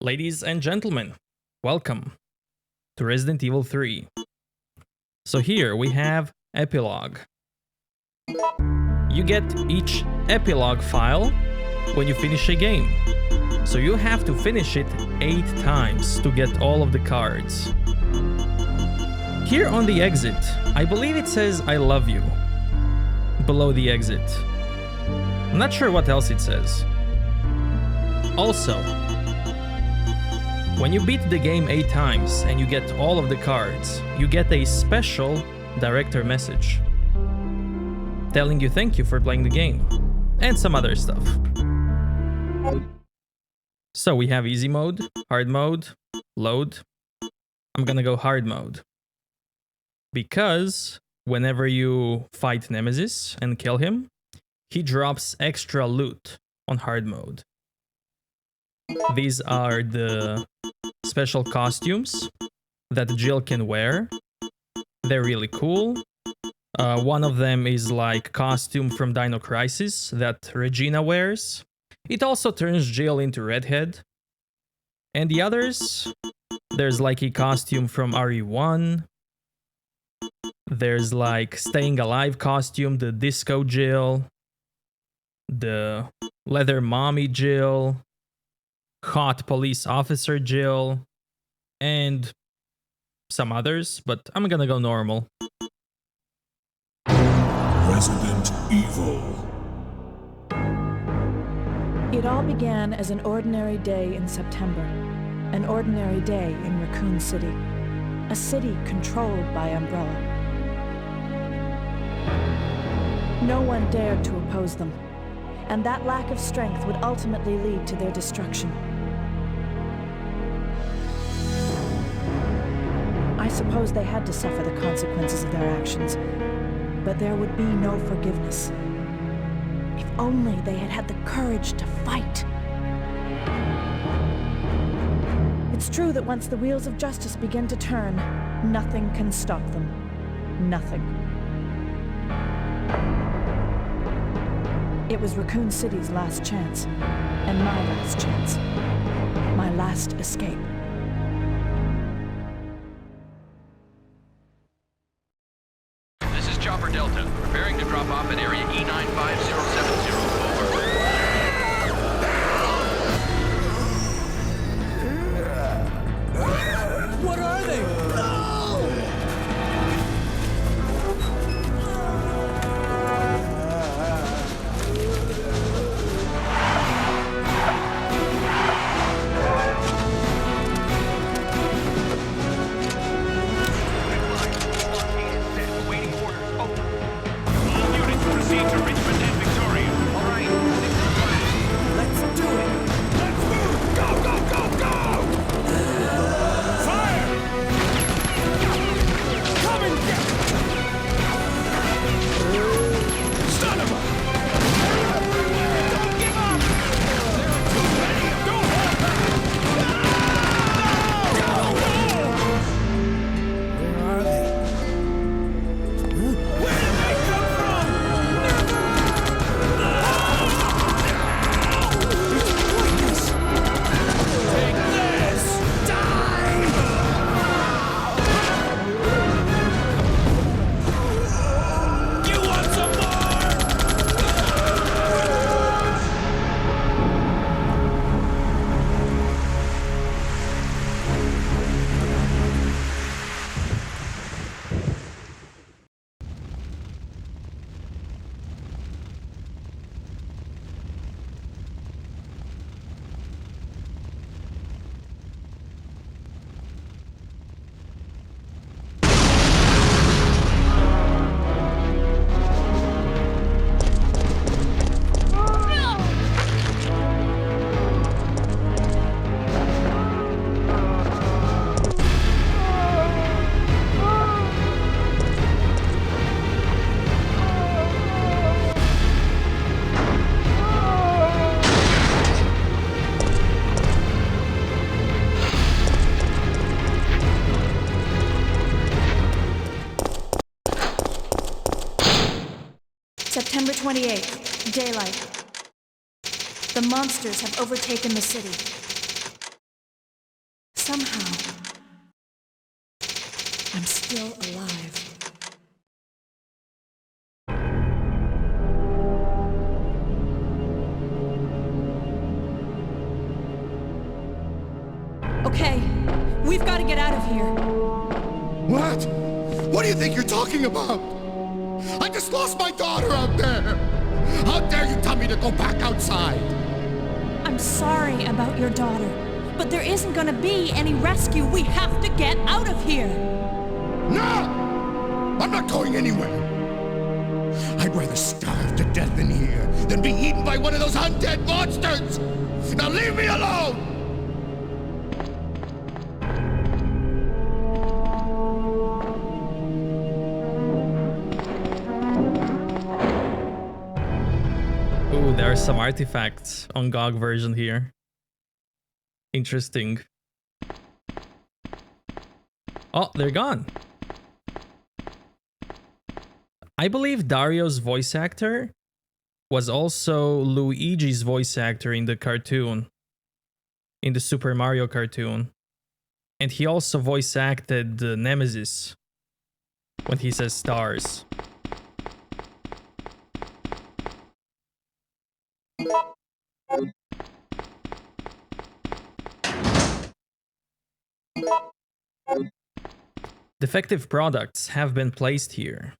Ladies and gentlemen, welcome to Resident Evil 3. So here we have epilogue. You get each epilogue file when you finish a game. So you have to finish it 8 times to get all of the cards. Here on the exit, I believe it says I love you below the exit. I'm not sure what else it says. Also, when you beat the game 8 times and you get all of the cards, you get a special director message telling you thank you for playing the game and some other stuff. So we have easy mode, hard mode, load. I'm gonna go hard mode because whenever you fight Nemesis and kill him, he drops extra loot on hard mode. These are the special costumes that Jill can wear. They're really cool. One of them is like costume from Dino Crisis that Regina wears. It also turns Jill into Redhead. And the others, there's like a costume from RE1. There's like Staying Alive costume, the Disco Jill, the Leather Mommy Jill, Hot Police Officer Jill, and some others, but I'm gonna go normal. Resident Evil. It all began as an ordinary day in September. An ordinary day in Raccoon City. A city controlled by Umbrella. No one dared to oppose them, and that lack of strength would ultimately lead to their destruction. I suppose they had to suffer the consequences of their actions, but there would be no forgiveness. If only they had had the courage to fight. It's true that once the wheels of justice begin to turn, nothing can stop them. Nothing. It was Raccoon City's last chance, and my last chance. My last escape. This is Chopper Delta, preparing to drop off at area E95070. Over. What are they? Waiting orders. Over. All units proceed to Richmond and Victoria. All right. Let's do it. Let's move. Go, go, go, go! Fire! Come and get it! Son of a... Don't give up! There are too many! Don't hold back! No! Where are they? Where did they come from? It's pointless! Take this! Die! You want some more? September 28th, daylight. The monsters have overtaken the city. somehow, I'm still alive. Okay, we've got to get out of here. What? What do you think you're talking about? I just lost my daughter out there! How dare you tell me to go back outside? I'm sorry about your daughter, but there isn't gonna be any rescue. We have to get out of here! No! I'm not going anywhere! I'd rather starve to death in here than be eaten by one of those undead monsters! Now leave me alone! Ooh, there are some artifacts on GoG version here. Interesting. Oh, they're gone. I believe Dario's voice actor was also Luigi's voice actor in the cartoon. In the Super Mario cartoon. And he also voice acted Nemesis when he says stars. Defective products have been placed here.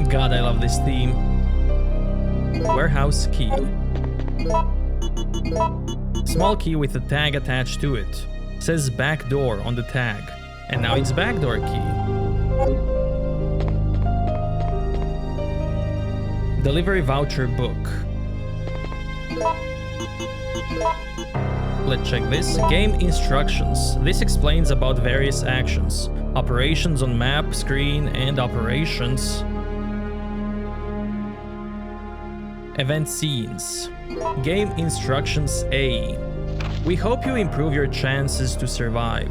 God, I love this theme. Warehouse key. Small key with a tag attached to it. Says back door on the tag. And now it's backdoor key. Delivery voucher book. Let's check this. Game instructions. This explains about various actions. Operations on map, screen, and operations. Event scenes. Game instructions A. We hope you improve your chances to survive.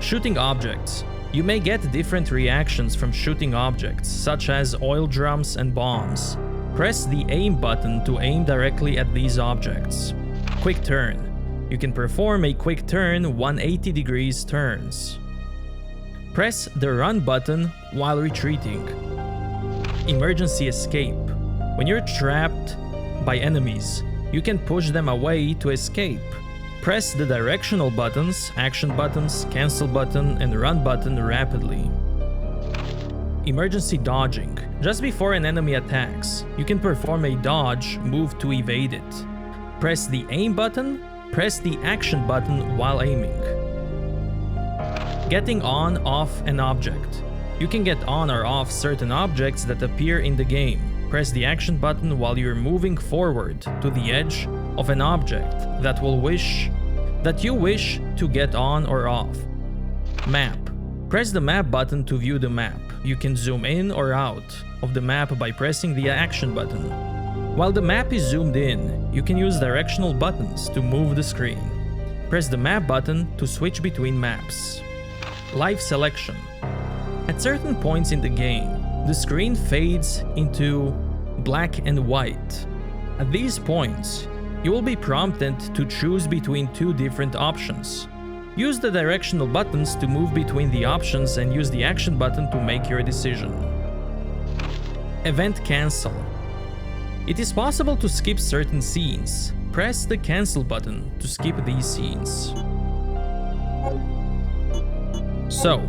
Shooting objects. You may get different reactions from shooting objects, such as oil drums and bombs. Press the aim button to aim directly at these objects. Quick turn. You can perform a quick turn 180 degrees turns. Press the run button while retreating. Emergency escape. When you're trapped by enemies, you can push them away to escape. Press the directional buttons, action buttons, cancel button, and run button rapidly. Emergency dodging. Just before an enemy attacks, you can perform a dodge move to evade it. Press the aim button, press the action button while aiming. Getting on, off an object. You can get on or off certain objects that appear in the game. Press the action button while you're moving forward to the edge of an object that you wish to get on or off. Map. Press the map button to view the map. You can zoom in or out of the map by pressing the action button. While the map is zoomed in, you can use directional buttons to move the screen. Press the map button to switch between maps. Live selection. At certain points in the game, the screen fades into black and white. At these points, you will be prompted to choose between two different options. Use the directional buttons to move between the options and use the action button to make your decision. Event cancel. It is possible to skip certain scenes. Press the cancel button to skip these scenes. So,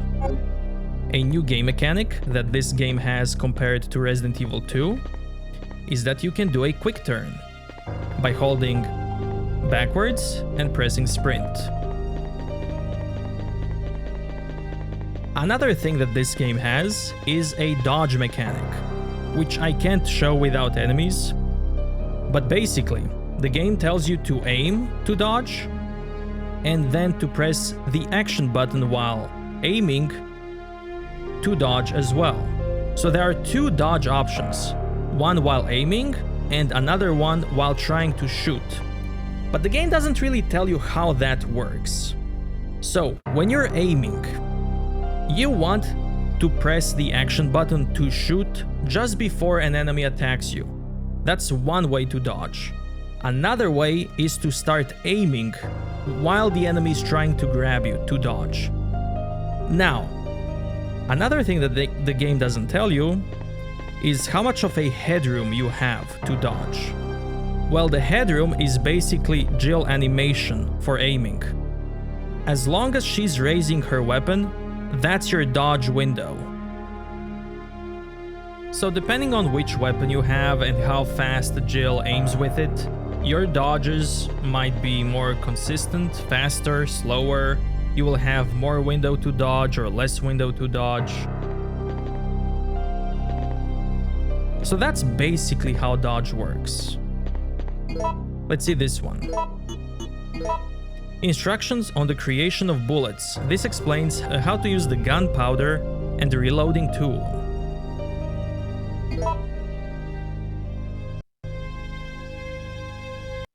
a new game mechanic that this game has compared to Resident Evil 2 is that you can do a quick turn by holding backwards and pressing sprint. Another thing that this game has is a dodge mechanic, which I can't show without enemies, but basically the game tells you to aim to dodge and then to press the action button while aiming to dodge as well. So there are two dodge options, one while aiming and another one while trying to shoot. But the game doesn't really tell you how that works. So, when you're aiming, you want to press the action button to shoot just before an enemy attacks you. That's one way to dodge. Another way is to start aiming while the enemy is trying to grab you to dodge. Now, another thing that the game doesn't tell you is how much of a headroom you have to dodge. Well, the headroom is basically Jill animation for aiming. As long as she's raising her weapon, that's your dodge window. So depending on which weapon you have and how fast Jill aims with it, your dodges might be more consistent, faster, slower. You will have more window to dodge or less window to dodge. So that's basically how dodge works. Let's see this one. Instructions on the creation of bullets. This explains how to use the gunpowder and the reloading tool.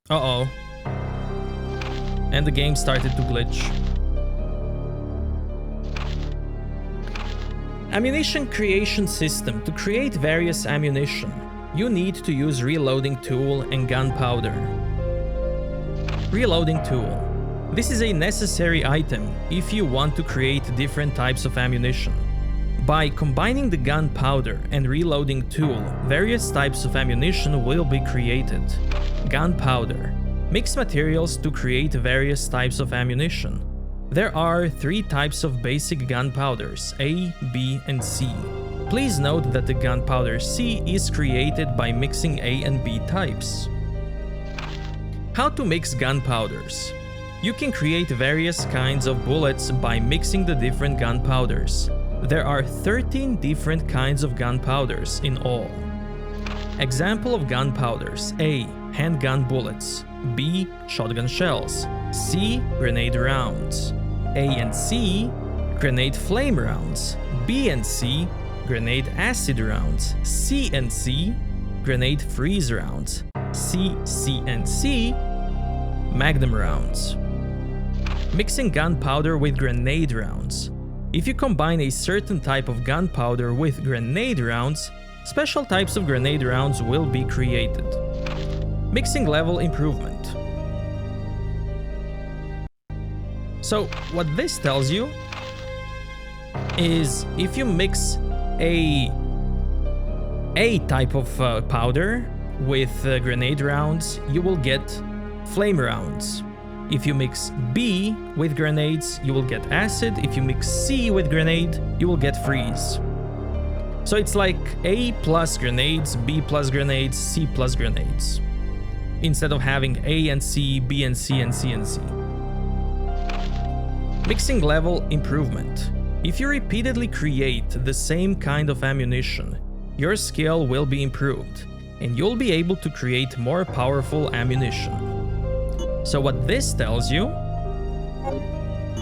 Uh-oh. And the game started to glitch. Ammunition creation system. To create various ammunition, you need to use reloading tool and gunpowder. Reloading tool. This is a necessary item if you want to create different types of ammunition. By combining the gunpowder and reloading tool, various types of ammunition will be created. Gunpowder. Mix materials to create various types of ammunition. There are 3 types of basic gunpowders, A, B, and C. Please note that the gunpowder C is created by mixing A and B types. How to mix gunpowders. You can create various kinds of bullets by mixing the different gunpowders. There are 13 different kinds of gunpowders in all. Example of gunpowders: A. Handgun bullets, B. Shotgun shells, C. Grenade rounds, A and C. Grenade flame rounds, B and C. Grenade acid rounds, C and C. Grenade freeze rounds, C and C. Magnum rounds. Mixing gunpowder with grenade rounds. If you combine a certain type of gunpowder with grenade rounds, special types of grenade rounds will be created. Mixing level improvement. So what this tells you is if you mix a type of powder with grenade rounds, you will get flame rounds. If you mix B with grenades, you will get acid. If you mix C with grenade, you will get freeze. So it's like A plus grenades, B plus grenades, C plus grenades, instead of having A and C, B and C, and C and C. Mixing level improvement. If you repeatedly create the same kind of ammunition, your skill will be improved, and you'll be able to create more powerful ammunition. So what this tells you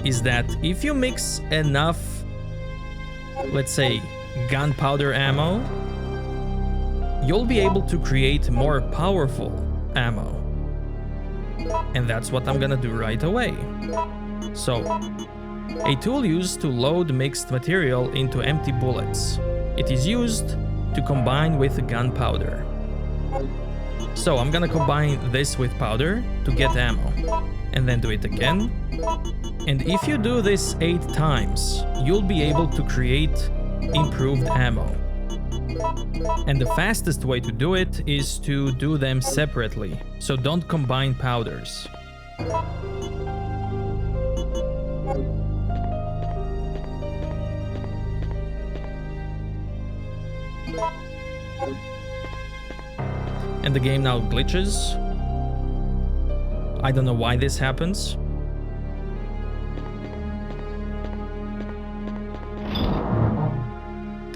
is that if you mix enough, let's say, gunpowder ammo, you'll be able to create more powerful ammo. And that's what I'm gonna do right away. So, a tool used to load mixed material into empty bullets. It is used to combine with gunpowder. So I'm gonna combine this with powder to get ammo, and then do it again. And if you do this 8 times, you'll be able to create improved ammo. And the fastest way to do it is to do them separately, so don't combine powders. And the game now glitches. I don't know why this happens.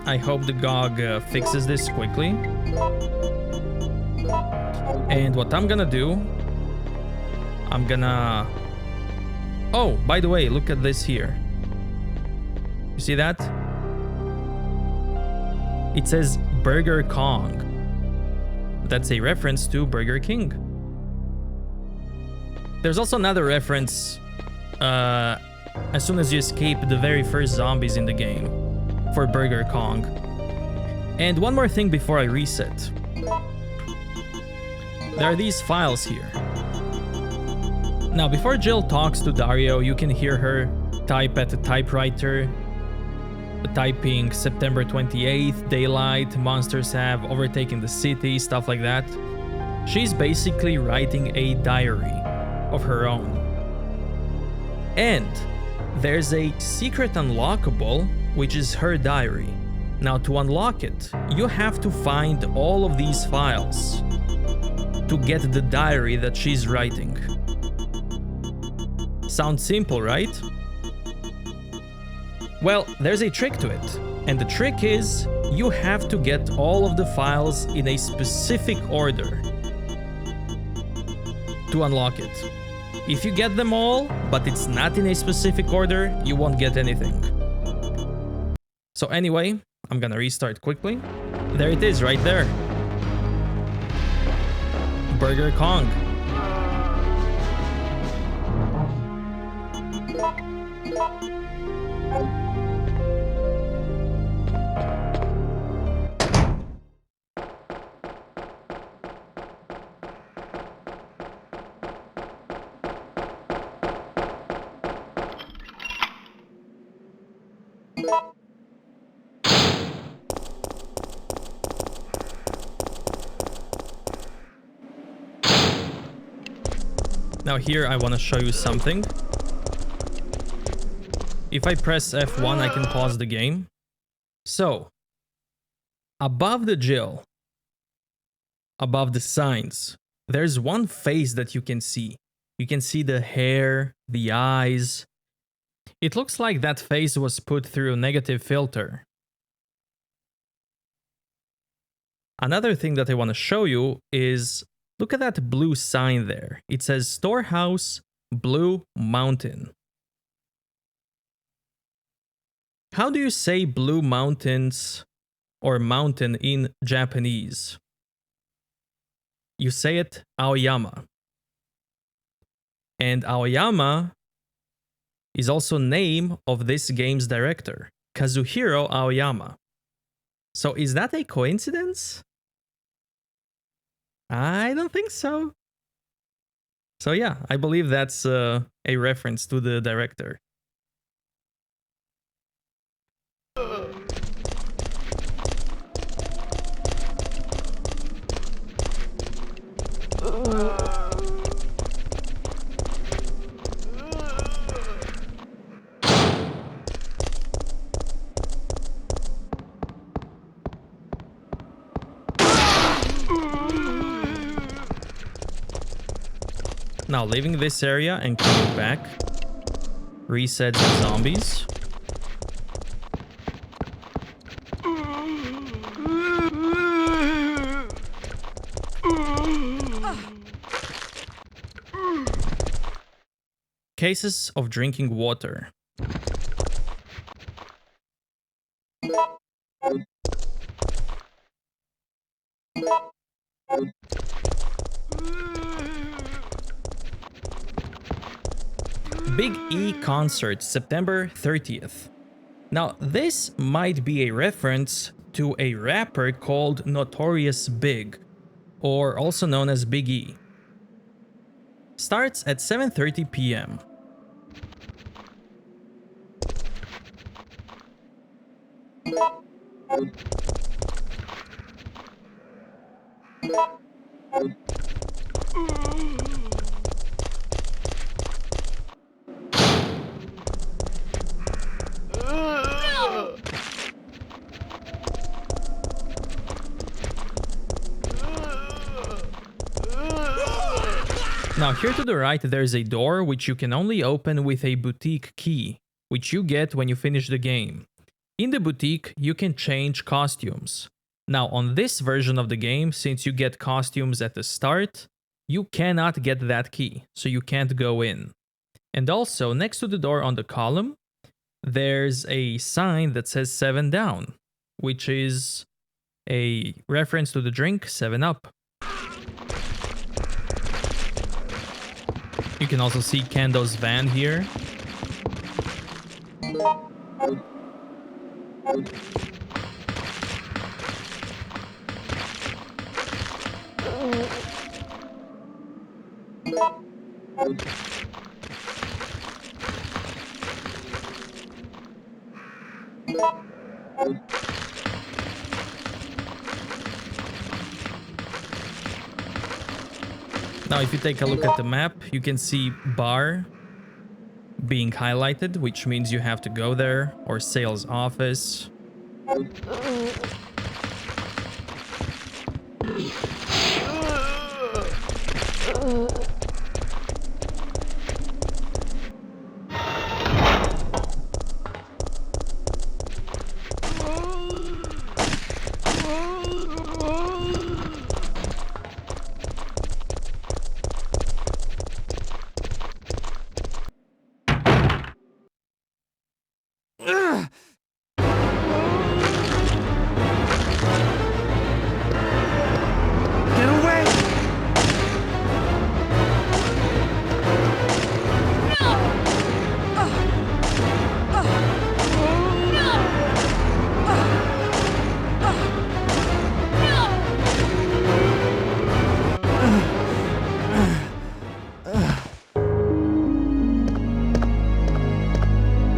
I hope the GoG fixes this quickly. And what I'm gonna do, I'm gonna... Oh, by the way, look at this here. You see that? It says Burger Kong. That's a reference to Burger King. There's also another reference as soon as you escape the very first zombies in the game for Burger Kong. And one more thing before I reset. There are these files here. Now, before Jill talks to Dario, you can hear her type at the typewriter, typing September 28th, daylight, monsters have overtaken the city, stuff like that. She's basically writing a diary of her own. And there's a secret unlockable, which is her diary. Now, to unlock it, you have to find all of these files to get the diary that she's writing. Sounds simple, right? Well, there's a trick to it. And the trick is, you have to get all of the files in a specific order to unlock it. If you get them all, but it's not in a specific order, you won't get anything. So anyway, I'm gonna restart quickly. There it is, right there. Burger Kong. Now here I want to show you something. If I press F1, I can pause the game. So, above the Jill, above the signs, there's one face that you can see. You can see the hair, the eyes. It looks like that face was put through a negative filter. Another thing that I want to show you is, look at that blue sign there. It says Storehouse Blue Mountain. How do you say Blue Mountains or mountain in Japanese? You say it Aoyama. And Aoyama is also name of this game's director, Kazuhiro Aoyama. So is that a coincidence? I don't think so. So yeah, I believe that's a reference to the director. Now, leaving this area and coming back resets the zombies. Cases of drinking water. Big E concert, September 30th. Now, this might be a reference to a rapper called Notorious Big, or also known as Big E. Starts at 7:30 p.m. Now here to the right there's a door which you can only open with a boutique key, which you get when you finish the game. In the boutique you can change costumes. Now on this version of the game, since you get costumes at the start, you cannot get that key, so you can't go in. And also next to the door on the column, there's a sign that says 7 down, which is a reference to the drink 7-Up. You can also see Kendo's van here. Now, if you take a look at the map, you can see bar being highlighted, which means you have to go there, or sales office. Get away!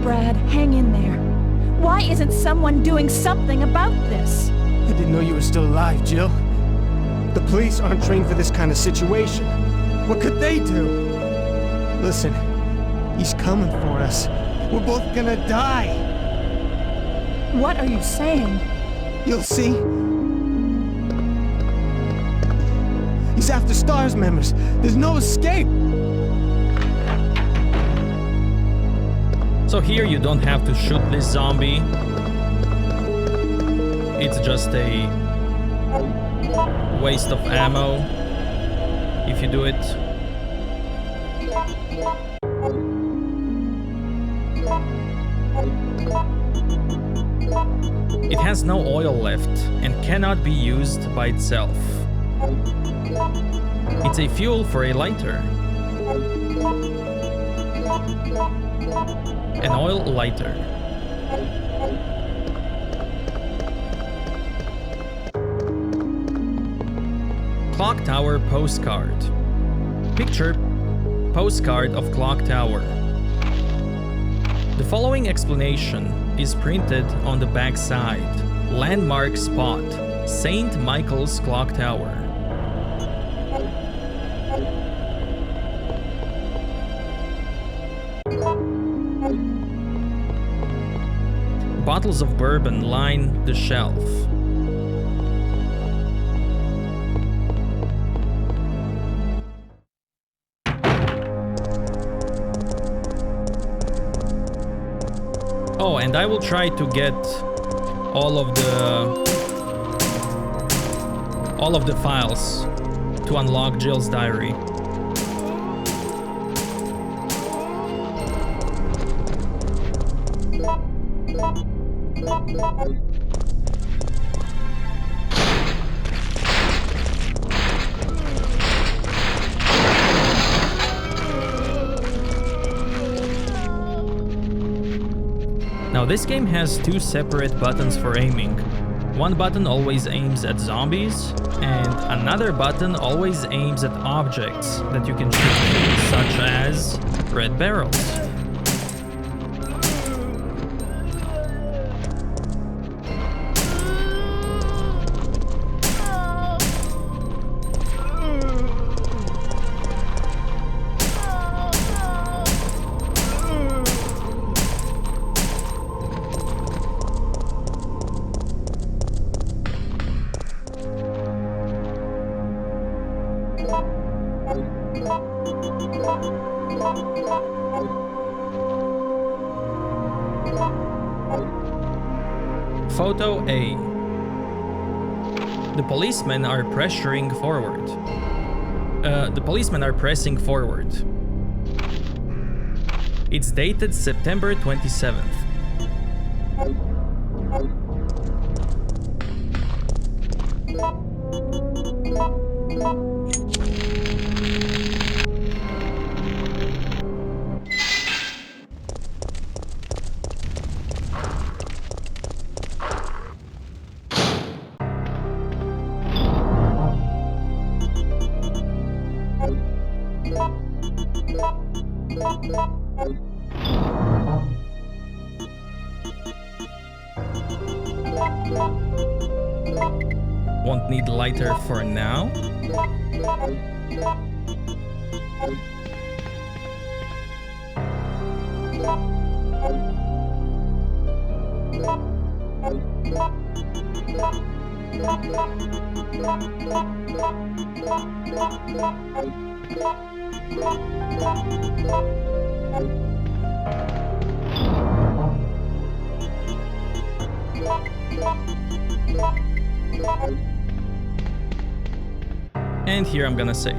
Brad, hang in there. Why isn't someone doing something about this? I didn't know you were still alive, Jill. The police aren't trained for this kind of situation. What could they do? Listen, he's coming for us. We're both gonna die. What are you saying? You'll see. He's after STARS members. There's no escape. So here you don't have to shoot this zombie. It's just a waste of ammo if you do it. It has no oil left and cannot be used by itself. It's a fuel for a lighter. An oil lighter. Clock Tower postcard. Picture postcard of Clock Tower. The following explanation is printed on the back side. Landmark spot, St. Michael's Clock Tower. Bottles of bourbon line the shelf. Oh, and I will try to get all of the files to unlock Jill's diary. Now this game has two separate buttons for aiming. One button always aims at zombies, and another button always aims at objects that you can shoot, such as red barrels. Photo A. The policemen are pressuring forward. The policemen are pressing forward. It's dated September 27th. Won't need lighter for now. And here I'm gonna save.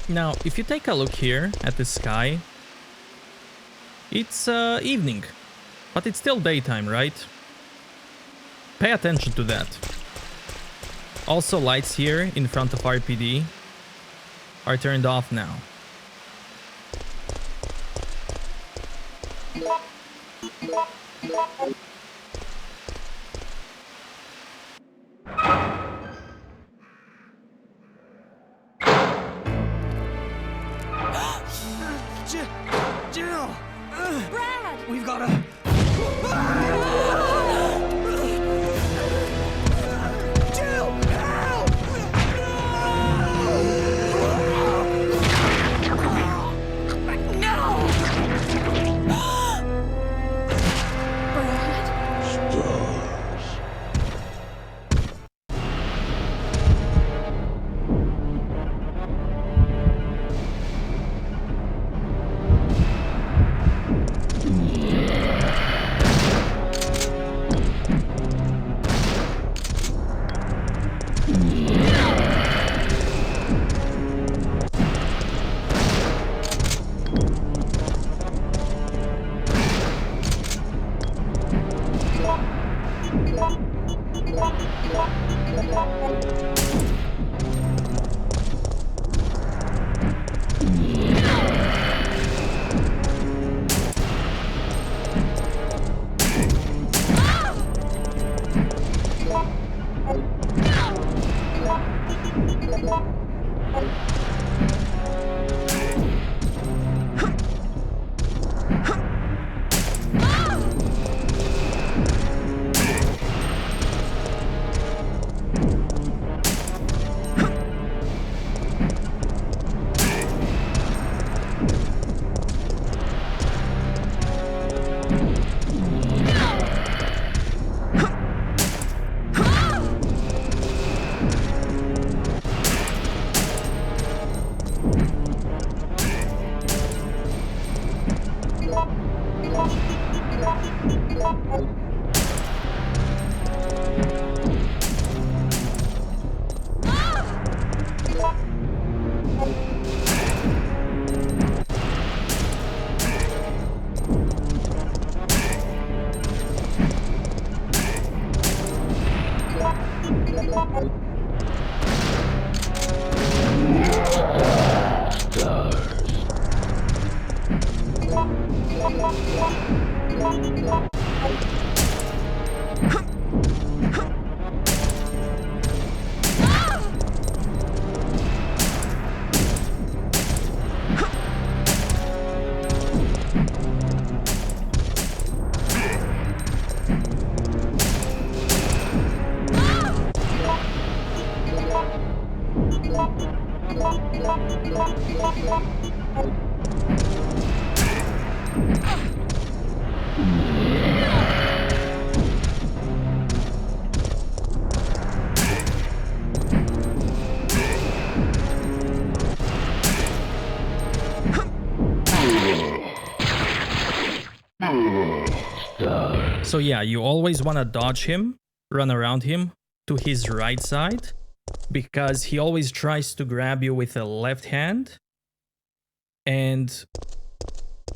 Now, if you take a look here at the sky, it's evening, but it's still daytime, right? Pay attention to that. Also, lights here in front of RPD are turned off now. Jill! Brad! We've gotta... Jill! Help! No! Brad? So yeah, you always want to dodge him, run around him to his right side, because he always tries to grab you with a left hand. And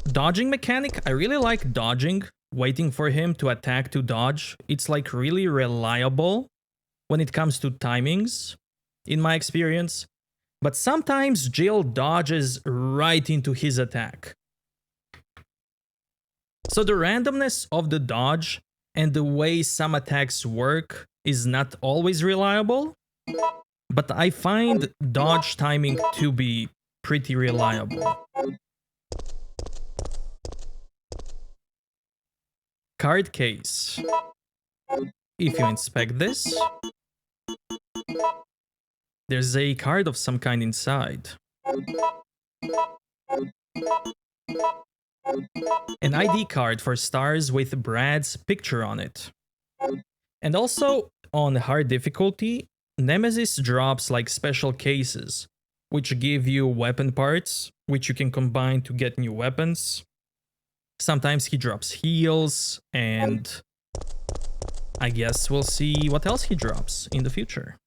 dodging mechanic, I really like dodging waiting for him to attack to dodge, it's like really reliable when it comes to timings, in my experience. But sometimes Jill dodges right into his attack. So the randomness of the dodge and the way some attacks work is not always reliable, but I find dodge timing to be pretty reliable. Card case. If you inspect this, there's a card of some kind inside. An ID card for stars with Brad's picture on it. And also, on hard difficulty, Nemesis drops like special cases, which give you weapon parts, which you can combine to get new weapons. Sometimes he drops heals, and I guess we'll see what else he drops in the future.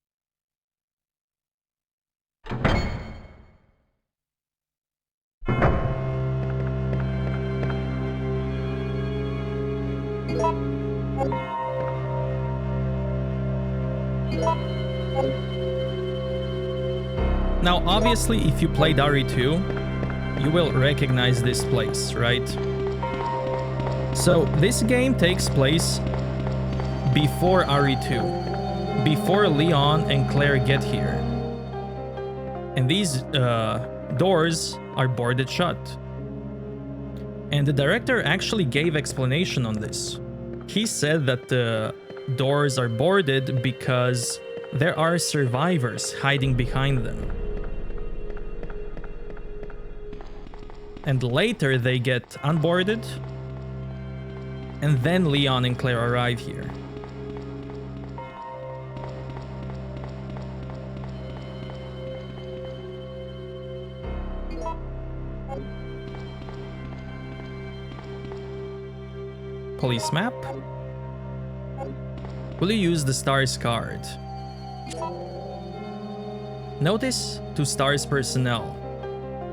Now, obviously, if you played RE2, you will recognize this place, right? So, this game takes place before RE2, before Leon and Claire get here. And these doors are boarded shut. And the director actually gave explanation on this. He said that the doors are boarded because there are survivors hiding behind them. And later they get unboarded, and then Leon and Claire arrive here. Police map. Will you use the STARS card? Notice to STARS personnel.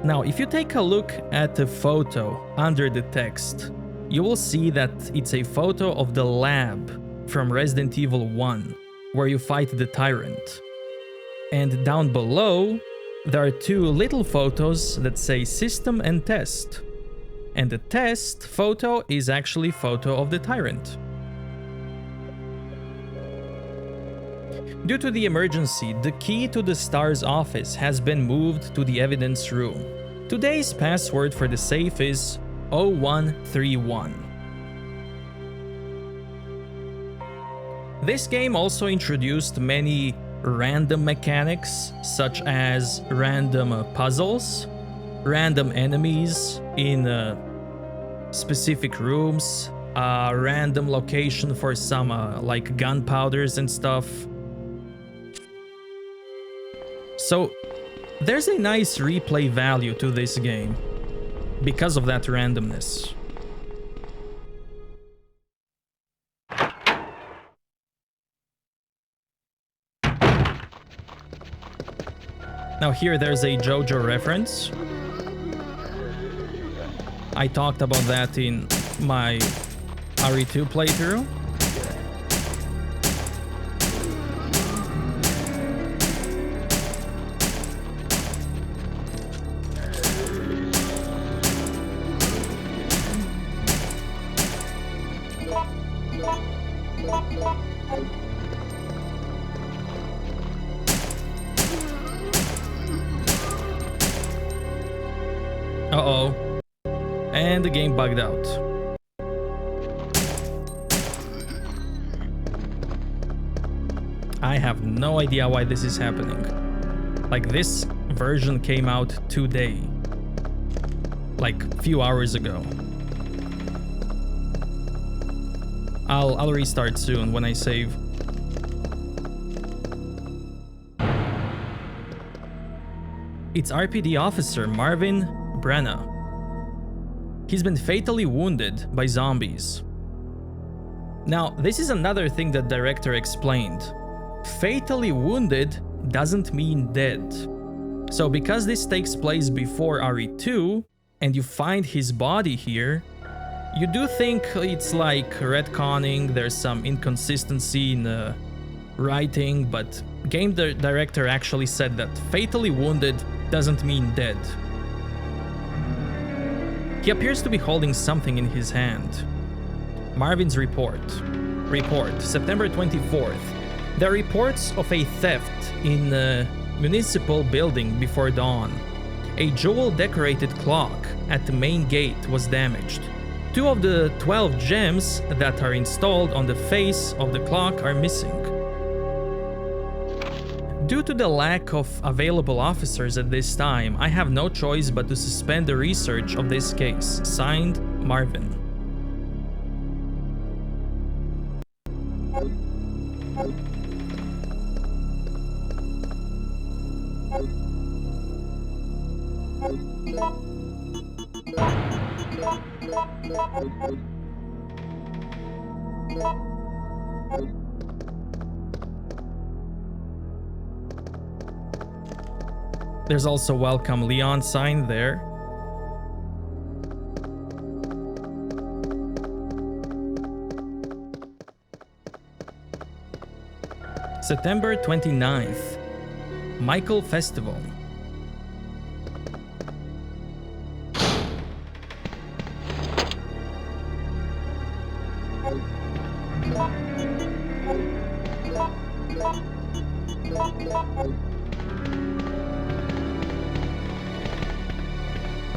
Now, if you take a look at the photo under the text, you will see that it's a photo of the lab from Resident Evil 1, where you fight the Tyrant. And down below, there are two little photos that say System and Test. And the test photo is actually photo of the Tyrant. Due to the emergency, the key to the STARS office has been moved to the evidence room. Today's password for the safe is 0131. This game also introduced many random mechanics, such as random puzzles, random enemies in specific rooms, random location for some like gunpowders and stuff. So there's a nice replay value to this game because of that randomness. Now here there's a JoJo reference. I talked about that in my RE2 playthrough. Uh-oh. And the game bugged out. I have no idea why this is happening. Like, this version came out today. Like, a few hours ago. I'll restart soon when I save. It's RPD officer Marvin Brenna. He's been fatally wounded by zombies. Now, this is another thing that director explained. Fatally wounded doesn't mean dead. So because this takes place before RE2, and you find his body here, You do think it's like retconning, there's some inconsistency in the writing, but game director actually said that fatally wounded doesn't mean dead. He appears to be holding something in his hand. Marvin's report. Report, September 24th. There are reports of a theft in a municipal building before dawn. A jewel-decorated clock at the main gate was damaged. 2 of the 12 gems that are installed on the face of the clock are missing. Due to the lack of available officers at this time, I have no choice but to suspend the research of this case. Signed, Marvin. There's also welcome Leon sign there. September 29th, Michael Festival.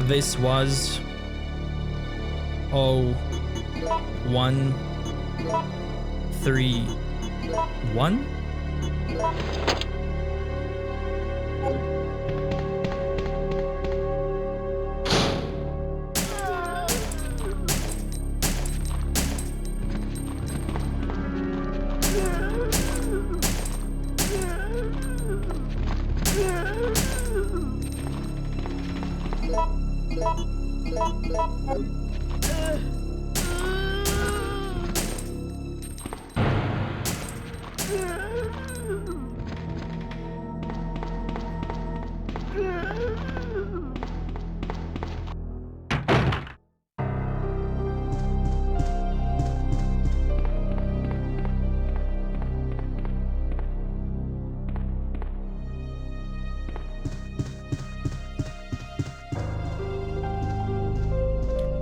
This was 0131.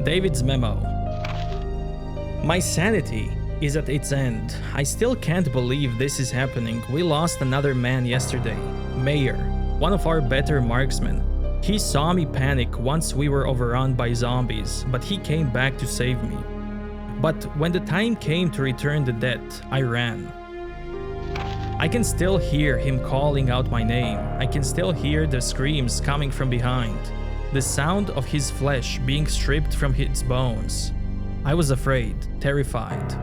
David's memo. My sanity is at its end. I still can't believe this is happening. We lost another man yesterday. Mayer, one of our better marksmen. He saw me panic once we were overrun by zombies, but he came back to save me. But when the time came to return the debt, I ran. I can still hear him calling out my name. I can still hear the screams coming from behind. The sound of his flesh being stripped from his bones. I was afraid, terrified.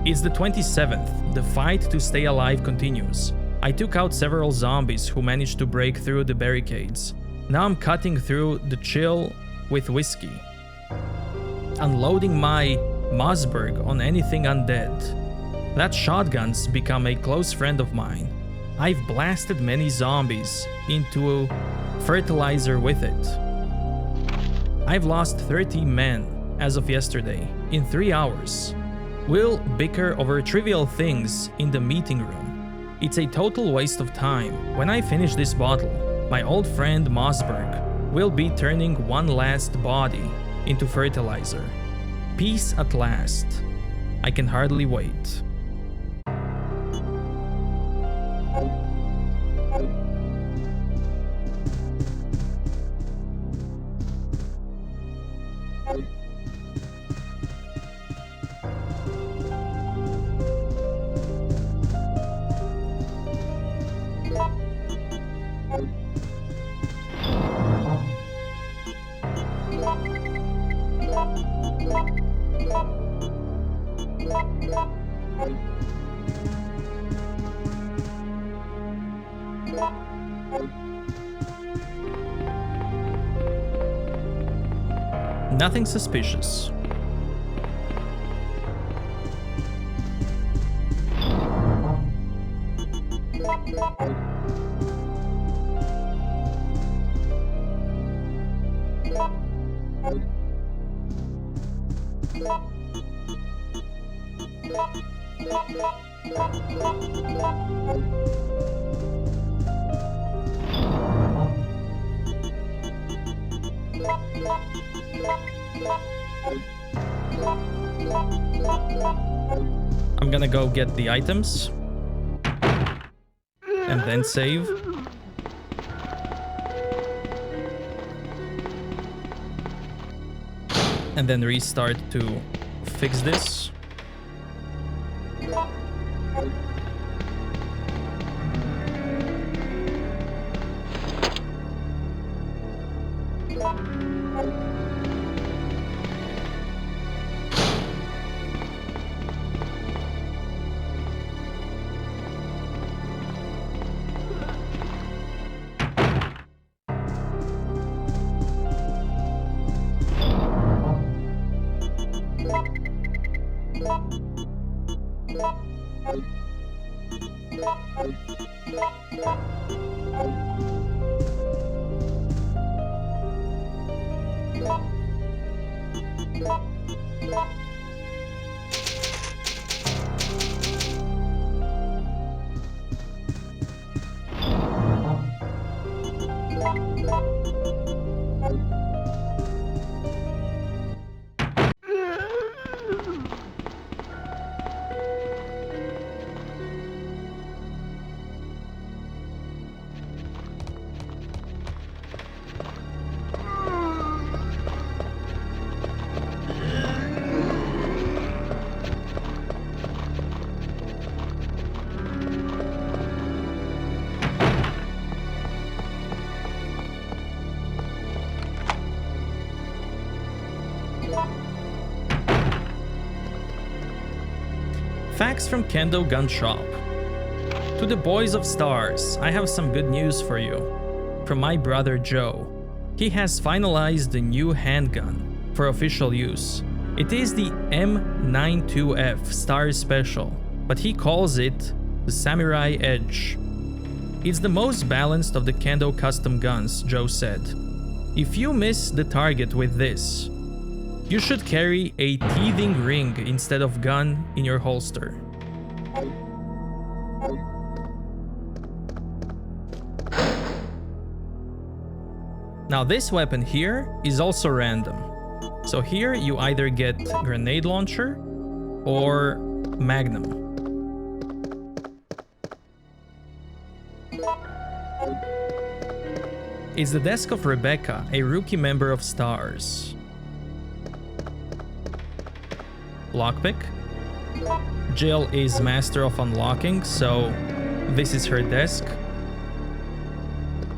It's the 27th. The fight to stay alive continues. I took out several zombies who managed to break through the barricades. Now I'm cutting through the chill with whiskey. Unloading my Mossberg on anything undead. That shotgun's become a close friend of mine. I've blasted many zombies into fertilizer with it. I've lost 30 men as of yesterday, in 3 hours. We'll bicker over trivial things in the meeting room. It's a total waste of time. When I finish this bottle, my old friend Mossberg will be turning one last body into fertilizer. Peace at last. I can hardly wait. Nothing suspicious. I'm gonna go get the items and then save. And then restart to fix this. Fax from Kendo Gun Shop. To the boys of stars, I have some good news for you. From my brother Joe. He has finalized the new handgun for official use. It is the M92F Star Special, but he calls it the Samurai Edge. It's the most balanced of the Kendo custom guns, Joe said. If you miss the target with this, you should carry a teething ring instead of gun in your holster. Now this weapon here is also random. So here you either get grenade launcher or magnum. It's the desk of Rebecca, a rookie member of Stars. Lockpick. Jill is master of unlocking, so this is her desk.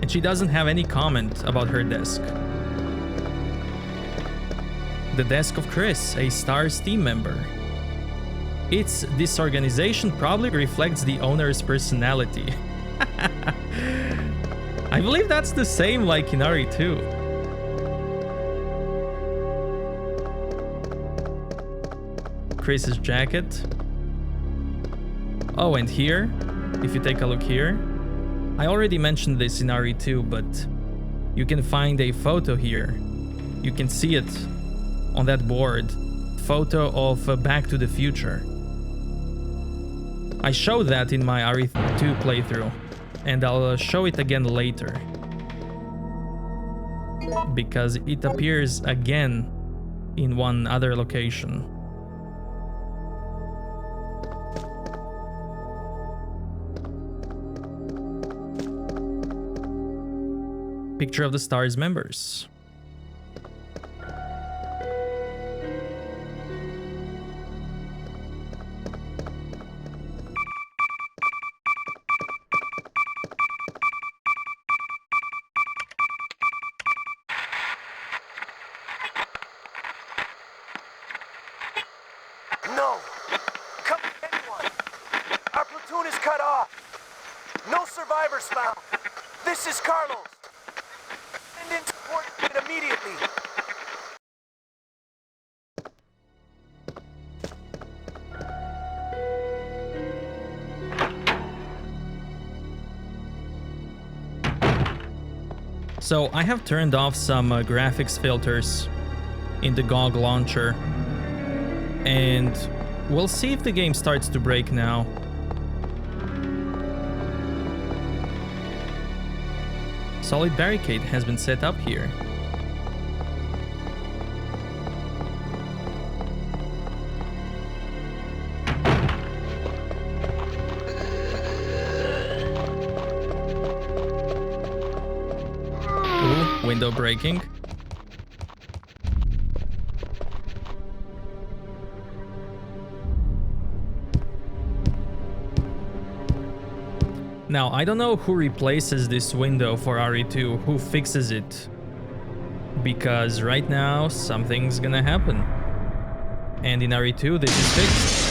And she doesn't have any comment about her desk. The desk of Chris, a Stars team member. Its disorganization probably reflects the owner's personality. I believe that's the same like in RE2. Chris's jacket. Oh, and here, if you take a look here, I already mentioned this in RE2, but you can find a photo here. You can see it on that board. Photo of Back to the Future. I showed that in my RE2 playthrough, and I'll show it again later. Because it appears again in one other location. Picture of the Stars members. No! Come anyone! Our platoon is cut off! No survivors found! This is Carlos! Send in support immediately! So I have turned off some graphics filters in the GoG launcher And we'll see if the game starts to break now. Solid barricade has been set up here. Ooh, window breaking. Now, I don't know who replaces this window for RE2, who fixes it. Because right now, something's gonna happen. And in RE2, this is fixed.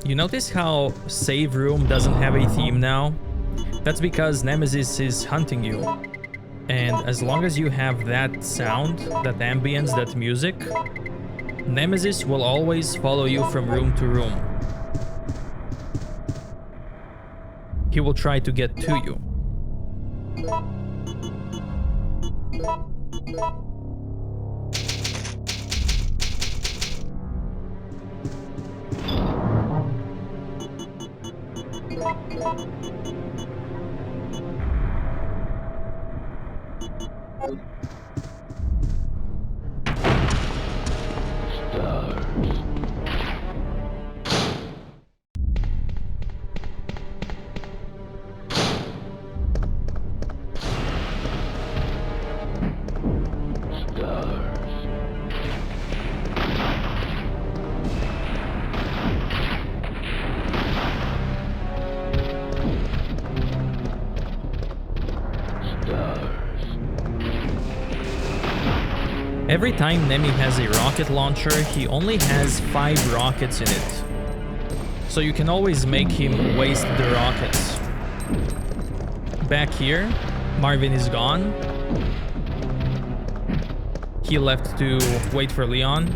You notice how save room doesn't have a theme now? That's because Nemesis is hunting you. And as long as you have that sound, that ambience, that music, Nemesis will always follow you from room to room. He will try to get to you. Every time Nemi has a rocket launcher, he only has 5 rockets in it. So you can always make him waste the rockets. Back here, Marvin is gone. He left to wait for Leon.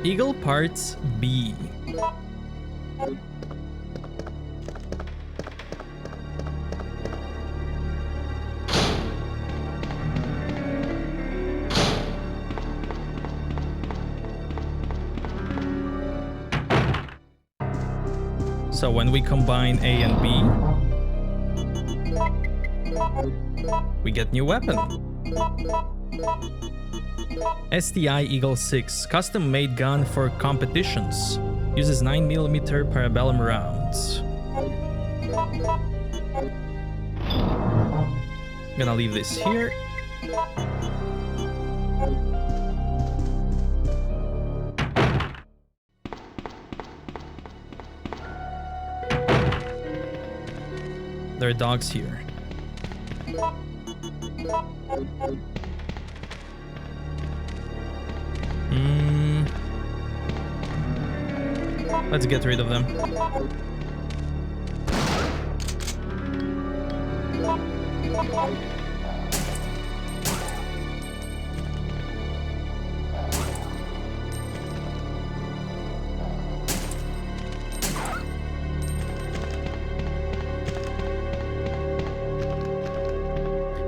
Eagle Parts B. So when we combine A and B, we get new weapon. STI Eagle 6, custom made gun for competitions. Uses 9mm parabellum rounds. Gonna leave this here. There are dogs here. Let's get rid of them.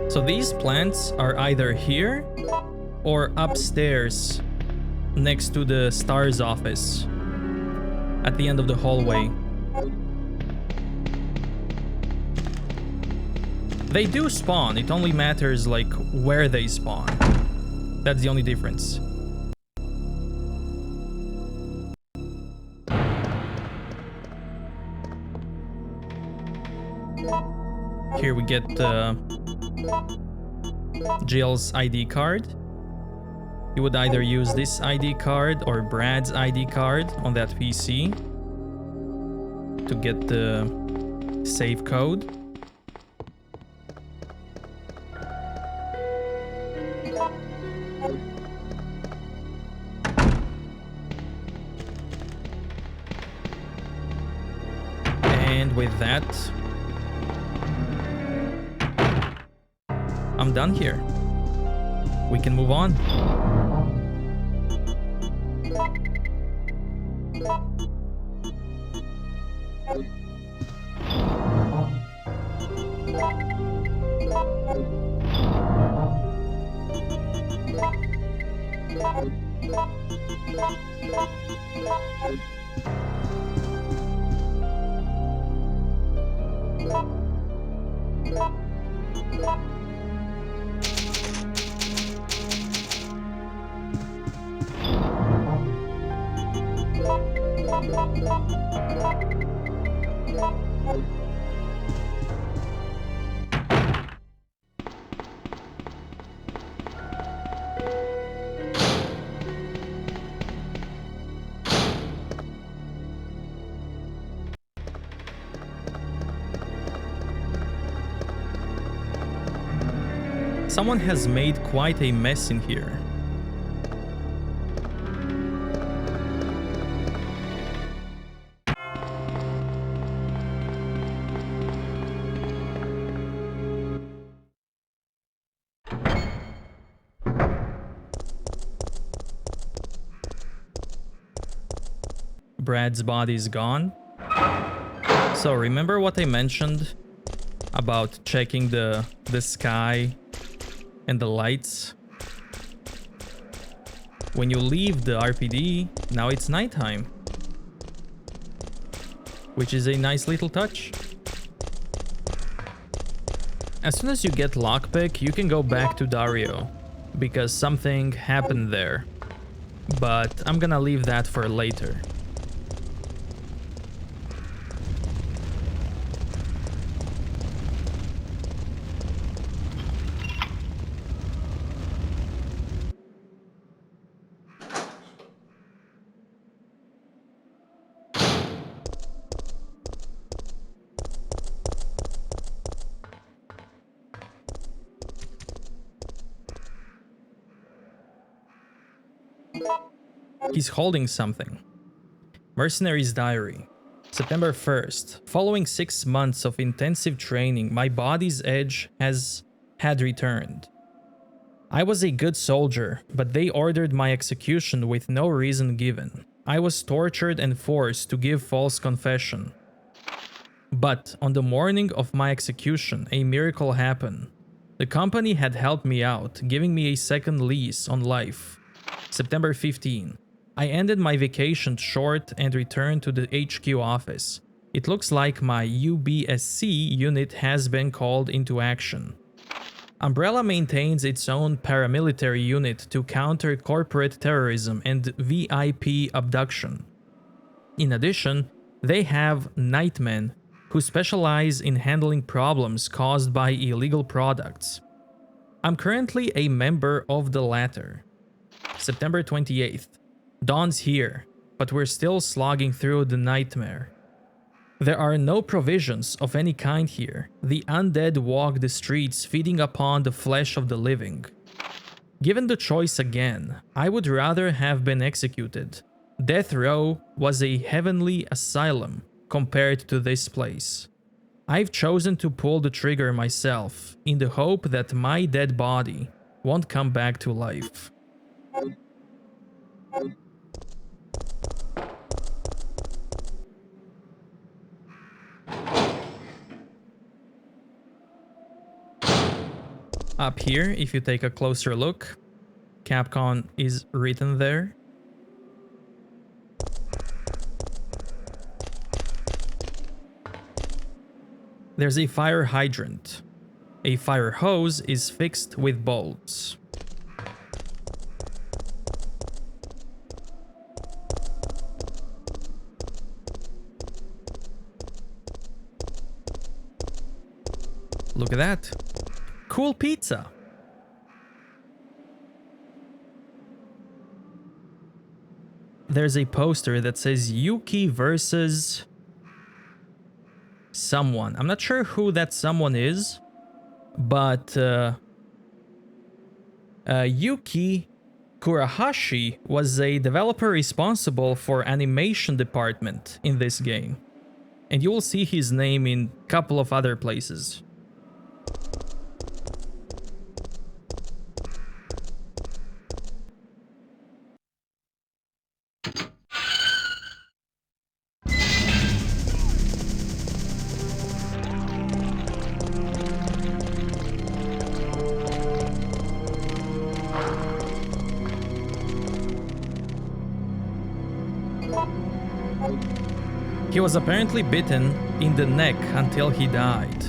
So these plants are either here or upstairs next to the STARS office at the end of the hallway. They do spawn, it only matters like where they spawn. That's the only difference. Here we get Jill's ID card. You would either use this ID card or Brad's ID card on that PC to get the save code. And with that, I'm done here. We can move on. Someone has made quite a mess in here. Brad's body is gone. So remember what I mentioned about checking the sky and the lights? When you leave the RPD, now it's nighttime, which is a nice little touch. As soon as you get lockpick, you can go back to Dario, because something happened there. But I'm gonna leave that for later. He's holding something. Mercenaries diary. September 1st. Following 6 months of intensive training, my body's edge had returned. I was a good soldier, but they ordered my execution with no reason given. I was tortured and forced to give false confession. But on the morning of my execution, a miracle happened. The company had helped me out, giving me a second lease on life. September 15. I ended my vacation short and returned to the HQ office. It looks like my UBSC unit has been called into action. Umbrella maintains its own paramilitary unit to counter corporate terrorism and VIP abduction. In addition, they have Nightmen, who specialize in handling problems caused by illegal products. I'm currently a member of the latter. September 28th. Dawn's here, but we're still slogging through the nightmare. There are no provisions of any kind here. The undead walk the streets feeding upon the flesh of the living. Given the choice again, I would rather have been executed. Death Row was a heavenly asylum compared to this place. I've chosen to pull the trigger myself in the hope that my dead body won't come back to life. Up here, if you take a closer look, Capcom is written there. There's a fire hydrant. A fire hose is fixed with bolts. Look at that. Cool pizza. There's a poster that says Yuki versus someone. I'm not sure who that someone is, but Yuki Kurahashi was a developer responsible for animation department in this game. And you will see his name in a couple of other places. He was apparently bitten in the neck until he died.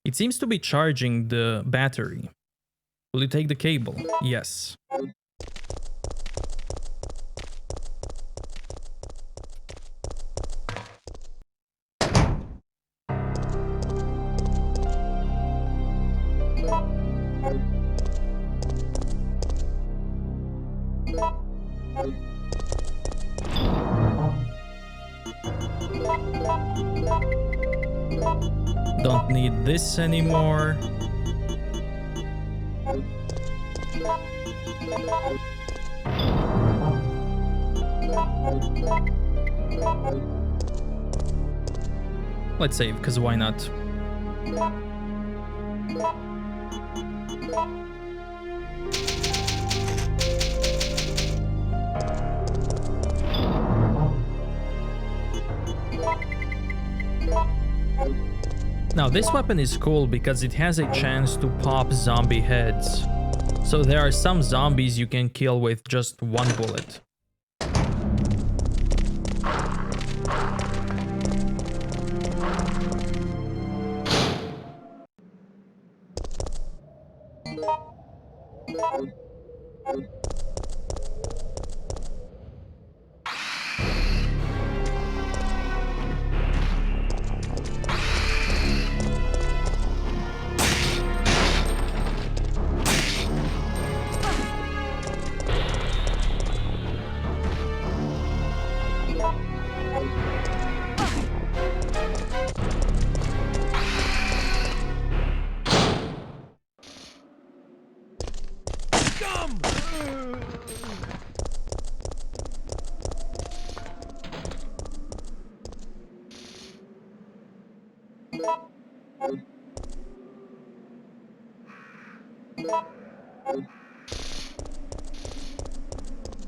It seems to be charging the battery. Will you take the cable? Yes. Don't need this anymore. Let's save, because why not? Now this weapon is cool because it has a chance to pop zombie heads. So there are some zombies you can kill with just one bullet.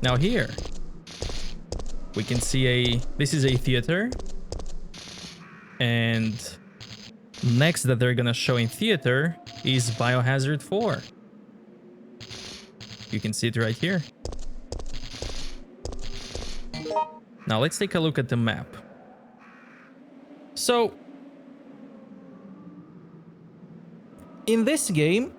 Now here, we can see this is a theater, and next that they're gonna show in theater is Biohazard 4. You can see it right here. Now let's take a look at the map. So, in this game,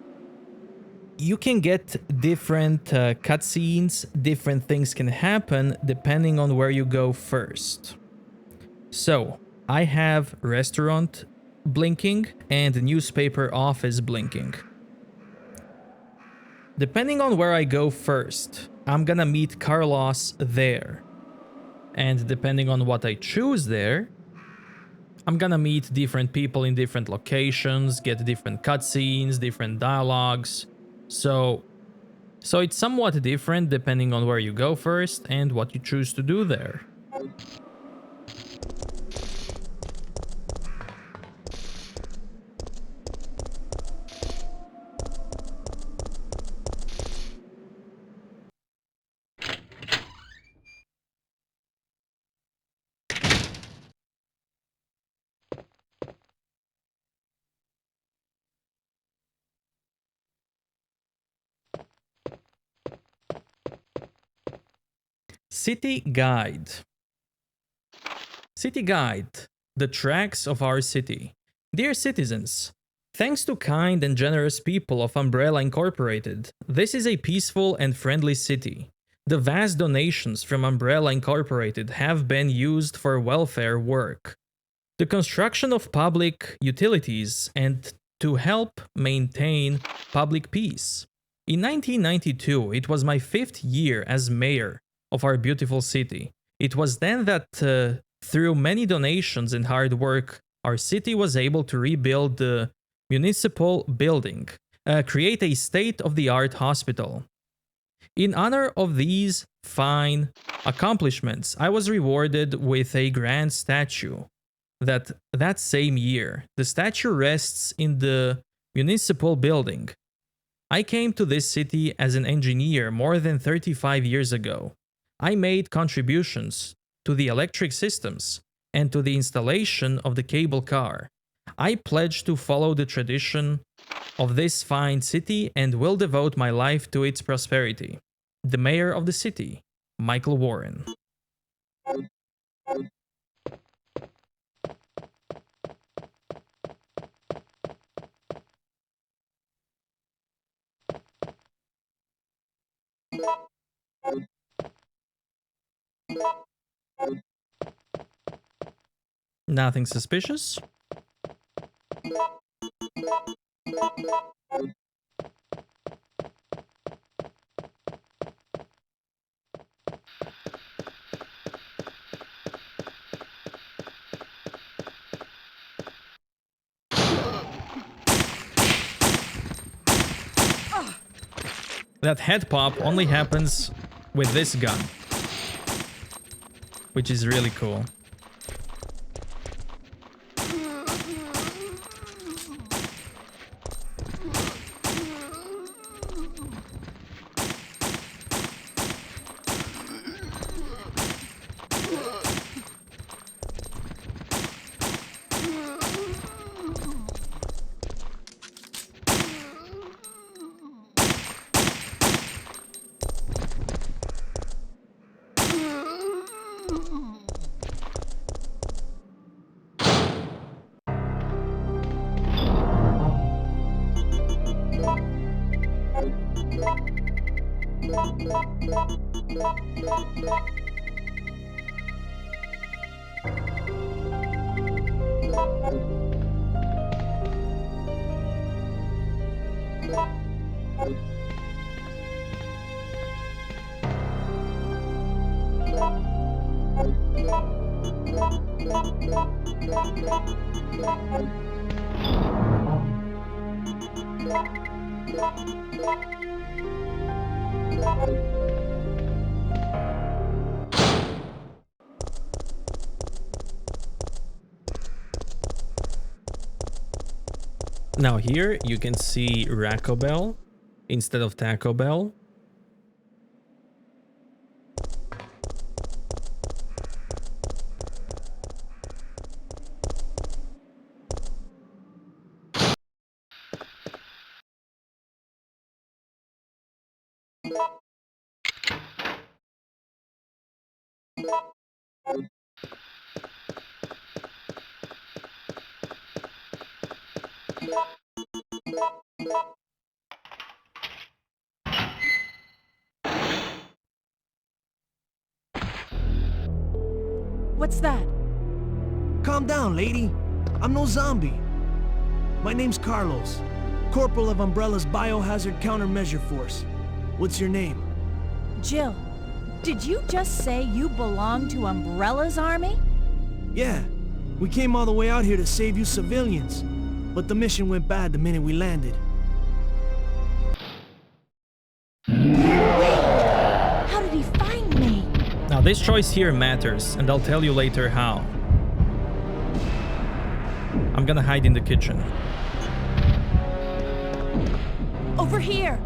you can get different cutscenes, different things can happen depending on where you go first. So, I have restaurant blinking and newspaper office blinking. Depending on where I go first, I'm gonna meet Carlos there. And depending on what I choose there, I'm gonna meet different people in different locations, get different cutscenes, different dialogues. So it's somewhat different depending on where you go first and what you choose to do there. City Guide. City Guide. The tracks of our city. Dear citizens, thanks to kind and generous people of Umbrella Incorporated, this is a peaceful and friendly city. The vast donations from Umbrella Incorporated have been used for welfare work, the construction of public utilities, and to help maintain public peace. In 1992, it was my 5th year as mayor of our beautiful city. It was then that through many donations and hard work, our city was able to rebuild the municipal building, create a state-of-the-art hospital. In honor of these fine accomplishments, I was rewarded with a grand statue. That same year, the statue rests in the municipal building. I came to this city as an engineer more than 35 years ago. I made contributions to the electric systems and to the installation of the cable car. I pledge to follow the tradition of this fine city and will devote my life to its prosperity. The mayor of the city, Michael Warren. Nothing suspicious? That head pop only happens with this gun, which is really cool. Now here you can see Raccoon Bell instead of Taco Bell. What's that? Calm down, lady. I'm no zombie. My name's Carlos, Corporal of Umbrella's Biohazard Countermeasure Force. What's your name? Jill, did you just say you belong to Umbrella's army? Yeah, we came all the way out here to save you civilians. But the mission went bad the minute we landed. How did he find me? Now this choice here matters, and I'll tell you later how. I'm gonna hide in the kitchen. Over here!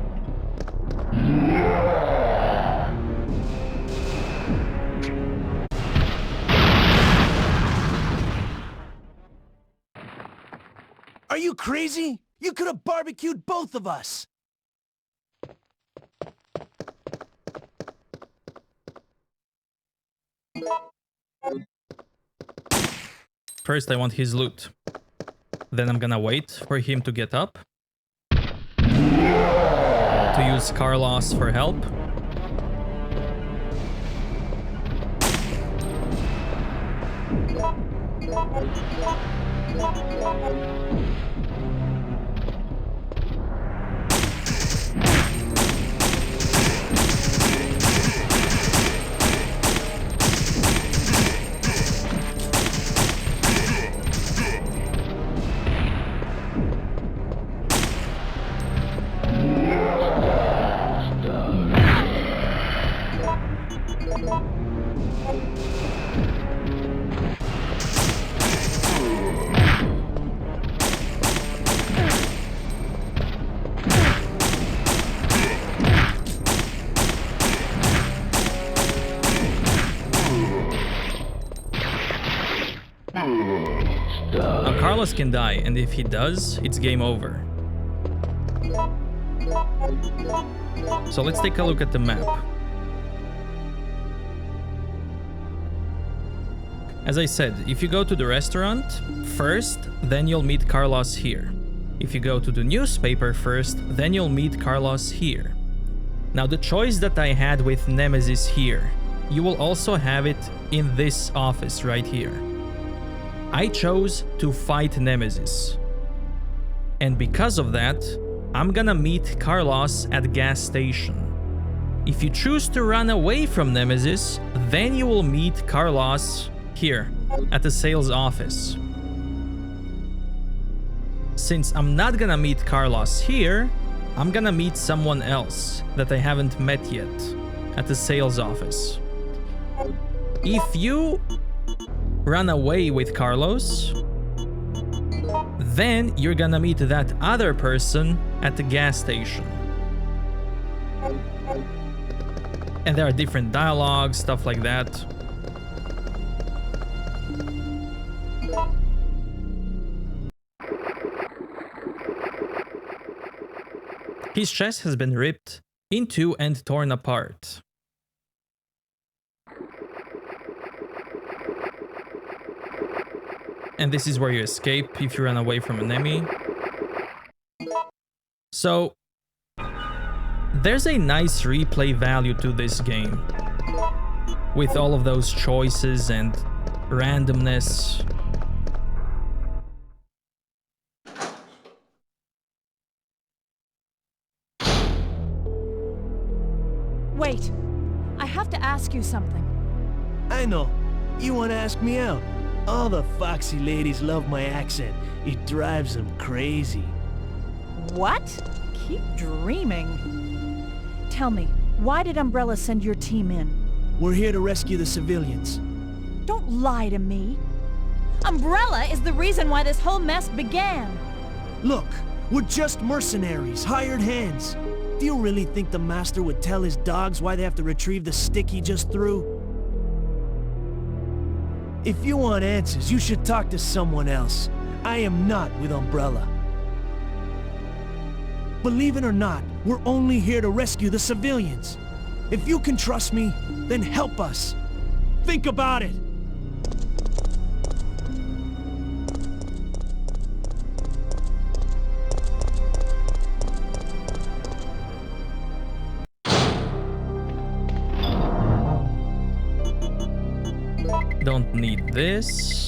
Are you crazy? You could have barbecued both of us! First I want his loot. Then I'm gonna wait for him to get up. To use Carlos for help. Now Carlos can die, and if he does, it's game over. So let's take a look at the map. As I said, if you go to the restaurant first, then you'll meet Carlos here. If you go to the newspaper first, then you'll meet Carlos here. Now the choice that I had with Nemesis here, you will also have it in this office right here. I chose to fight Nemesis. And because of that, I'm gonna meet Carlos at the gas station. If you choose to run away from Nemesis, then you will meet Carlos here at the sales office. Since I'm not gonna meet Carlos here, I'm gonna meet someone else that I haven't met yet at the sales office. If you run away with Carlos, then you're gonna meet that other person at the gas station. And there are different dialogues, stuff like that. His chest has been ripped into and torn apart. And this is where you escape if you run away from an enemy. So, there's a nice replay value to this game. With all of those choices and randomness. Wait, I have to ask you something. I know. You want to ask me out? All the foxy ladies love my accent. It drives them crazy. What? Keep dreaming. Tell me, why did Umbrella send your team in? We're here to rescue the civilians. Don't lie to me. Umbrella is the reason why this whole mess began. Look, we're just mercenaries, hired hands. Do you really think the master would tell his dogs why they have to retrieve the stick he just threw? If you want answers, you should talk to someone else. I am not with Umbrella. Believe it or not, we're only here to rescue the civilians. If you can trust me, then help us. Think about it. Don't need this.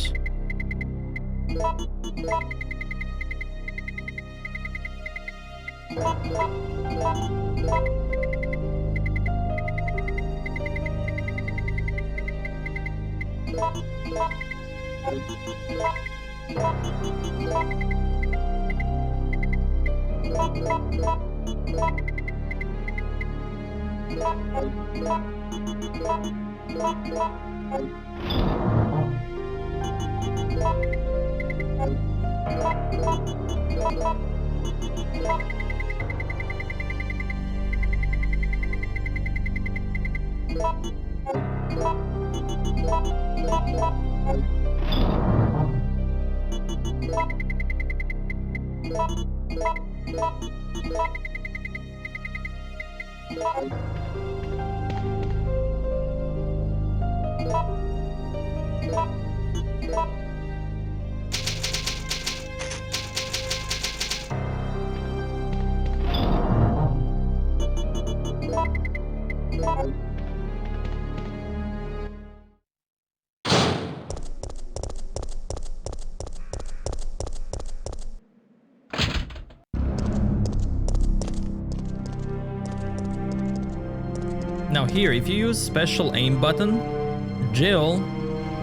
Now here, if you use special aim button, Jill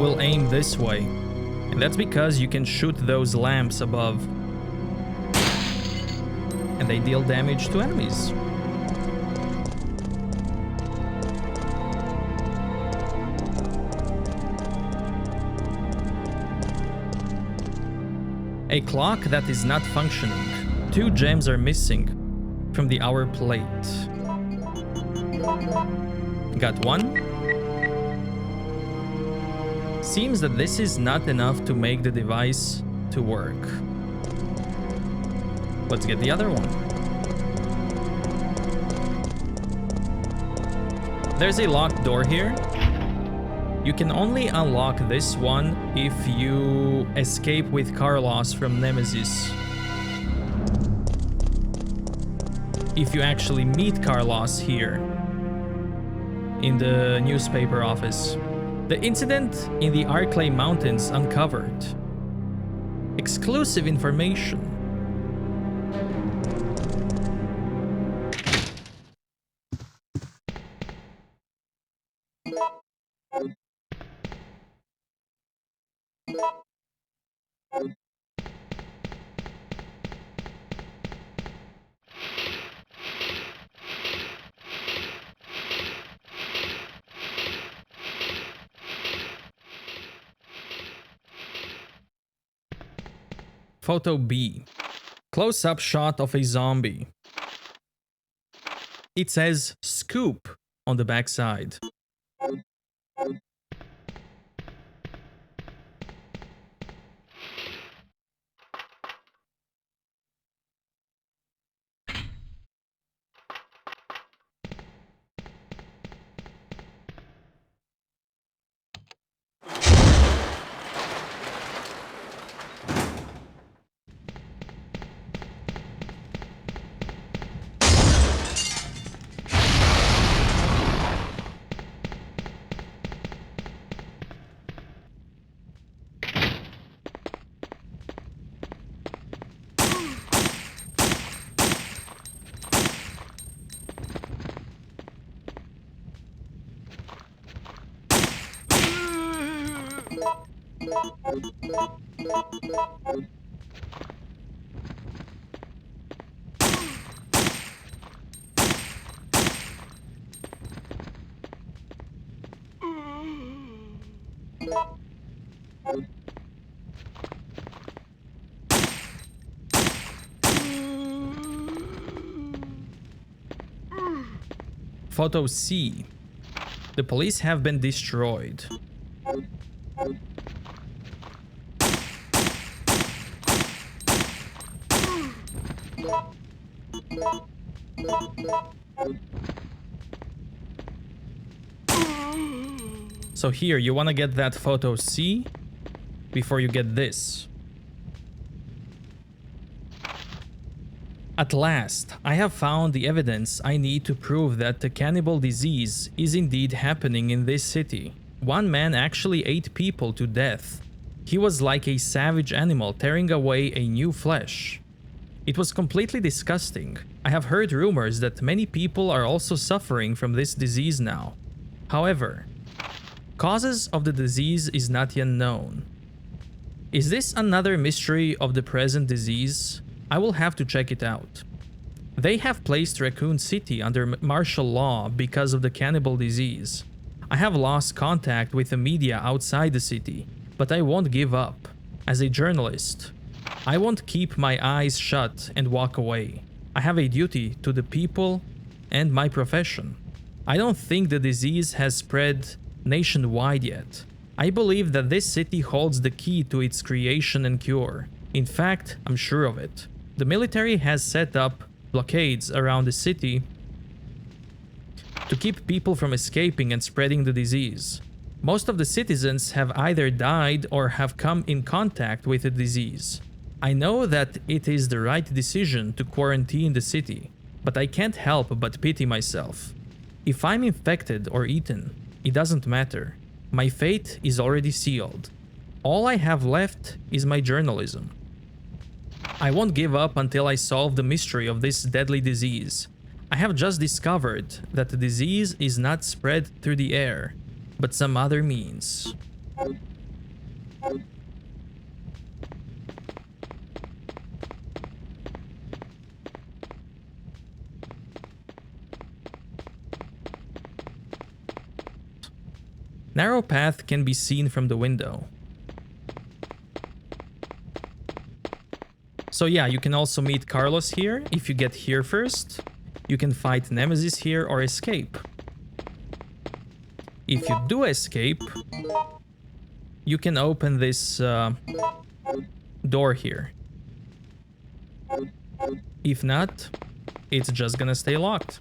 will aim this way. And that's because you can shoot those lamps above. And they deal damage to enemies. A clock that is not functioning. 2 gems are missing from the hour plate. Got 1. Seems that this is not enough to make the device to work. Let's get the other one. There's a locked door here. You can only unlock this one if you escape with Carlos from Nemesis. If you actually meet Carlos here in the newspaper office. The incident in the Arclay Mountains uncovered. Exclusive information. Photo B. Close-up shot of a zombie. It says scoop on the backside. Photo C. The police have been destroyed. So here, you want to get that photo C before you get this. At last, I have found the evidence I need to prove that the cannibal disease is indeed happening in this city. One man actually ate people to death. He was like a savage animal tearing away a new flesh. It was completely disgusting. I have heard rumors that many people are also suffering from this disease now. However, causes of the disease is not yet known. Is this another mystery of the present disease? I will have to check it out. They have placed Raccoon City under martial law because of the cannibal disease. I have lost contact with the media outside the city, but I won't give up. As a journalist, I won't keep my eyes shut and walk away. I have a duty to the people and my profession. I don't think the disease has spread nationwide yet. I believe that this city holds the key to its creation and cure. In fact, I'm sure of it. The military has set up blockades around the city to keep people from escaping and spreading the disease. Most of the citizens have either died or have come in contact with the disease. I know that it is the right decision to quarantine the city, but I can't help but pity myself. If I'm infected or eaten, it doesn't matter. My fate is already sealed. All I have left is my journalism. I won't give up until I solve the mystery of this deadly disease. I have just discovered that the disease is not spread through the air, but some other means. Narrow path can be seen from the window. So yeah, you can also meet Carlos here. If you get here first, you can fight Nemesis here or escape. If you do escape, you can open this door here. If not, it's just gonna stay locked.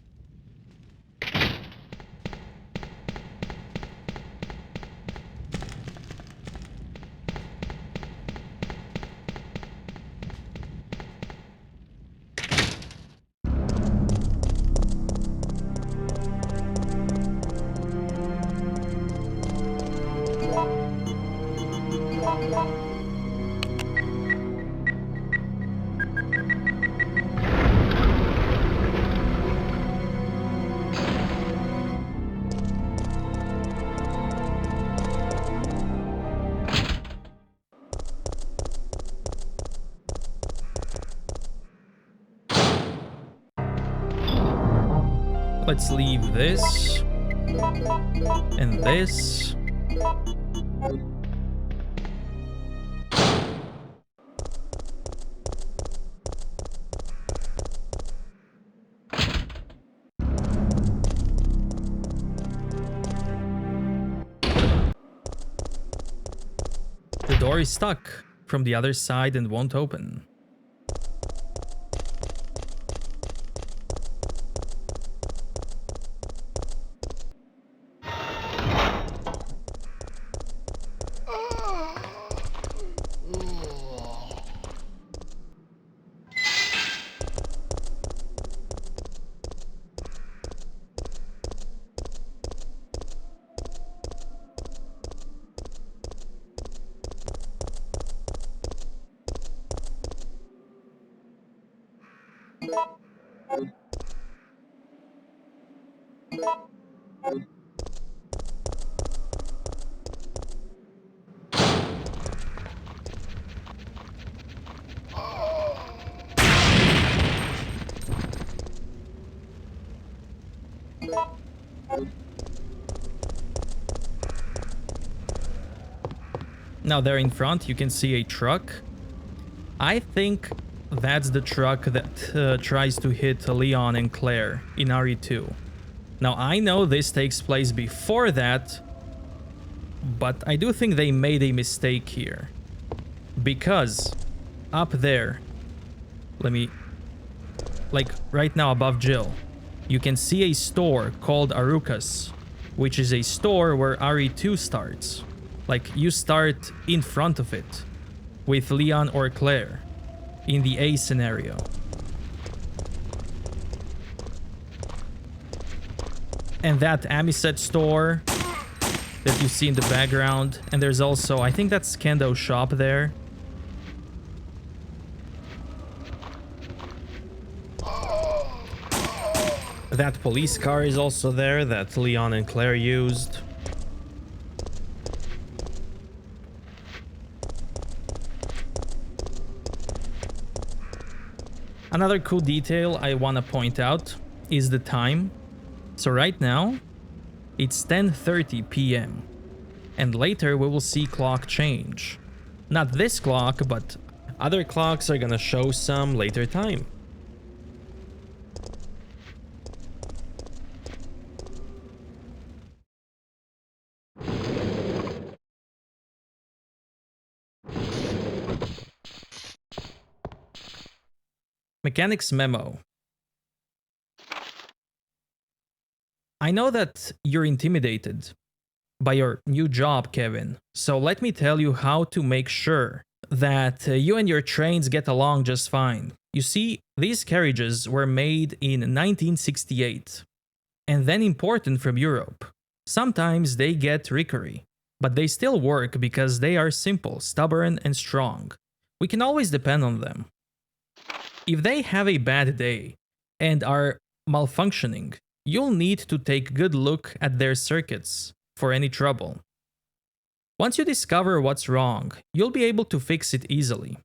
Let's leave this and this. The door is stuck from the other side and won't open. Now there in front you can see a truck. I think that's the truck that tries to hit Leon and Claire in RE2. Now I know this takes place before that, but I do think they made a mistake here. Because up there, let me, like right now above Jill, you can see a store called Arukas, which is a store where RE2 starts. Like, you start in front of it, with Leon or Claire, in the A scenario. And that Amiset store that you see in the background, and there's also, I think that's Kendo's shop there. That police car is also there that Leon and Claire used. Another cool detail I want to point out is the time. So right now, it's 10:30 p.m. And later we will see clock change. Not this clock, but other clocks are gonna show some later time. Mechanic's memo. I know that you're intimidated by your new job, Kevin, so let me tell you how to make sure that you and your trains get along just fine. You see, these carriages were made in 1968 and then imported from Europe. Sometimes they get rickery, but they still work because they are simple, stubborn, and strong. We can always depend on them. If they have a bad day and are malfunctioning, you'll need to take a good look at their circuits for any trouble. Once you discover what's wrong, you'll be able to fix it easily.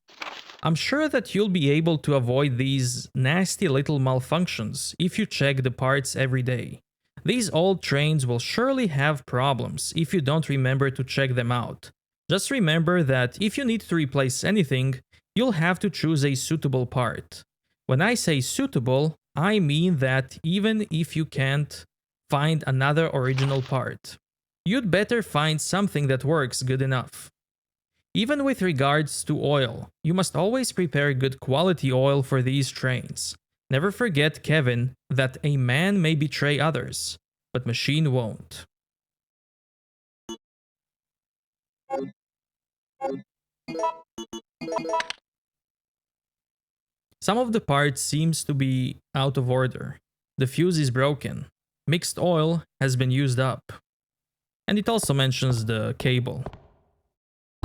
I'm sure that you'll be able to avoid these nasty little malfunctions if you check the parts every day. These old trains will surely have problems if you don't remember to check them out. Just remember that if you need to replace anything, you'll have to choose a suitable part. When I say suitable, I mean that even if you can't find another original part, you'd better find something that works good enough. Even with regards to oil, you must always prepare good quality oil for these trains. Never forget, Kevin, that a man may betray others, but machine won't. Some of the parts seems to be out of order. The fuse is broken. Mixed oil has been used up. And it also mentions the cable.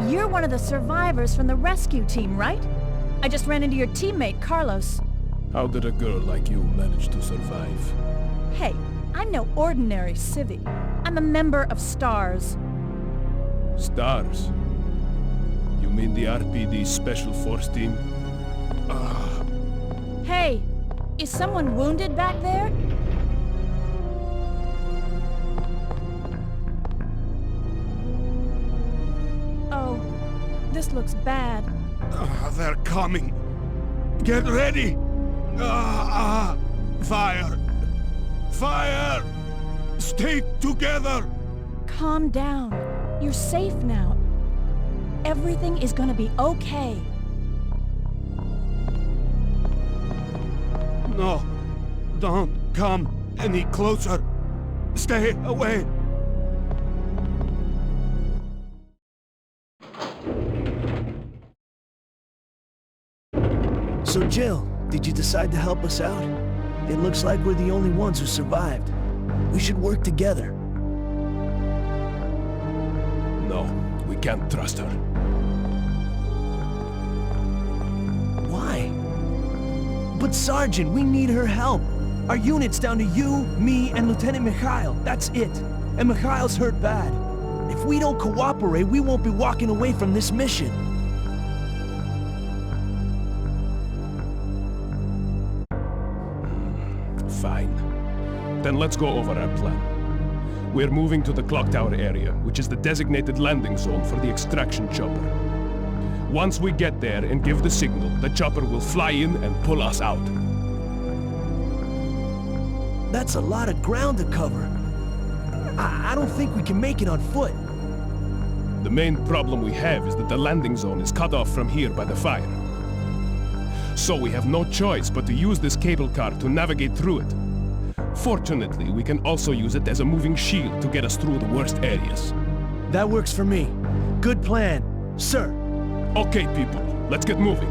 You're one of the survivors from the rescue team, right? I just ran into your teammate, Carlos. How did a girl like you manage to survive? Hey, I'm no ordinary civvy. I'm a member of STARS. Stars? You mean the RPD Special Force Team? Hey, is someone wounded back there? Oh, this looks bad. They're coming. Get ready! Fire! Fire! Stay together! Calm down. You're safe now. Everything is gonna be okay. No, don't come any closer. Stay away. So Jill, did you decide to help us out? It looks like we're the only ones who survived. We should work together. No, we can't trust her. Why? But Sergeant, we need her help. Our unit's down to you, me, and Lieutenant Mikhail. That's it. And Mikhail's hurt bad. If we don't cooperate, we won't be walking away from this mission. Fine. Then let's go over our plan. We're moving to the clock tower area, which is the designated landing zone for the extraction chopper. Once we get there and give the signal, the chopper will fly in and pull us out. That's a lot of ground to cover. I don't think we can make it on foot. The main problem we have is that the landing zone is cut off from here by the fire. So we have no choice but to use this cable car to navigate through it. Fortunately, we can also use it as a moving shield to get us through the worst areas. That works for me. Good plan, sir. Okay, people, let's get moving.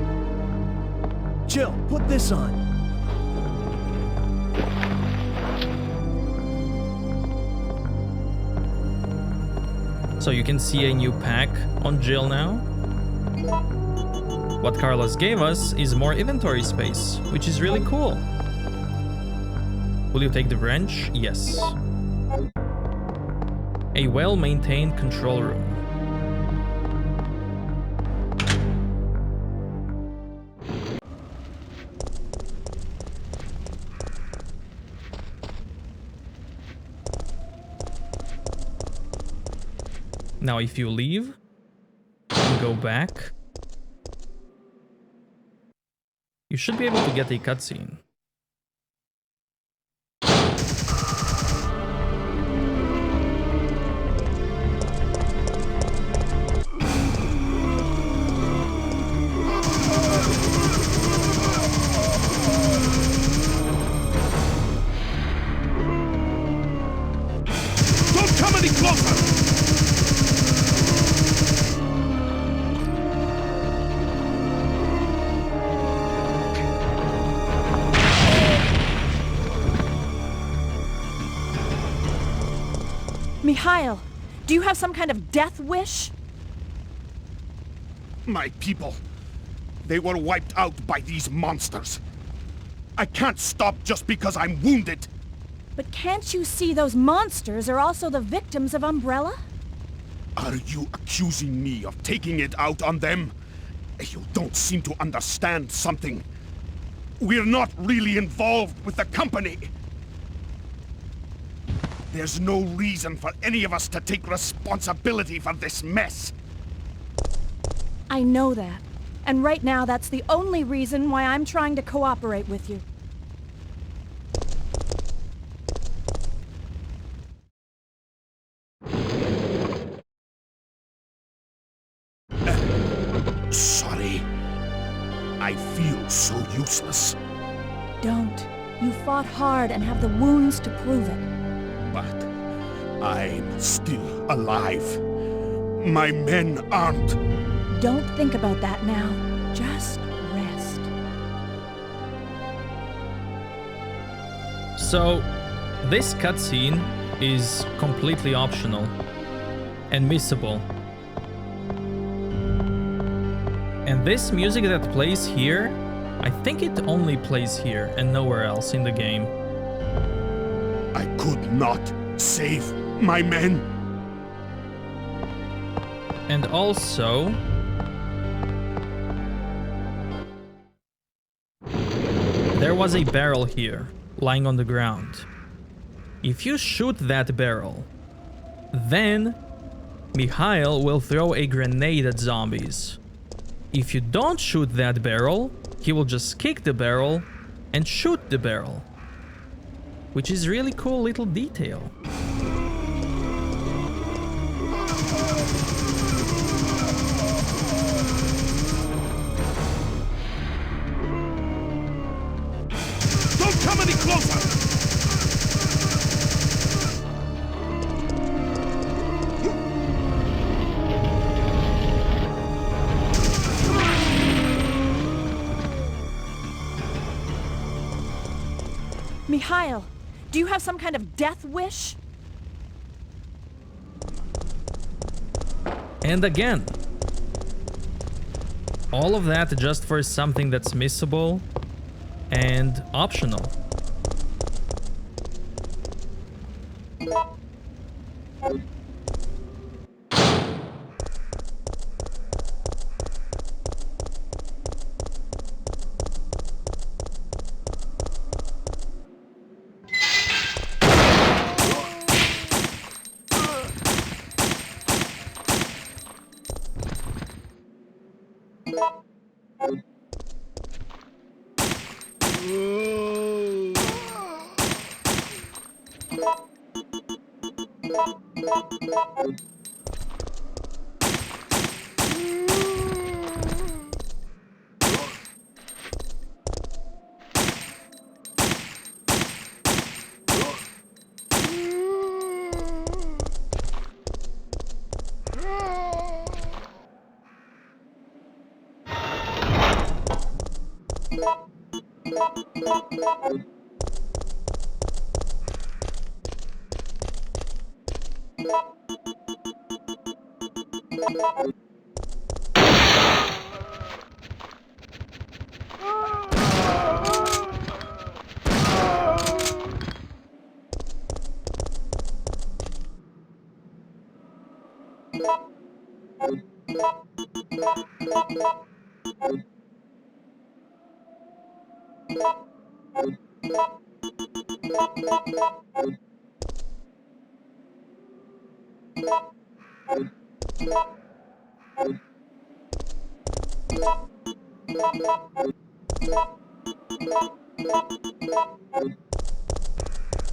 Jill, put this on. So you can see a new pack on Jill now. What Carlos gave us is more inventory space, which is really cool. Will you take the wrench? Yes. A well-maintained control room. Now if you leave and go back, you should be able to get a cutscene. Don't come any closer! Mikhail, do you have some kind of death wish? My people, they were wiped out by these monsters. I can't stop just because I'm wounded. But can't you see those monsters are also the victims of Umbrella? Are you accusing me of taking it out on them? You don't seem to understand something. We're not really involved with the company. There's no reason for any of us to take responsibility for this mess. I know that. And right now, that's the only reason why I'm trying to cooperate with you. Sorry. I feel so useless. Don't. You fought hard and have the wounds to prove it. But I'm still alive. My men aren't. Don't think about that now. Just rest. So, this cutscene is completely optional and missable. And this music that plays here, I think it only plays here and nowhere else in the game. I could not save my men. And also, there was a barrel here, lying on the ground. If you shoot that barrel, then Mikhail will throw a grenade at zombies. If you don't shoot that barrel, he will just kick the barrel and shoot the barrel. Which is really cool little detail. Don't come any closer! Mikhail, do you have some kind of death wish? And again, all of that just for something that's missable and optional.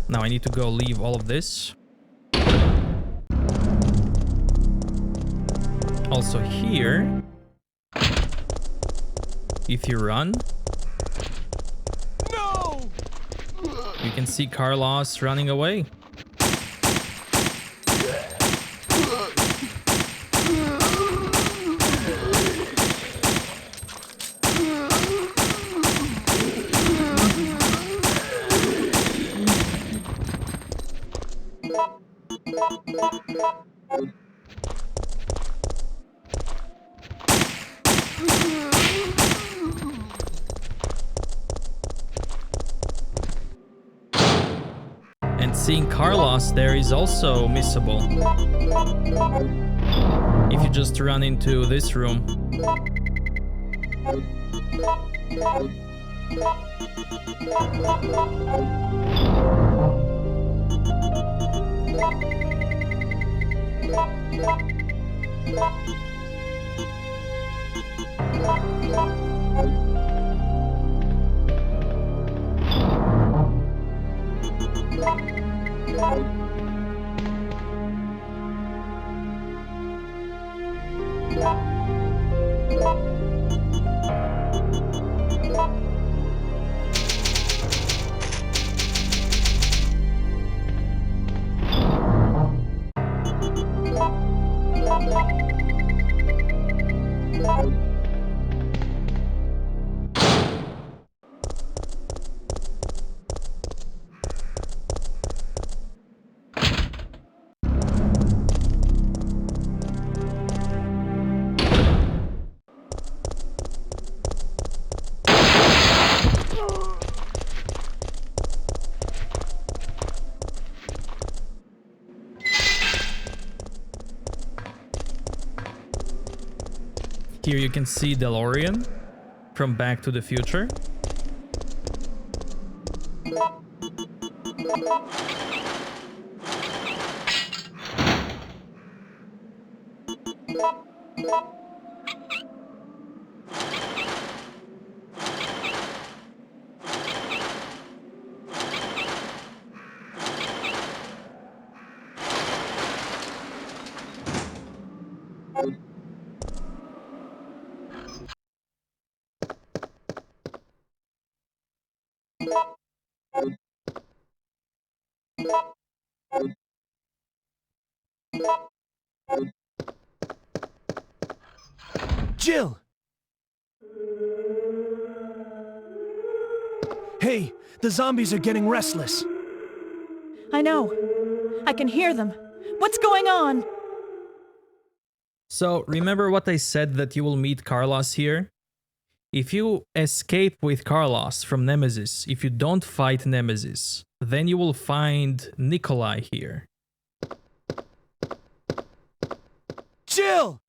Now I need to go leave all of this. Also here, if you run, No! you can see Carlos running away. And seeing Carlos there is also missable. If you just run into this room. Here you can see DeLorean from Back to the Future. Jill! Hey, the zombies are getting restless. I know. I can hear them. What's going on? So remember what I said that you will meet Carlos here? If you escape with Carlos from Nemesis, if you don't fight Nemesis, then you will find Nikolai here. Jill!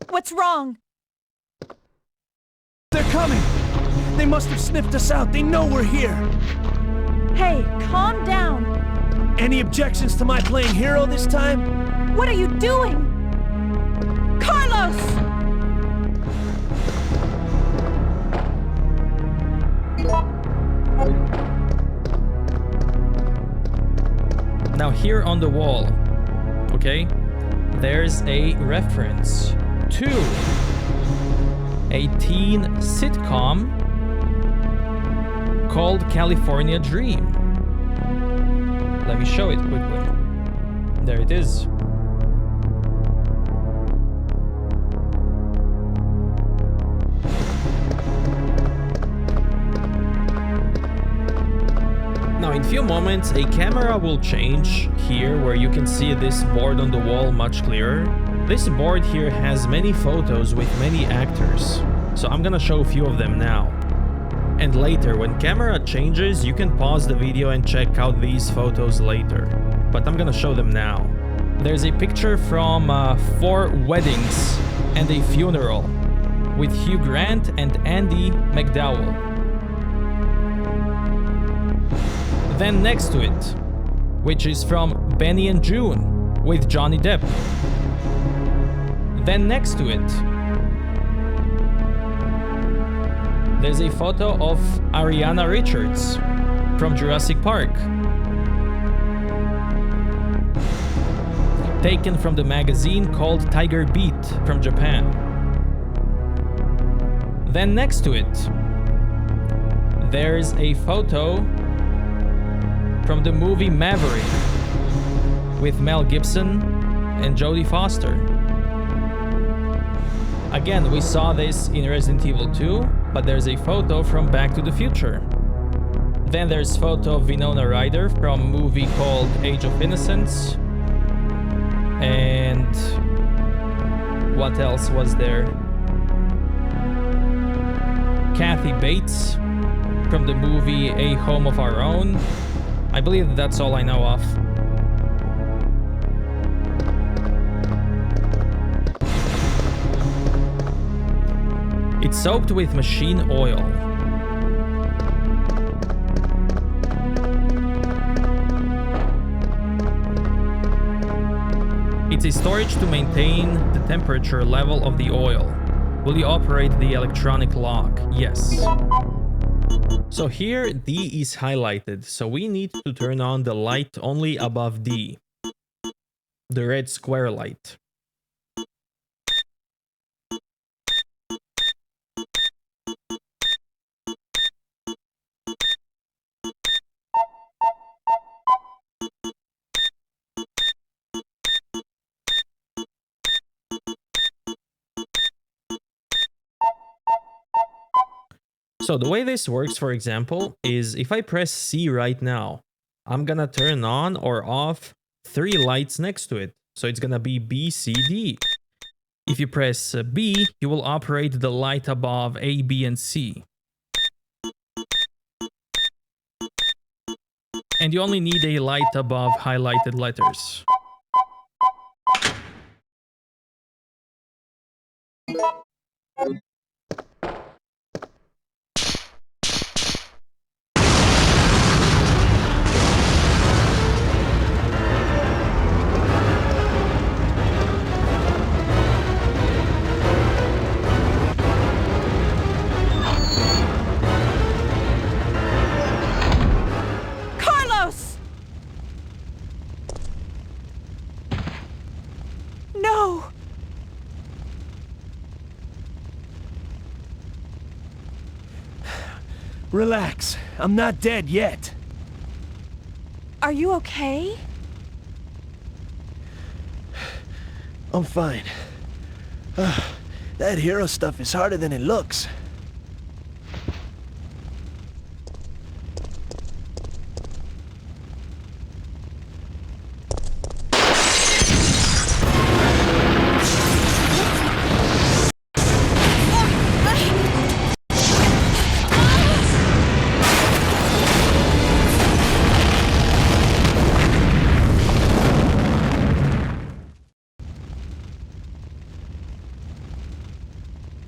What's wrong? They're coming! They must have sniffed us out. They know we're here. Hey, calm down. Any objections to my playing hero this time? What are you doing? Carlos! Now here on the wall, okay, there's a reference to a teen sitcom called California Dream. Let me show it quickly. There it is. in a few moments, a camera will change here where you can see this board on the wall much clearer. This board here has many photos with many actors, so I'm gonna show a few of them now. And later, when camera changes, you can pause the video and check out these photos later, but I'm gonna show them now. There's a picture from 4 weddings and a funeral with Hugh Grant and Andy McDowell. Then next to it, which is from Benny and June with Johnny Depp. Then next to it, there's a photo of Ariana Richards from Jurassic Park, taken from the magazine called Tiger Beat from Japan. Then next to it, there's a photo from the movie Maverick with Mel Gibson and Jodie Foster. Again, we saw this in Resident Evil 2, but there's a photo from Back to the Future. Then there's photo of Winona Ryder from a movie called Age of Innocence. And what else was there? Kathy Bates from the movie A Home of Our Own. I believe that's all I know of. It's soaked with machine oil. It's a storage to maintain the temperature level of the oil. Will you operate the electronic lock? Yes. So here D is highlighted, so we need to turn on the light only above D. The red square light. So the way this works, for example, is if I press C right now, I'm gonna turn on or off 3 lights next to it. So it's gonna be B, C, D. If you press B, you will operate the light above A, B, and C. And you only need a light above highlighted letters. No! Relax. I'm not dead yet. Are you okay? I'm fine. That hero stuff is harder than it looks.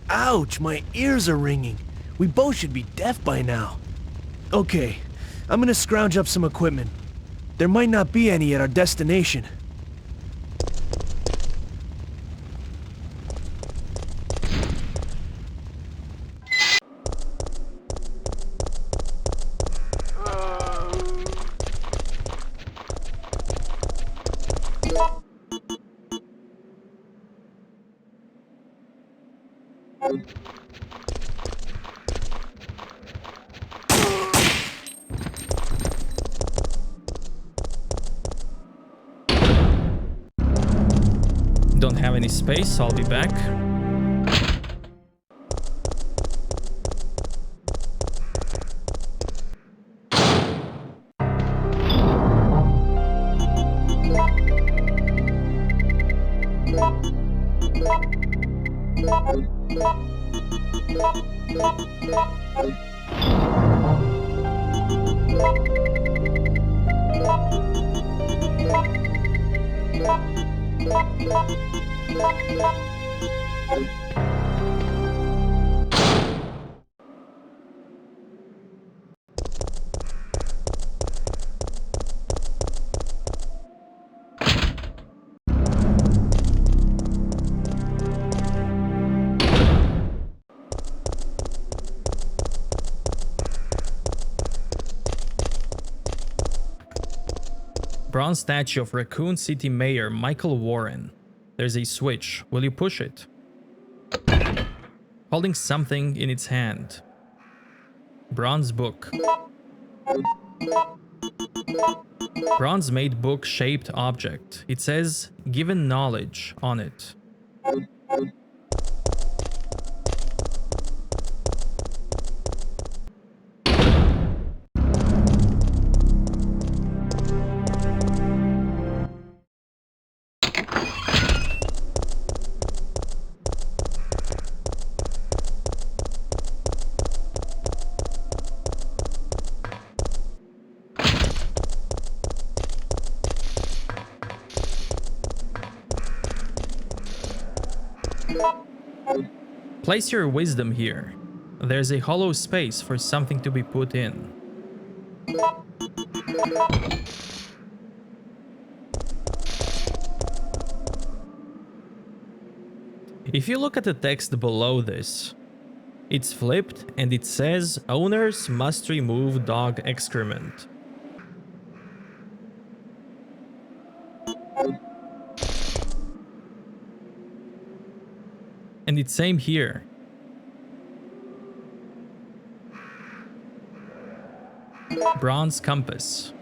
Ouch, my ears are ringing. We both should be deaf by now. Okay, I'm gonna scrounge up some equipment. There might not be any at our destination. Don't have any space, I'll be back. Bronze statue of Raccoon City Mayor Michael Warren. There's a switch. Will you push it? Holding something in its hand. Bronze book. Bronze-made book-shaped object. It says, "Given knowledge" on it. Place your wisdom here. There's a hollow space for something to be put in. If you look at the text below this, it's flipped and it says owners must remove dog excrement. And it's same here. Bronze compass.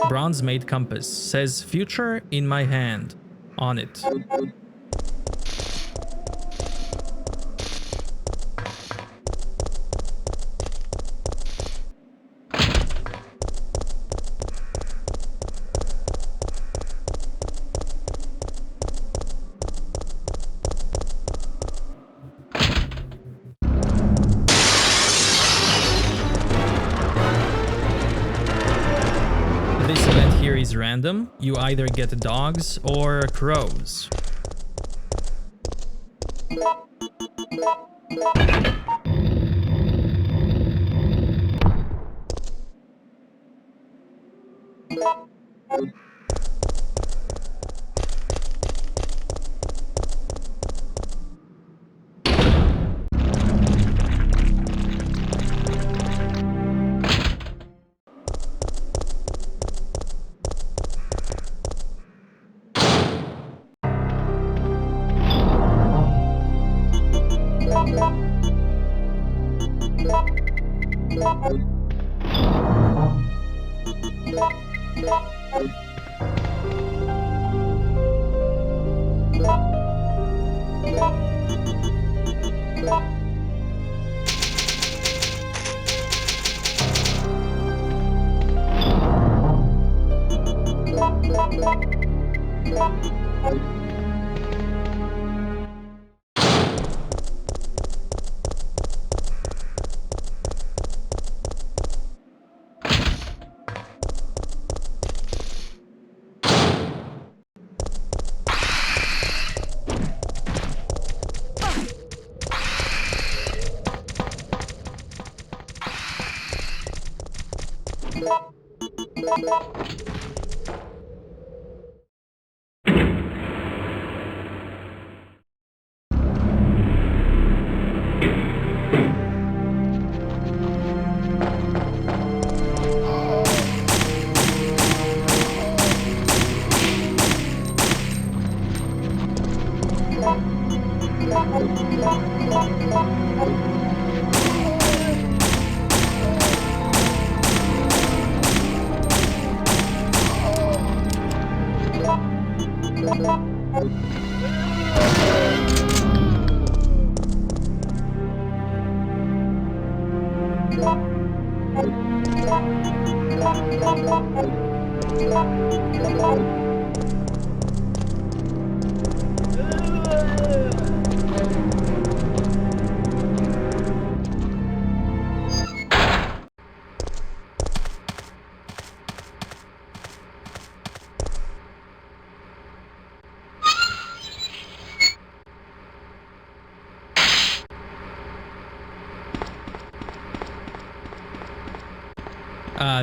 Bronze-made compass says "Future in my hand" on it. This event here is random. You either get dogs or crows.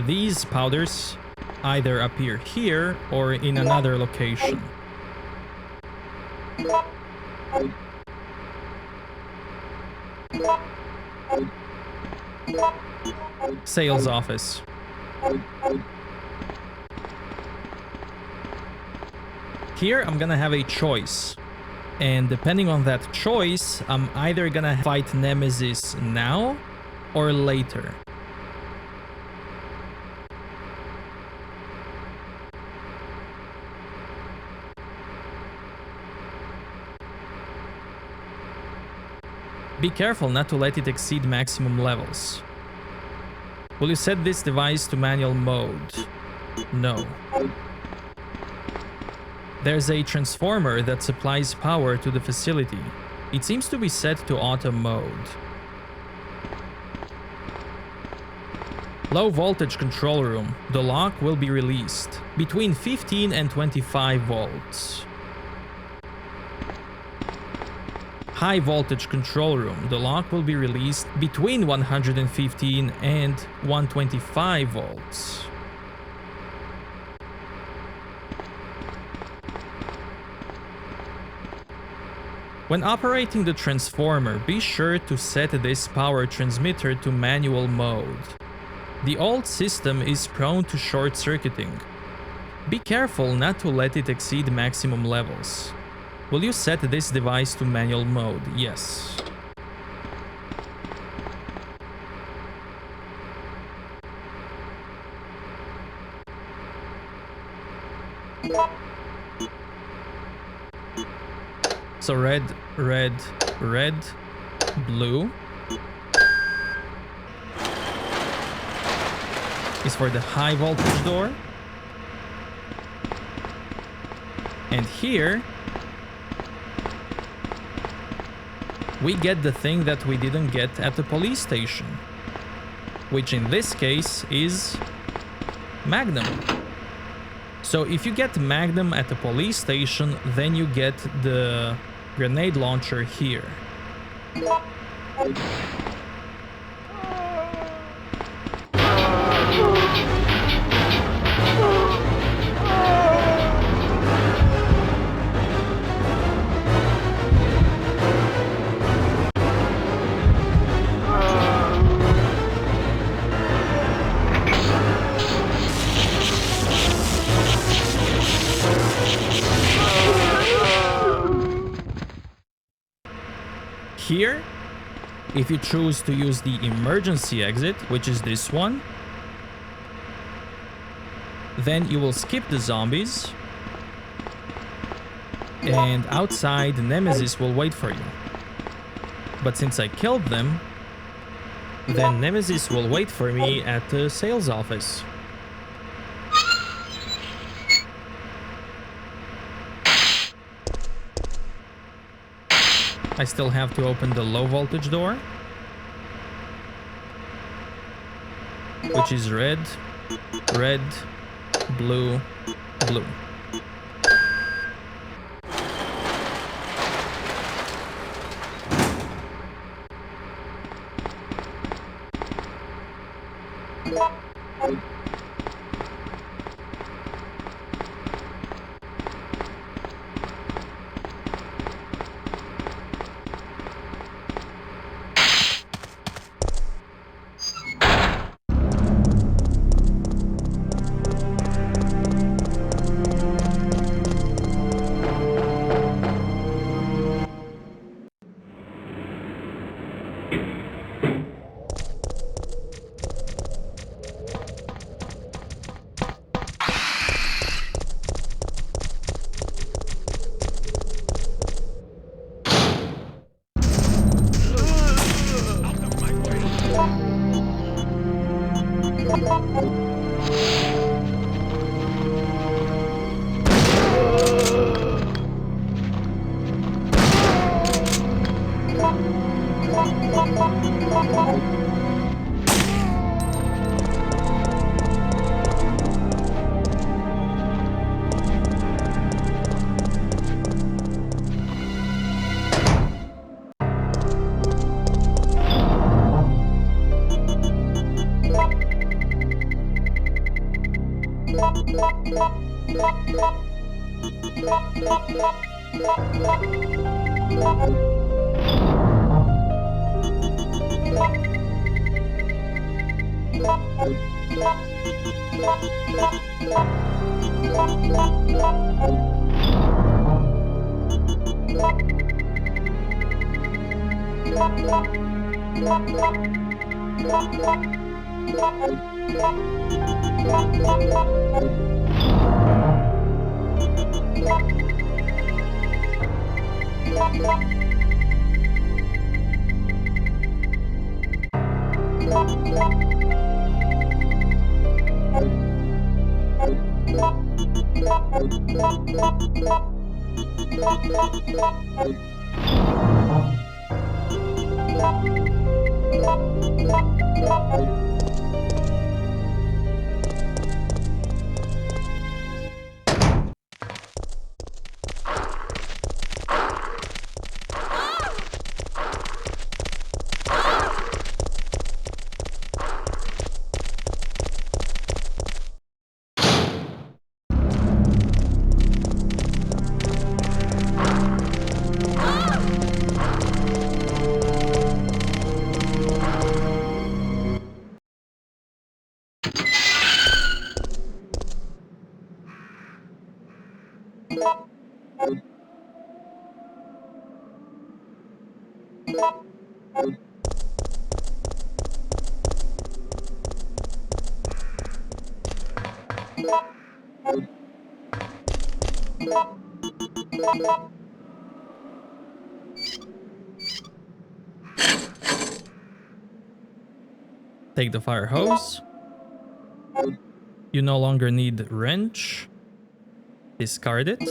These powders either appear here or in another location. Sales office. Here I'm gonna have a choice. And depending on that choice, I'm either gonna fight Nemesis now or later. Be careful not to let it exceed maximum levels. Will you set this device to manual mode? No. There's a transformer that supplies power to the facility. It seems to be set to auto mode. Low voltage control room. The lock will be released between 15 and 25 volts. High voltage control room. The lock will be released between 115 and 125 volts. When operating the transformer, be sure to set this power transmitter to manual mode. The old system is prone to short-circuiting. Be careful not to let it exceed maximum levels. Will you set this device to manual mode? Yes. So red, red, red, blue is for the high voltage door. And here we get the thing that we didn't get at the police station, which in this case is Magnum. So if you get Magnum at the police station, then you get the grenade launcher here. Here, if you choose to use the emergency exit, which is this one, then you will skip the zombies, and outside Nemesis will wait for you. But since I killed them, then Nemesis will wait for me at the sales office. I still have to open the low voltage door, which is red, red, blue, blue. Take the fire hose. You no longer need wrench. Discard it.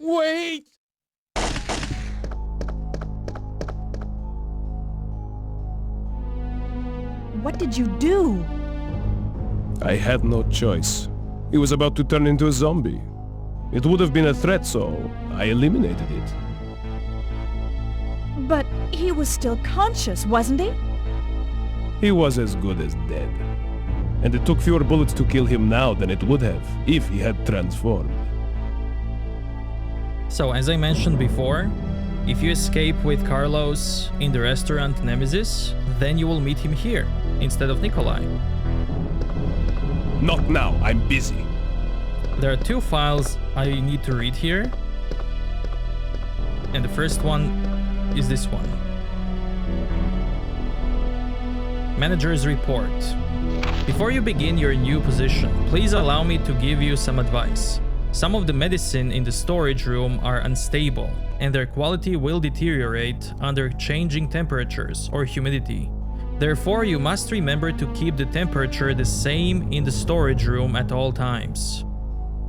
Wait! What did you do? I had no choice. He was about to turn into a zombie. It would have been a threat, so I eliminated it. But he was still conscious, wasn't he? He was as good as dead. And it took fewer bullets to kill him now than it would have if he had transformed. So as I mentioned before, if you escape with Carlos in the restaurant Nemesis, then you will meet him here instead of Nikolai. Not now, I'm busy. There are two files I need to read here. And the first one is this one. Manager's report. Before you begin your new position, please allow me to give you some advice. Some of the medicine in the storage room are unstable, and their quality will deteriorate under changing temperatures or humidity. Therefore, you must remember to keep the temperature the same in the storage room at all times.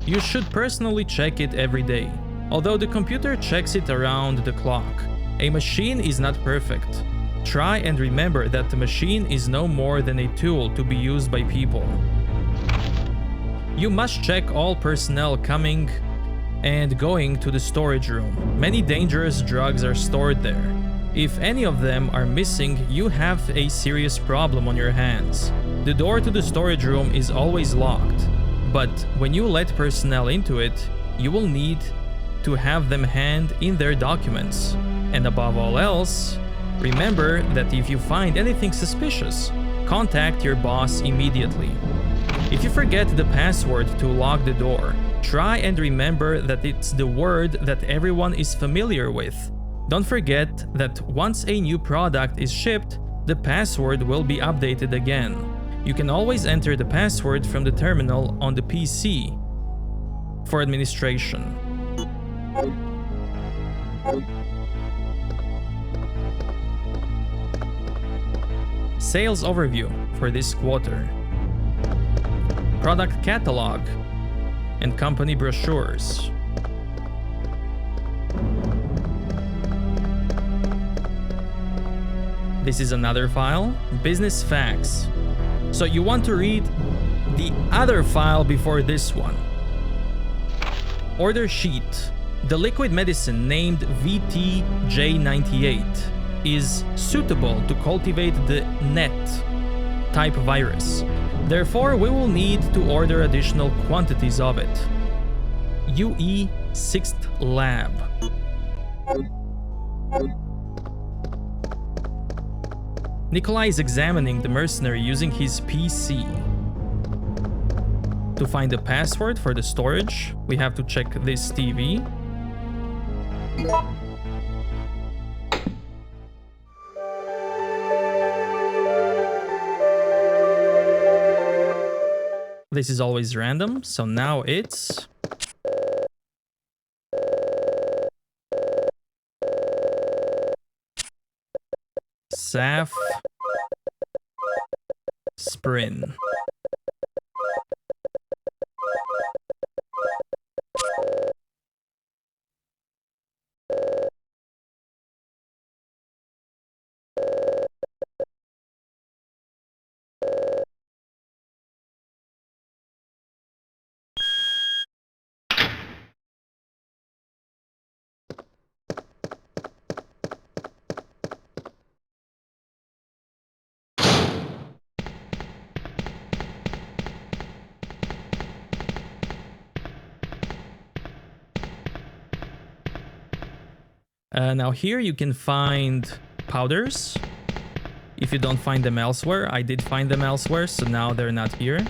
You should personally check it every day, although the computer checks it around the clock. A machine is not perfect. Try and remember that the machine is no more than a tool to be used by people. You must check all personnel coming and going to the storage room. Many dangerous drugs are stored there. If any of them are missing, you have a serious problem on your hands. The door to the storage room is always locked, but when you let personnel into it, you will need to have them hand in their documents. And above all else, remember that if you find anything suspicious, contact your boss immediately. If you forget the password to lock the door, try and remember that it's the word that everyone is familiar with. Don't forget that once a new product is shipped, the password will be updated again. You can always enter the password from the terminal on the PC for administration. Sales overview for this quarter. Product catalog and company brochures. This is another file, business facts. So you want to read the other file before this one. Order sheet. The liquid medicine named VTJ98 is suitable to cultivate the NET type virus. Therefore, we will need to order additional quantities of it. UE 6th Lab. Nikolai is examining the mercenary using his PC. To find the password for the storage, we have to check this TV. This is always random, so now it's Saf Sprin. Now here you can find powders. If you don't find them elsewhere, I did find them elsewhere, so now they're not here.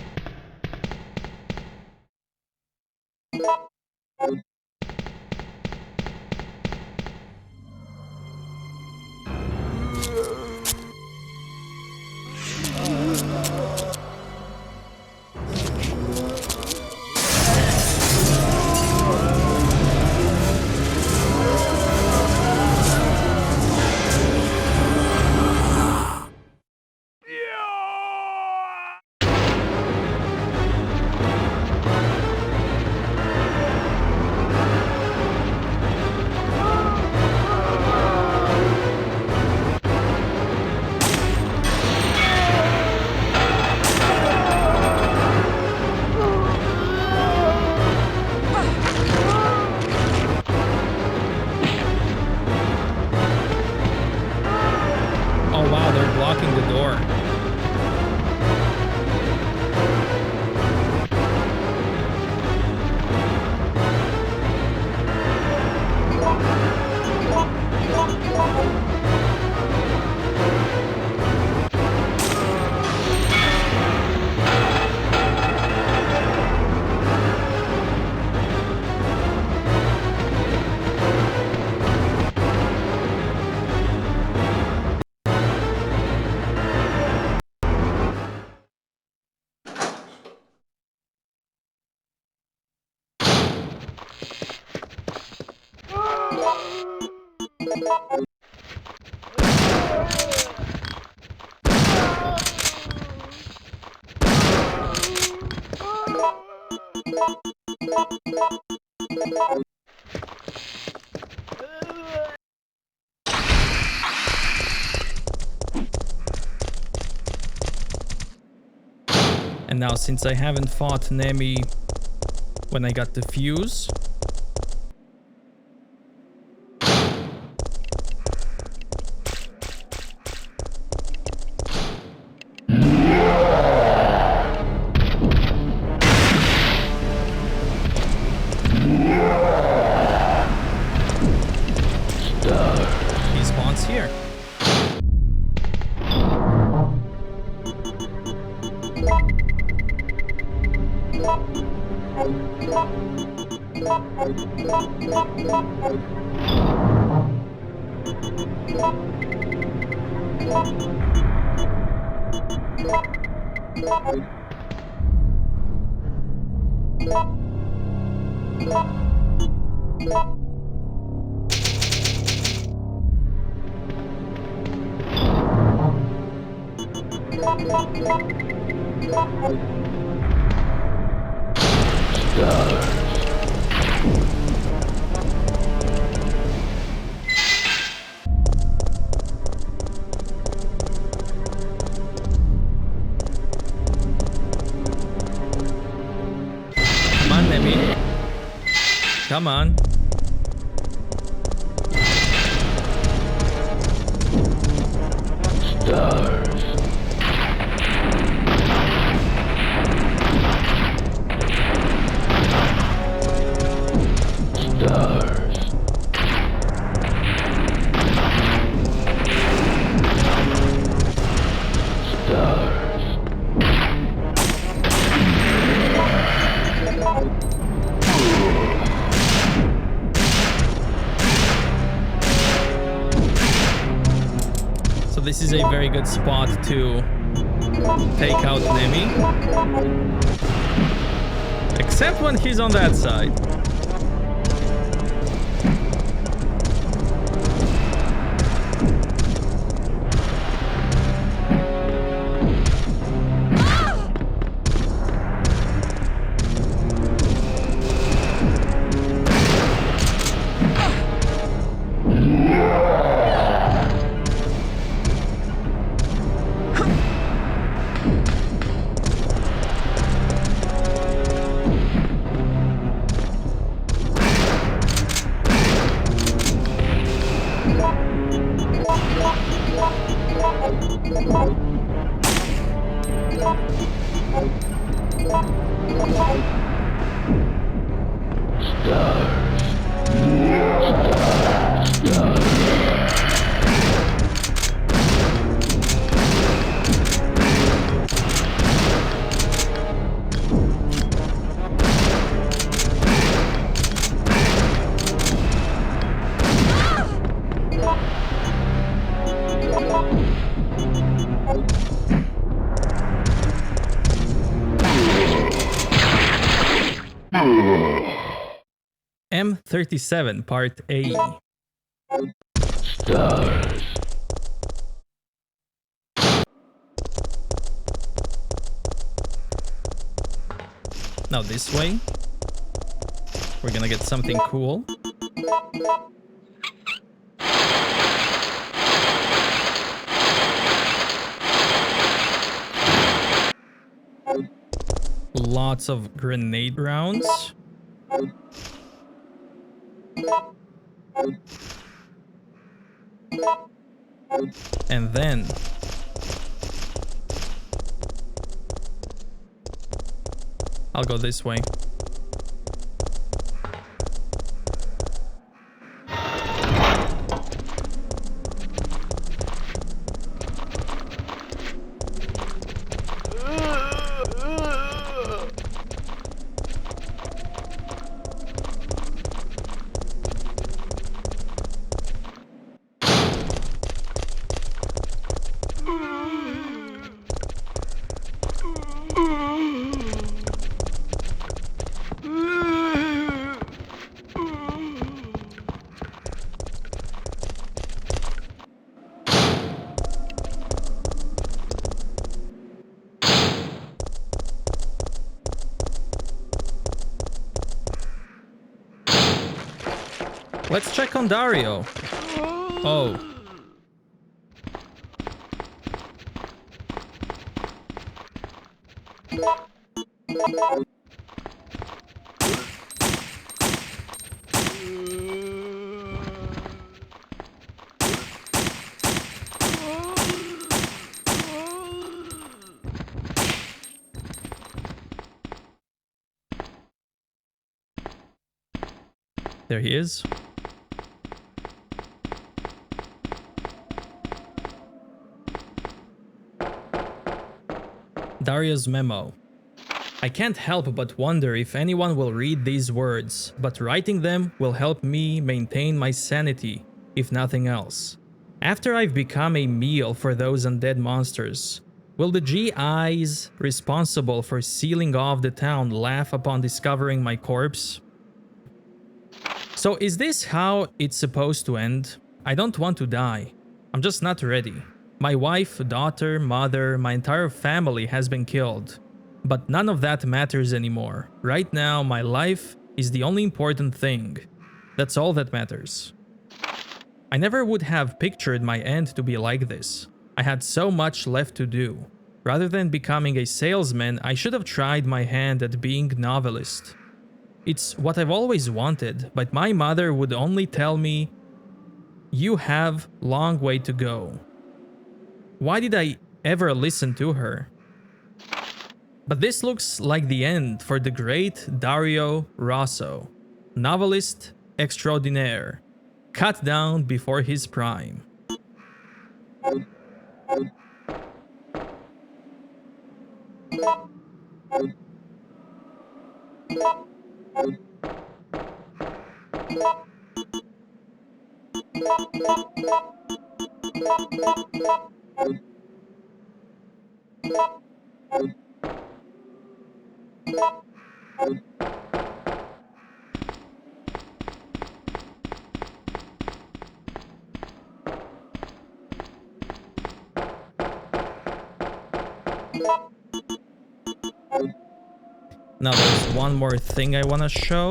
Now, since I haven't fought Nemi when I got the fuse, he spawns here. Come on, Nemi. Come on. So this is a very good spot to take out Nemi. Except when he's on that side. M37 Part A. Now this way. We're gonna get something cool. Lots of grenade rounds. And then I'll go this way. Let's check on Dario. Oh. There he is. Dario's memo. I can't help but wonder if anyone will read these words, but writing them will help me maintain my sanity, if nothing else. After I've become a meal for those undead monsters, will the GIs responsible for sealing off the town laugh upon discovering my corpse? So is this how it's supposed to end? I don't want to die. I'm just not ready. My wife, daughter, mother, my entire family has been killed. But none of that matters anymore. Right now, my life is the only important thing. That's all that matters. I never would have pictured my end to be like this. I had so much left to do. Rather than becoming a salesman, I should have tried my hand at being novelist. It's what I've always wanted, but my mother would only tell me, "You have long way to go." Why did I ever listen to her? But this looks like the end for the great Dario Rosso, novelist extraordinaire, cut down before his prime. Now there's one more thing I want to show.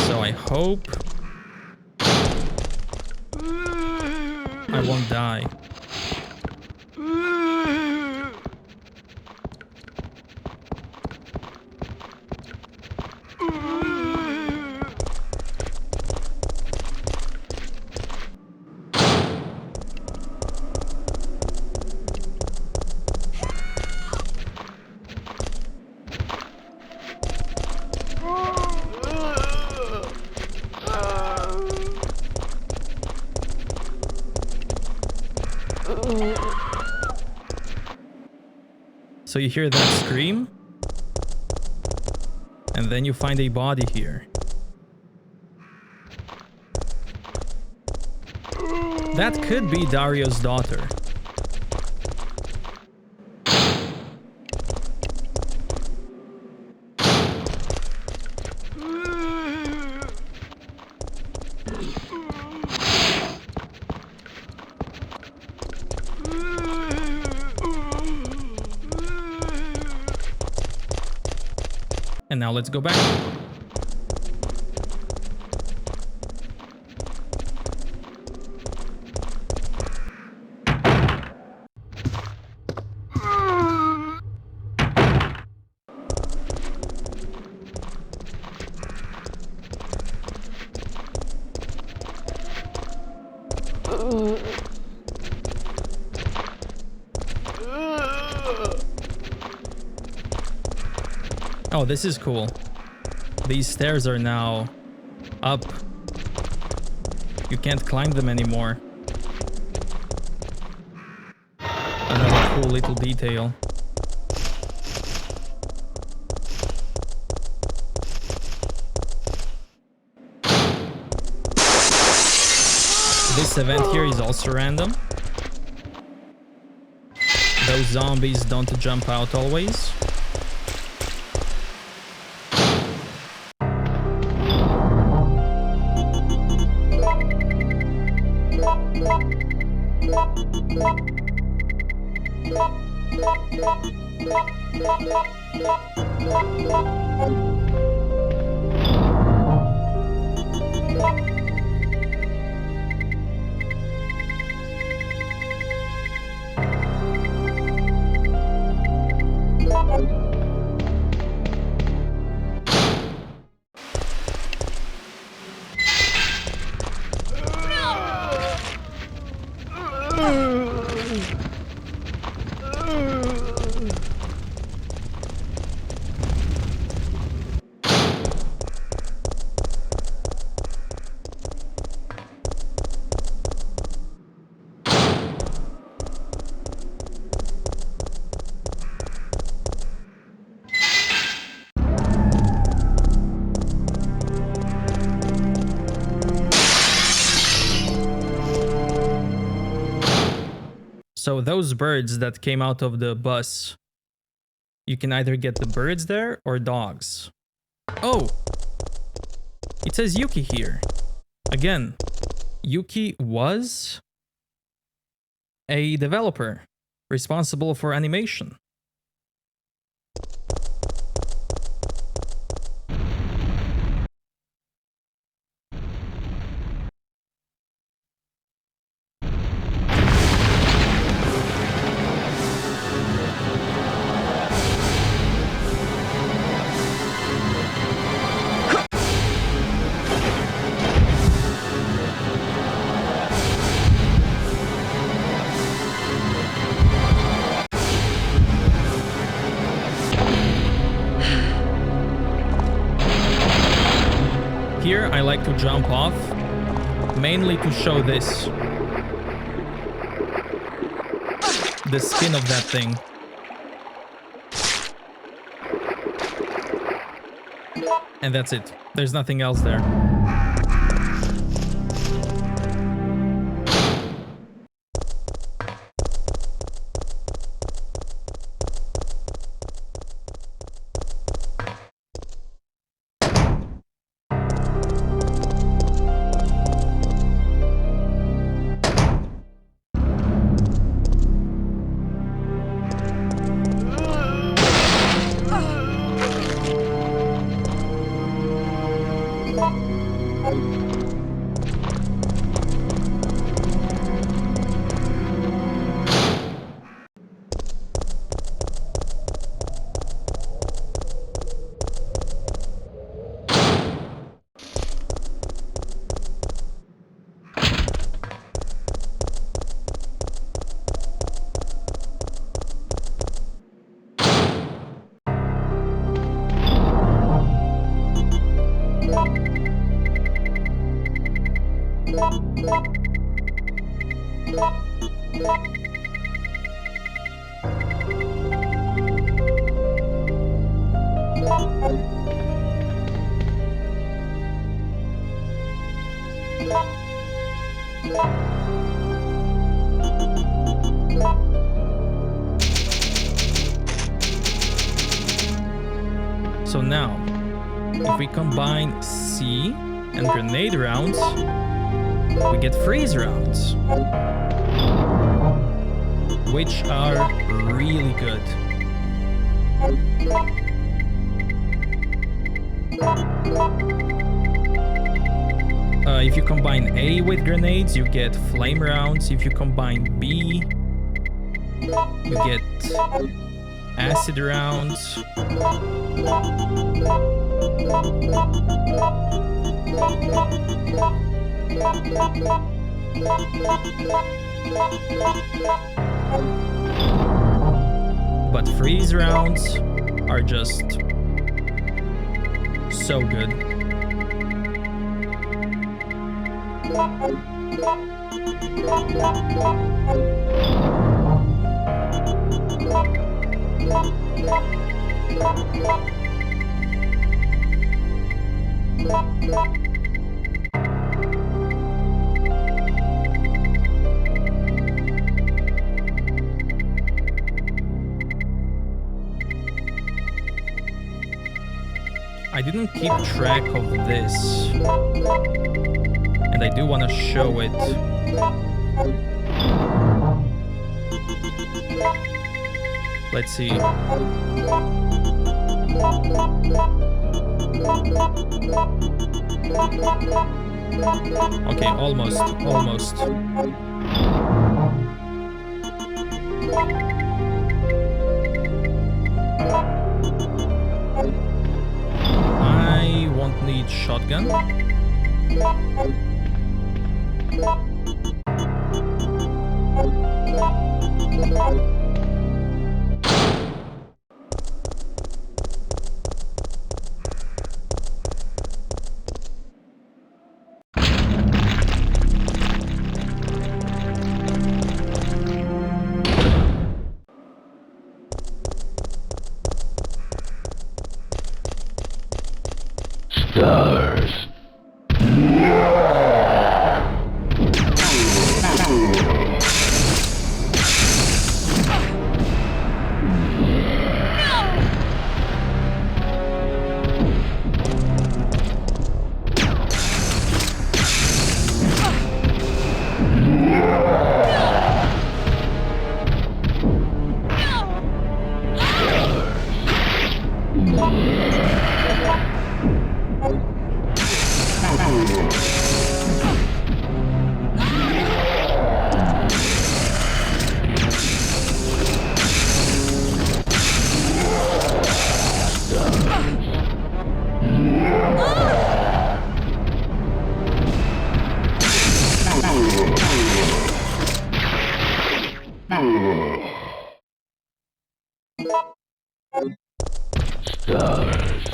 So I hope I won't die. So you hear that scream, and then you find a body here. That could be Dario's daughter. And now let's go back. Oh, this is cool. These stairs are now up. You can't climb them anymore. Another cool little detail. This event here is also random. Those zombies don't jump out always. So those birds that came out of the bus, you can either get the birds there or dogs. Oh! It says Yuki here. Again, Yuki was a developer responsible for animation. Here I like to jump off, mainly to show this. The skin of that thing. And that's it. There's nothing else there. So now, if we combine C and grenade rounds, we get freeze rounds, which are really good. If you combine A with grenades, you get flame rounds. If you combine B, you get acid rounds. But freeze rounds are just so good. I didn't keep track of this, and I do want to show it. Let's see. Okay, almost. I won't need shotgun. Stars. Stars.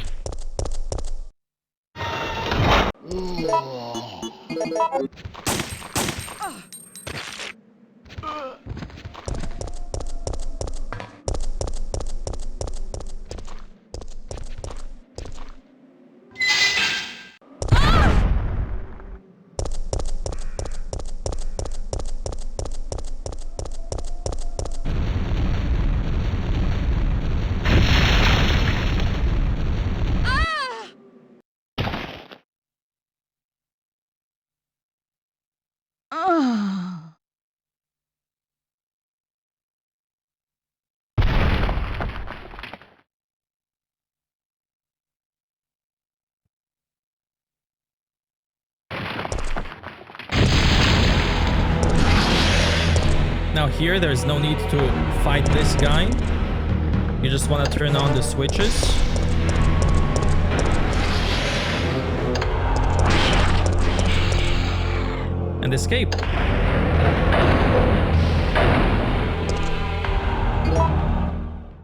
Now here, there's no need to fight this guy. You just want to turn on the switches. And escape.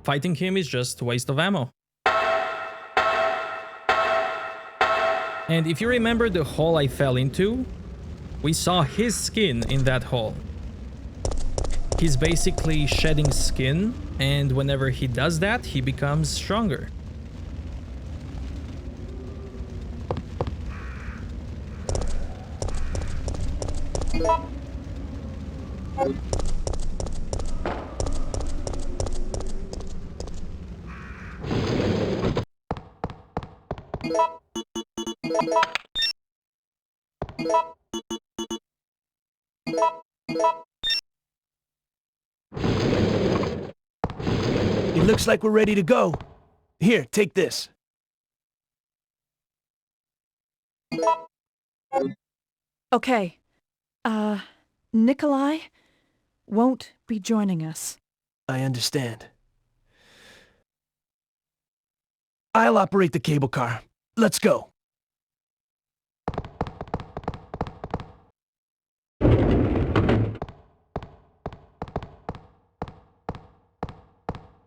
Fighting him is just a waste of ammo. And if you remember the hole I fell into, we saw his skin in that hole. He's basically shedding skin, and whenever he does that, he becomes stronger. It looks like we're ready to go. Here, take this. Okay. Nikolai won't be joining us. I understand. I'll operate the cable car. Let's go.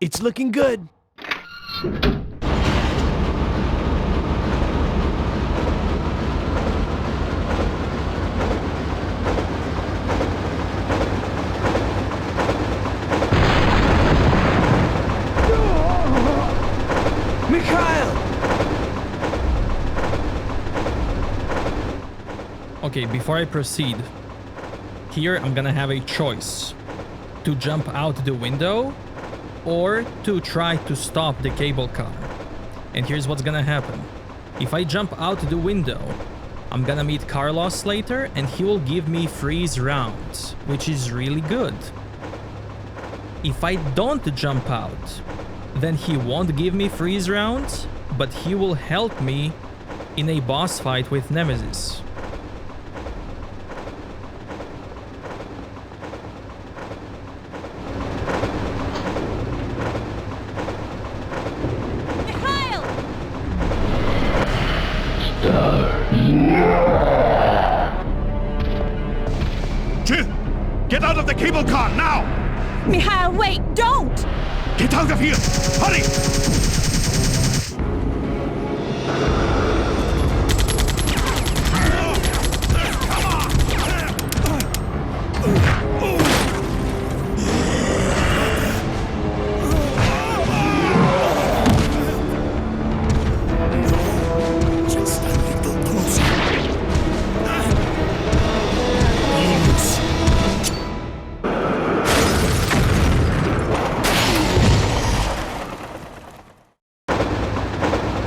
It's looking good. Okay, before I proceed, here I'm gonna have a choice to jump out the window or to try to stop the cable car. And here's what's gonna happen. If I jump out the window, I'm gonna meet Carlos later and he will give me freeze rounds, which is really good. If I don't jump out, then he won't give me freeze rounds, but he will help me in a boss fight with Nemesis. Jill! Get out of the cable car, now! Mikhail, wait! Don't! Get out of here! Hurry!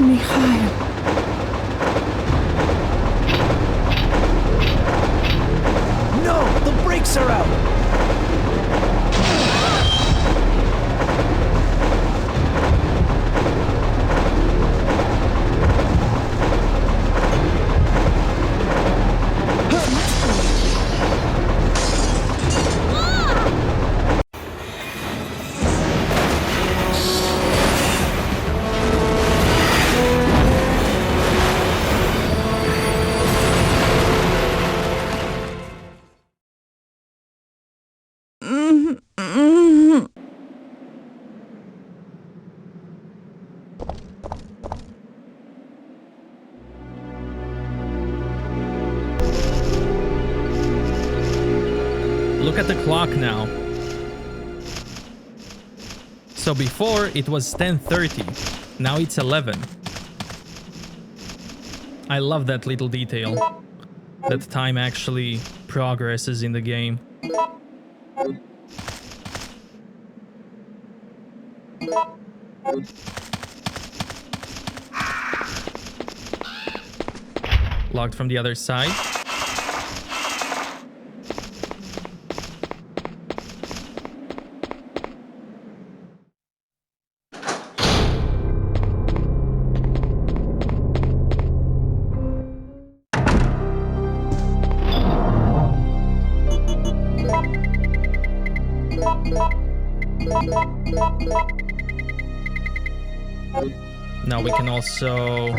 Mikhail. No! The brakes are out! Look at the clock now. So before it was 10:30, now it's 11. I love that little detail, that time actually progresses in the game. Locked from the other side. Now we can also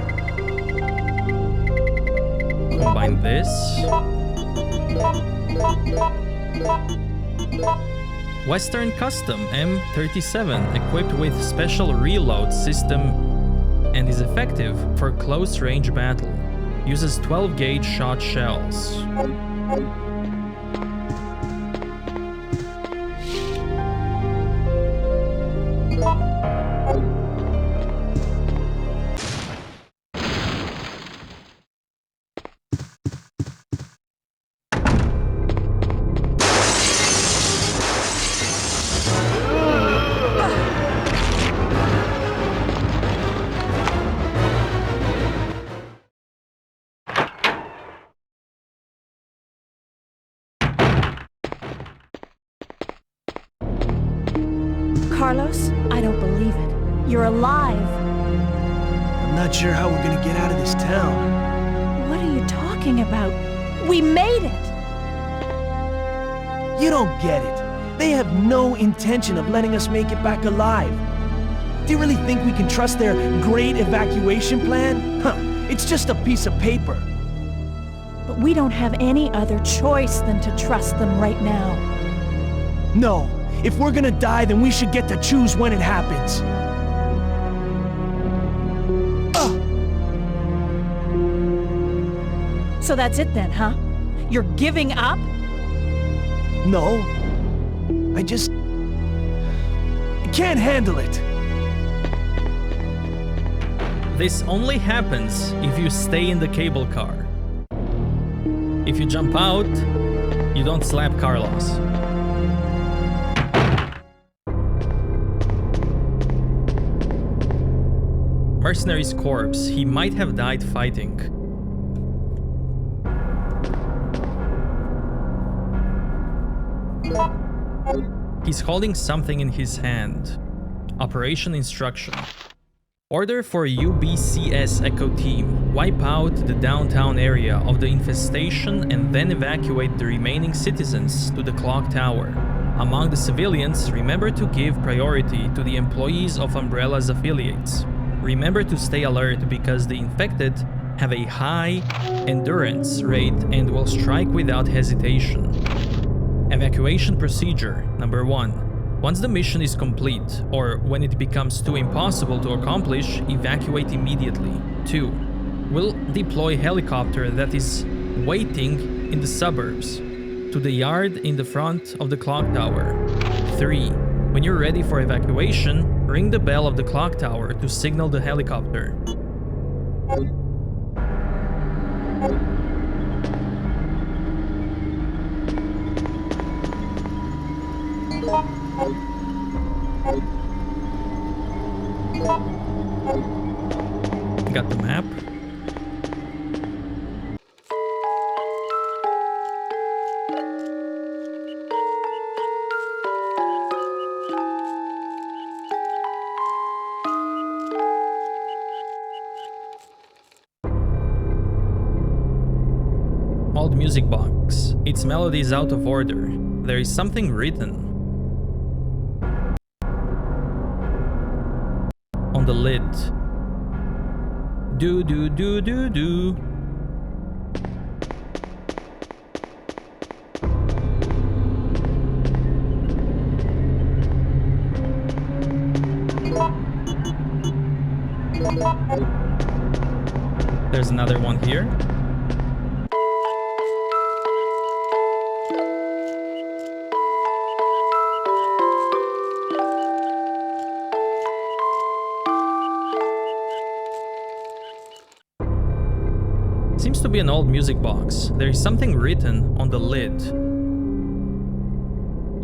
combine this. Western Custom M37, equipped with special reload system and is effective for close range battle. Uses 12 gauge shot shells. Carlos, I don't believe it. You're alive. I'm not sure how we're gonna get out of this town. What are you talking about? We made it! You don't get it. They have no intention of letting us make it back alive. Do you really think we can trust their great evacuation plan? Huh, it's just a piece of paper. But we don't have any other choice than to trust them right now. No. If we're gonna die, then we should get to choose when it happens. So that's it then, huh? You're giving up? No. I just... can't handle it. This only happens if you stay in the cable car. If you jump out, you don't slap Carlos. Mercenaries' corpse. He might have died fighting. He's holding something in his hand. Operation instruction. Order for UBCS Echo Team. Wipe out the downtown area of the infestation and then evacuate the remaining citizens to the clock tower. Among the civilians, remember to give priority to the employees of Umbrella's affiliates. Remember to stay alert because the infected have a high endurance rate and will strike without hesitation. Evacuation procedure number 1. Once the mission is complete, or when it becomes too impossible to accomplish, evacuate immediately. 2. We'll deploy helicopter that is waiting in the suburbs to the yard in the front of the clock tower. 3. When you're ready for evacuation, ring the bell of the clock tower to signal the helicopter. Got the map. Old music box. Its melody is out of order. There is something written on the lid. Do do do do do. There's another one here. Seems to be an old music box. There is something written on the lid.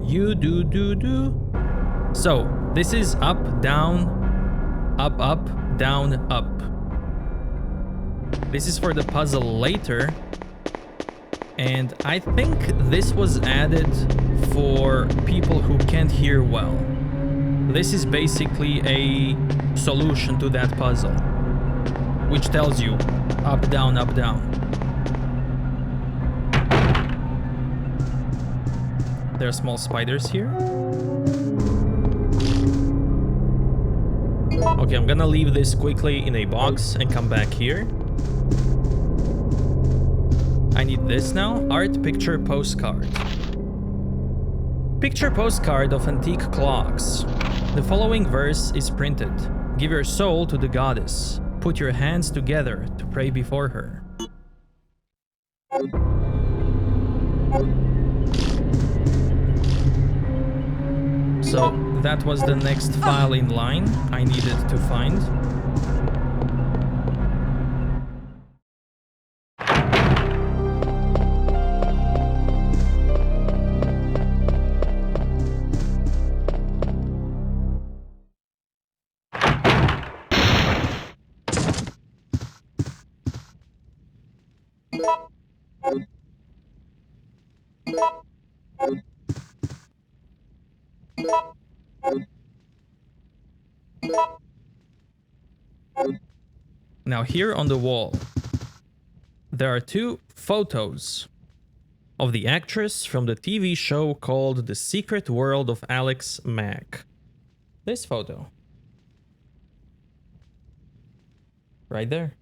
You do do do. So, this is up, down, up, up, down, up. This is for the puzzle later. And I think this was added for people who can't hear well. This is basically a solution to that puzzle, which tells you up, down, up, down. There are small spiders here. Okay, I'm gonna leave this quickly in a box and come back here. I need this now. Art picture postcard. Picture postcard of antique clocks. The following verse is printed. Give your soul to the goddess. Put your hands together to pray before her. So that was the next file in line I needed to find. Now here on the wall, there are two photos of the actress from the TV show called The Secret World of Alex Mack. This photo. Right there.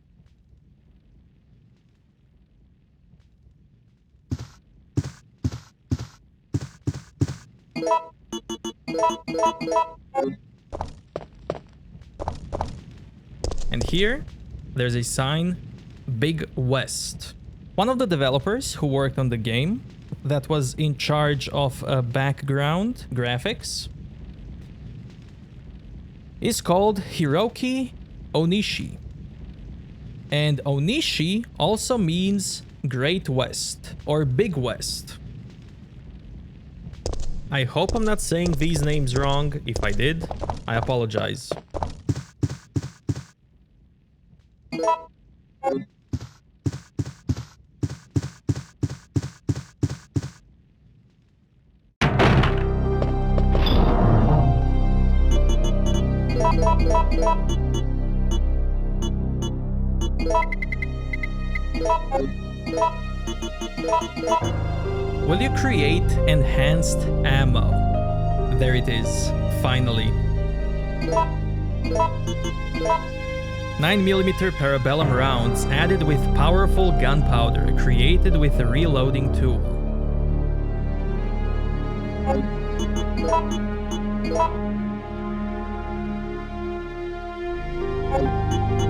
And here, there's a sign, Big West. One of the developers who worked on the game, that was in charge of background graphics, is called Hiroki Onishi. And Onishi also means Great West or Big West. I hope I'm not saying these names wrong. If I did, I apologize. Will you create enhanced ammo? There it is, finally. 9mm parabellum rounds added with powerful gunpowder created with a reloading tool.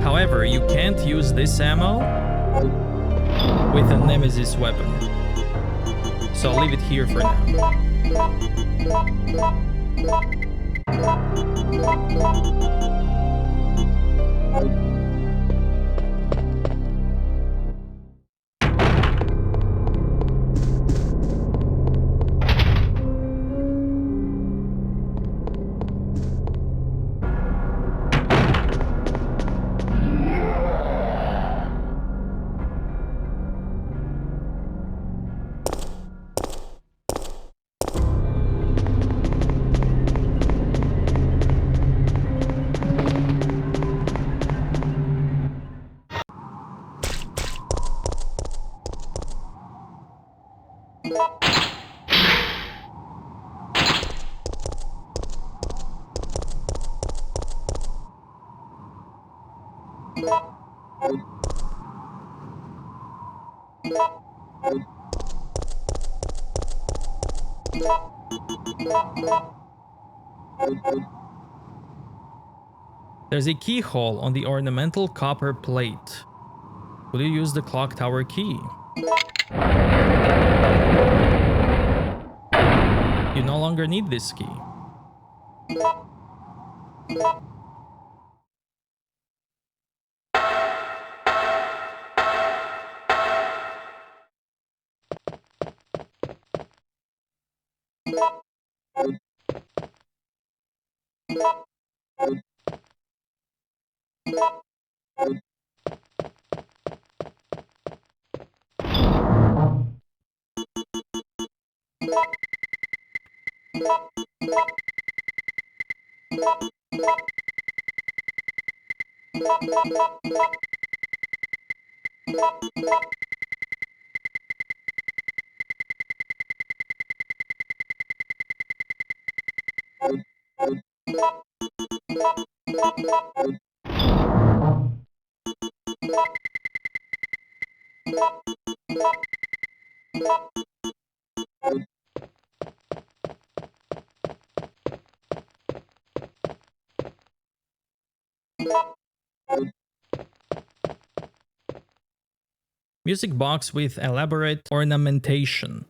However, you can't use this ammo with a Nemesis weapon. So I'll leave it here for now. There's a keyhole on the ornamental copper plate. Will you use the clock tower key? You no longer need this key. Music box with elaborate ornamentation.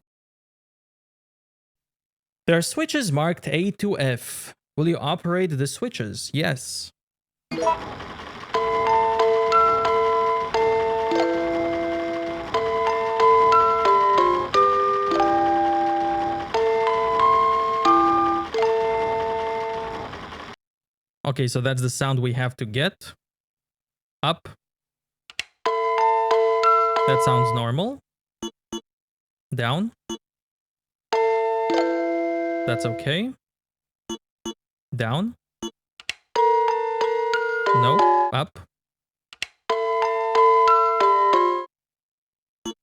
There are switches marked A to F. Will you operate the switches? Yes. Okay, so that's the sound we have to get. Up. That sounds normal. Down. That's okay. Down. No. Up.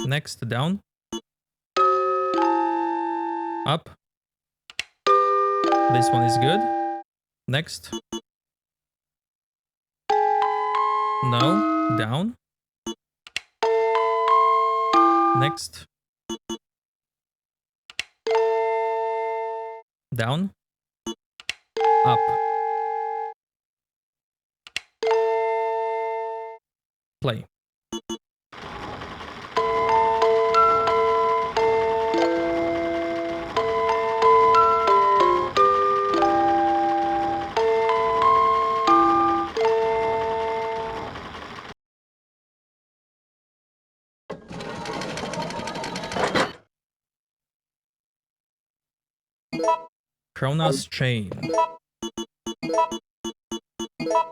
Next, down. Up. This one is good. Next. No. Down. Next. Down. Up. Play. Kronos chain.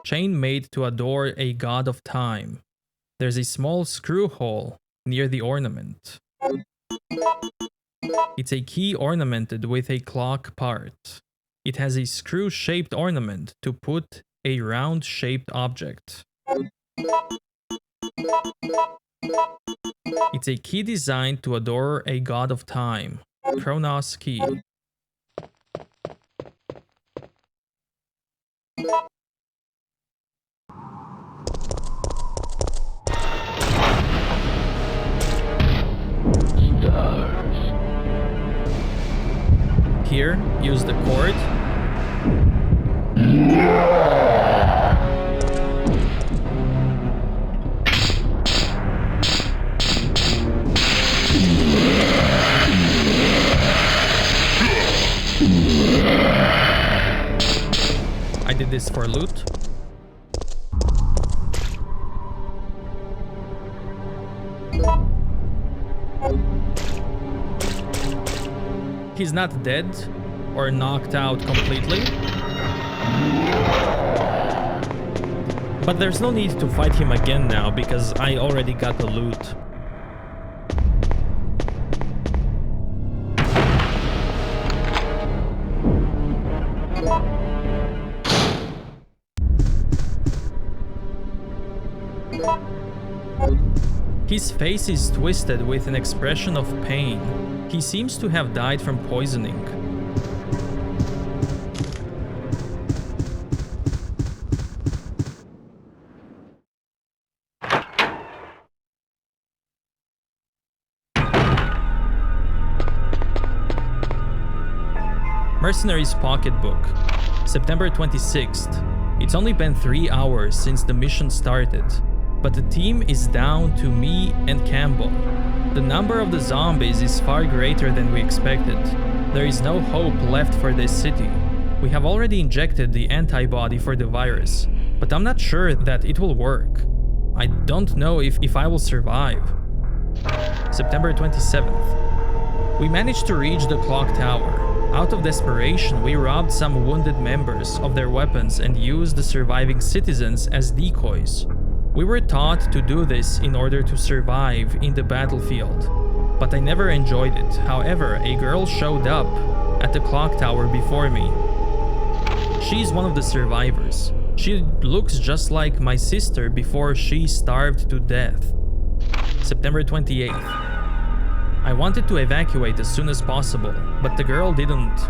Chain made to adore a god of time. There's a small screw hole near the ornament. It's a key ornamented with a clock part. It has a screw-shaped ornament to put a round-shaped object. It's a key designed to adore a god of time. Kronos key. Here, use the cord. I did this for loot. He's not dead or knocked out completely. But there's no need to fight him again now because I already got the loot. His face is twisted with an expression of pain. He seems to have died from poisoning. Mercenaries pocketbook, September 26th. It It's only been 3 hours since the mission started, but the team is down to me and Campbell. The number of the zombies is far greater than we expected. There is no hope left for this city. We have already injected the antibody for the virus, but I'm not sure that it will work. I don't know if I will survive. September 27th. We managed to reach the clock tower. Out of desperation, we robbed some wounded members of their weapons and used the surviving citizens as decoys. We were taught to do this in order to survive in the battlefield, but I never enjoyed it. However, a girl showed up at the clock tower before me. She's one of the survivors. She looks just like my sister before she starved to death. September 28th. I wanted to evacuate as soon as possible, but the girl didn't.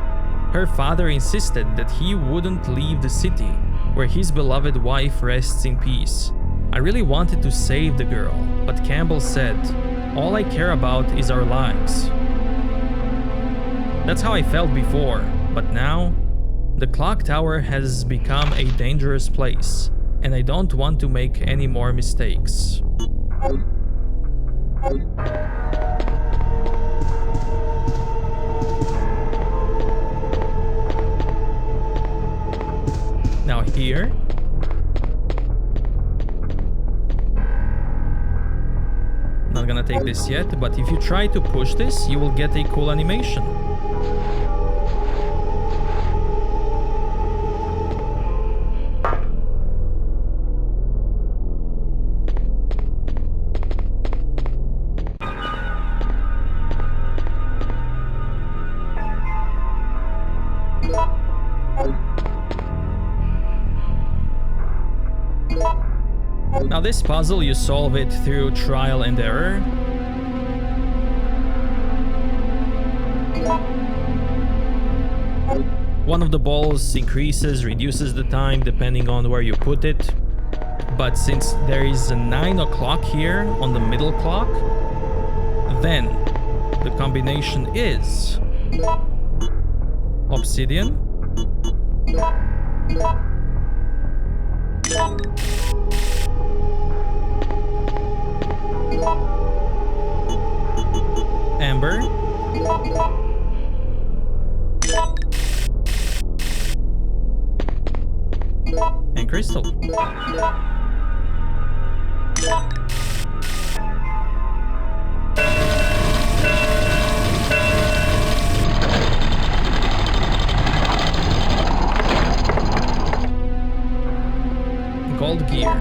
Her father insisted that he wouldn't leave the city, where his beloved wife rests in peace. I really wanted to save the girl, but Campbell said, "All I care about is our lives." That's how I felt before, but now, the clock tower has become a dangerous place, and I don't want to make any more mistakes. Now here, not gonna take this yet, but if you try to push this, you will get a cool animation. Now this puzzle, you solve it through trial and error. One of the balls increases, reduces the time depending on where you put it. But since there is a 9 o'clock here on the middle clock, then the combination is obsidian, amber, and crystal. Gold gear.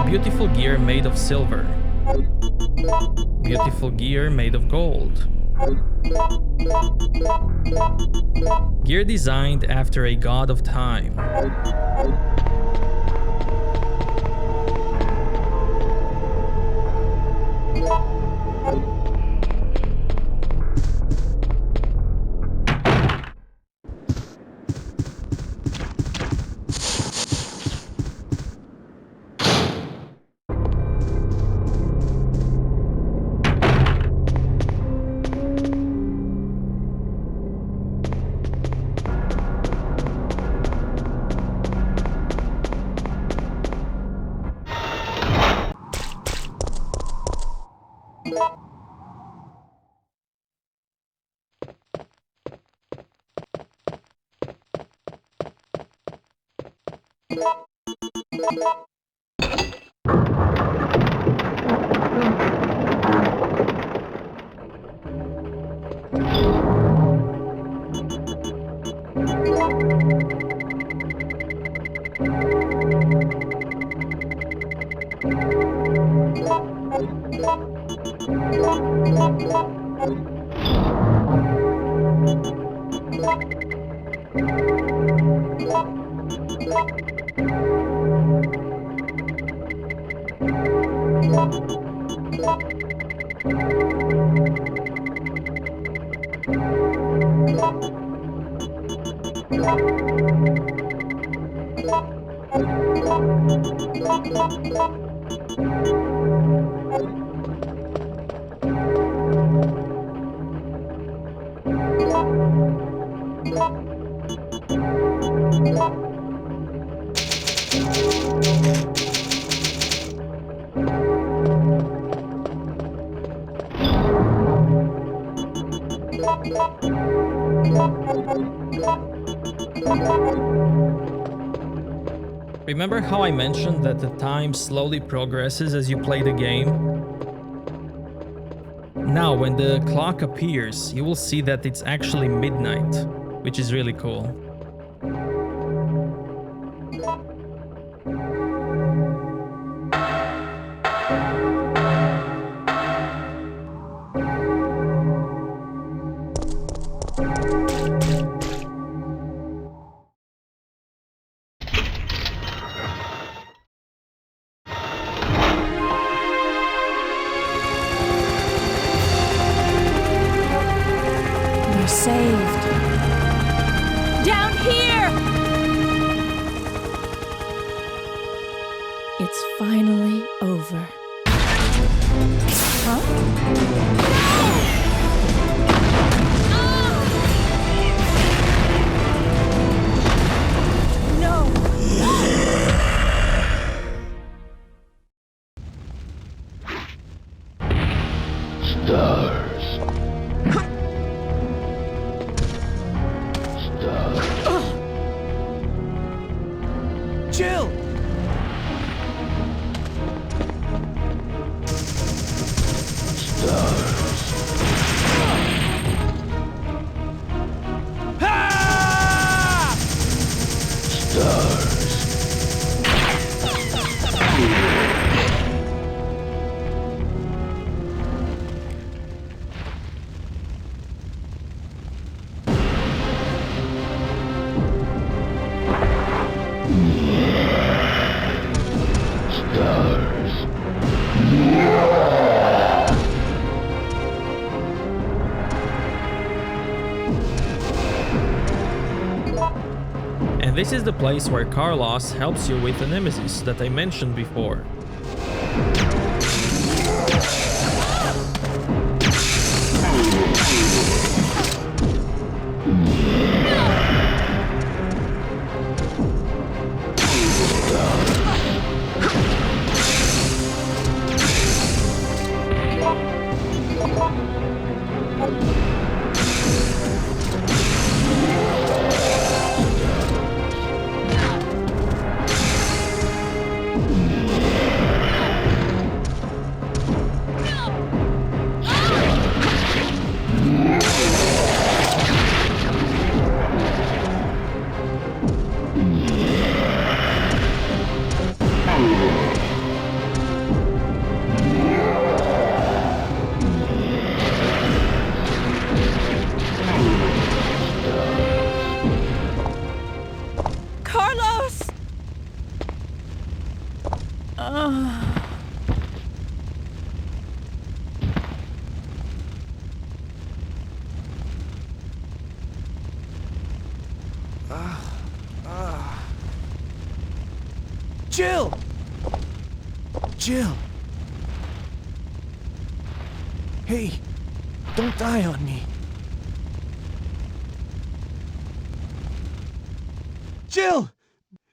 Beautiful gear made of silver. Beautiful gear made of gold. Gear designed after a god of time. Remember how I mentioned that the time slowly progresses as you play the game? Now, when the clock appears, you will see that it's actually midnight, which is really cool. We're saved. Down here! It's finally over. Huh? No! Stars. Stars. Jill! Stars. Ah! Stars. Stars. And this is the place where Carlos helps you with the Nemesis that I mentioned before. Carlos! Jill! Jill! Hey, don't die on me. Jill!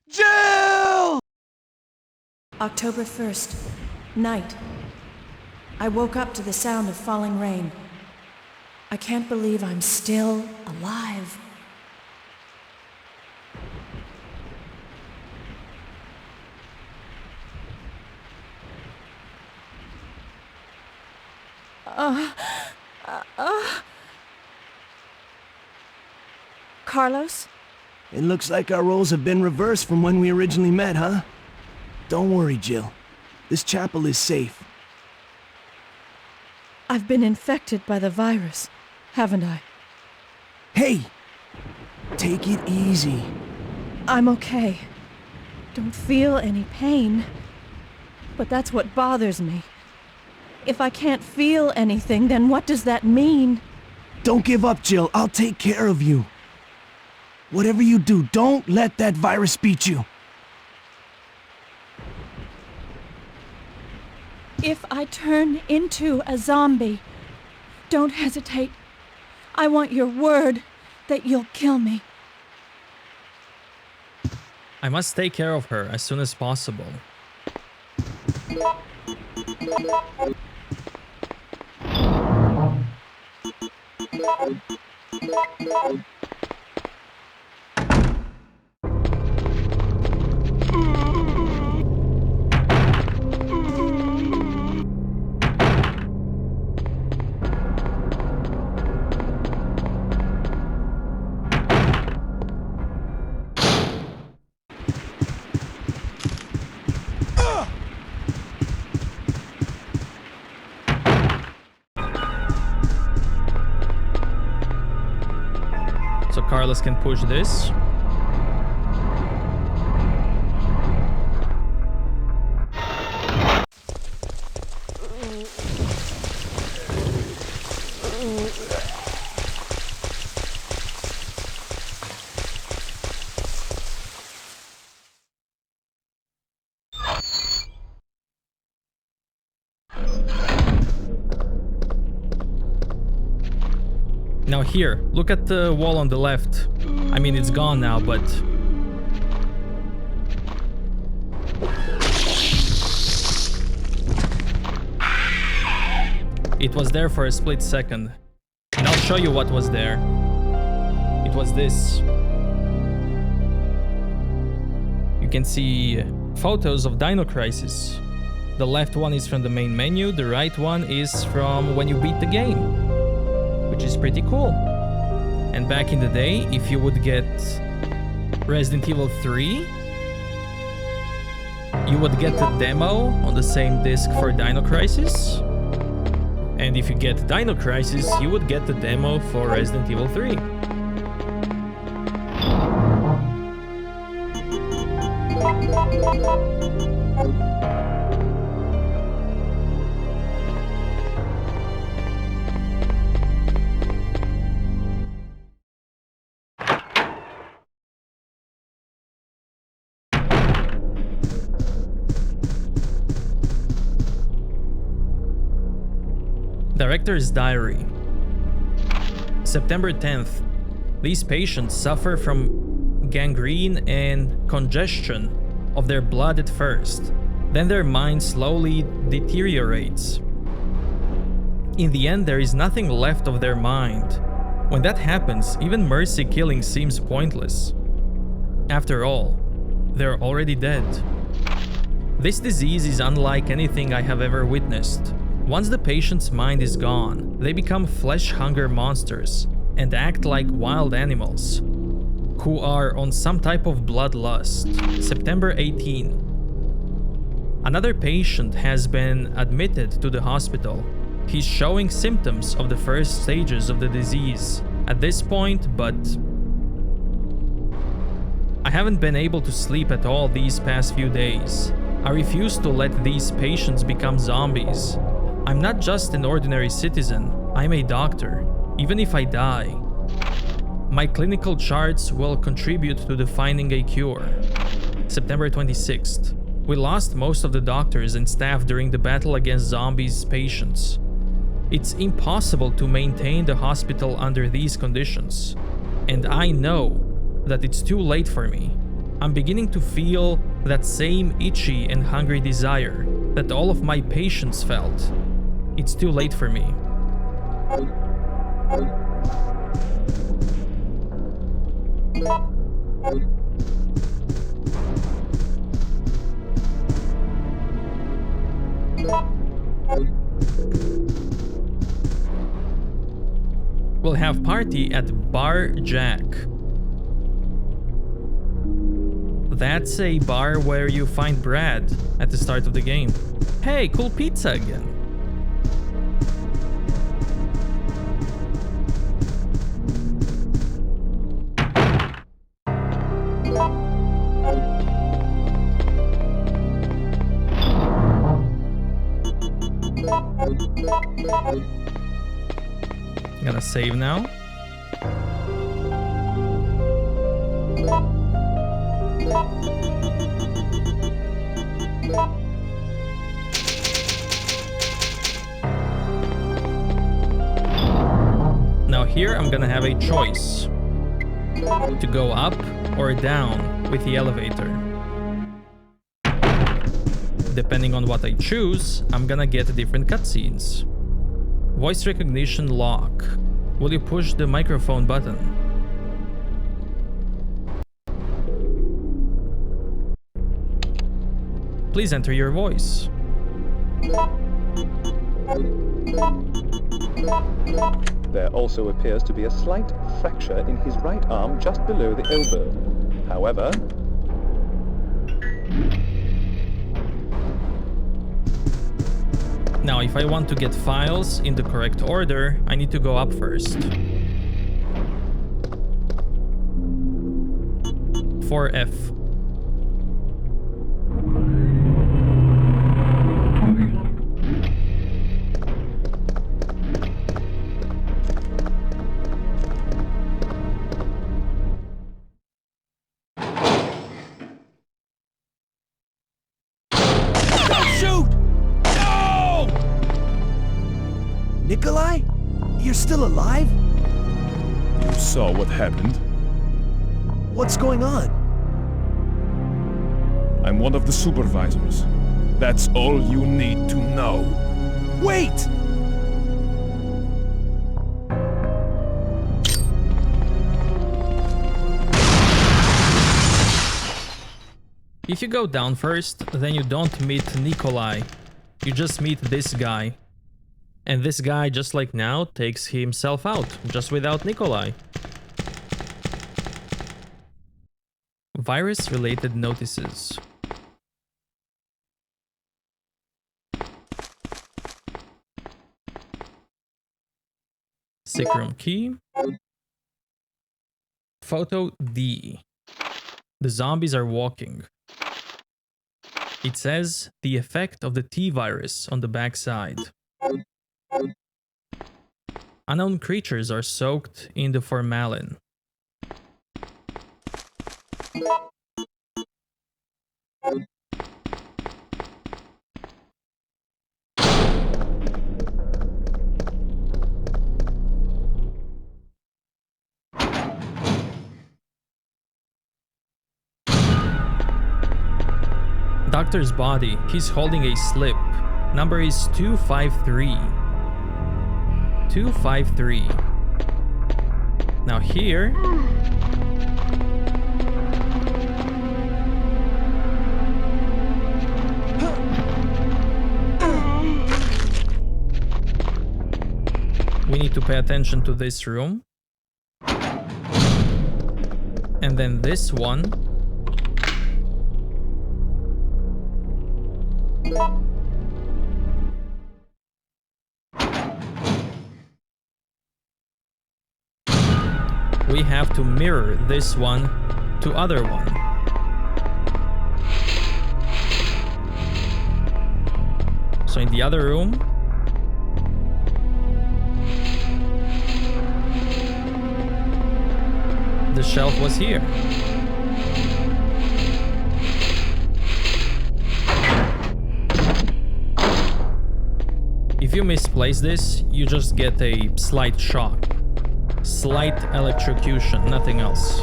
Jill! October 1st, night. I woke up to the sound of falling rain. I can't believe I'm still alive. Carlos? It looks like our roles have been reversed from when we originally met, huh? Don't worry, Jill. This chapel is safe. I've been infected by the virus, haven't I? Hey! Take it easy. I'm okay. Don't feel any pain. But that's what bothers me. If I can't feel anything, then what does that mean? Don't give up, Jill. I'll take care of you. Whatever you do, don't let that virus beat you. If I turn into a zombie, don't hesitate. I want your word that you'll kill me. I must take care of her as soon as possible. So Carlos can push this. Now here, look at the wall on the left. I mean, it's gone now, but... it was there for a split second. And I'll show you what was there. It was this. You can see photos of Dino Crisis. The left one is from the main menu, the right one is from when you beat the game, which is pretty cool. And back in the day, if you would get Resident Evil 3, you would get the demo on the same disc for Dino Crisis. And if you get Dino Crisis, you would get the demo for Resident Evil 3. Director's Diary. September 10th. These patients suffer from gangrene and congestion of their blood at first. Then their mind slowly deteriorates. In the end, there is nothing left of their mind. When that happens, even mercy killing seems pointless. After all, they're already dead. This disease is unlike anything I have ever witnessed. Once the patient's mind is gone, they become flesh hunger monsters and act like wild animals who are on some type of bloodlust. September 18. Another patient has been admitted to the hospital. He's showing symptoms of the first stages of the disease at this point, but I haven't been able to sleep at all these past few days. I refuse to let these patients become zombies. I'm not just an ordinary citizen, I'm a doctor. Even if I die, my clinical charts will contribute to the finding a cure. September 26th. We lost most of the doctors and staff during the battle against zombies patients. It's impossible to maintain the hospital under these conditions. And I know that it's too late for me. I'm beginning to feel that same itchy and hungry desire that all of my patients felt. It's too late for me. We'll have party at Bar Jack. That's a bar where you find Brad at the start of the game. Hey, cool pizza again. I'm gonna save now. Now here I'm gonna have a choice to go up or down with the elevator. Depending on what I choose, I'm gonna get different cutscenes. Voice recognition lock. Will you push the microphone button? Please enter your voice. There also appears to be a slight fracture in his right arm just below the elbow. However, now if I want to get files in the correct order, I need to go up first. 4F. Shoot! No! Nikolai? You're still alive? You saw what happened. What's going on? I'm one of the supervisors. That's all you need to know. Wait! If you go down first, then you don't meet Nikolai. You just meet this guy. And this guy, just like now, takes himself out, just without Nikolai. Virus-related notices. Sick room key. Photo D. The zombies are walking. It says the effect of the T-virus on the backside. Unknown creatures are soaked in the formalin. Doctor's body, he's holding a slip. Number is 253. 253. Now here... we need to pay attention to this room. And then this one. We have to mirror this one to other one. So in the other room, the shelf was here. If you misplace this, you just get a slight shock. Slight electrocution, nothing else.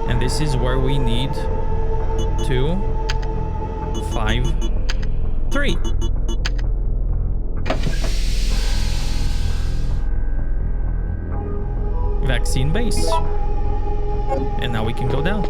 And this is where we need 2, 5, 3. Vaccine base. And now we can go down.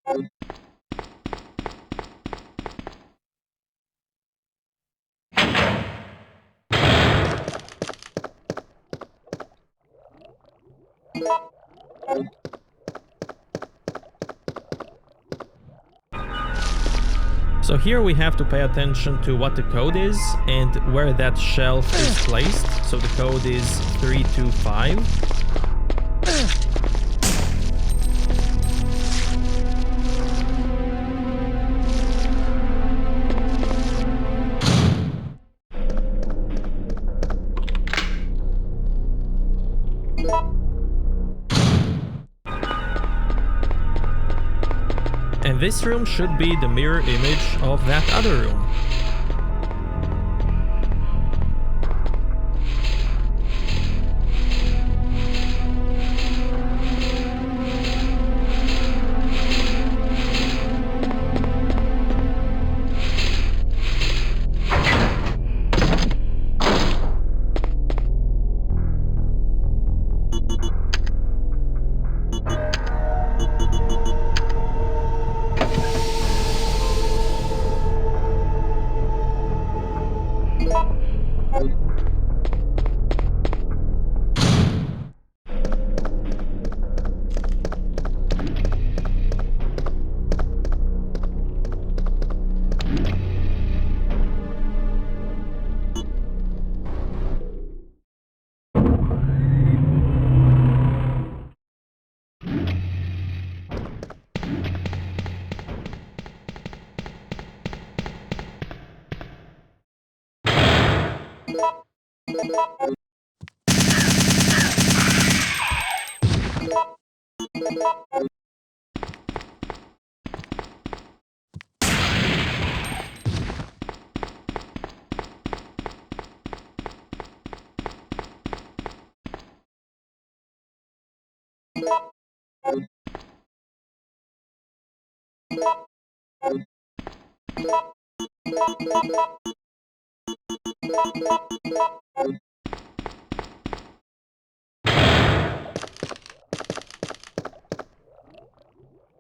So here we have to pay attention to what the code is and where that shelf is placed. So the code is 325. And this room should be the mirror image of that other room.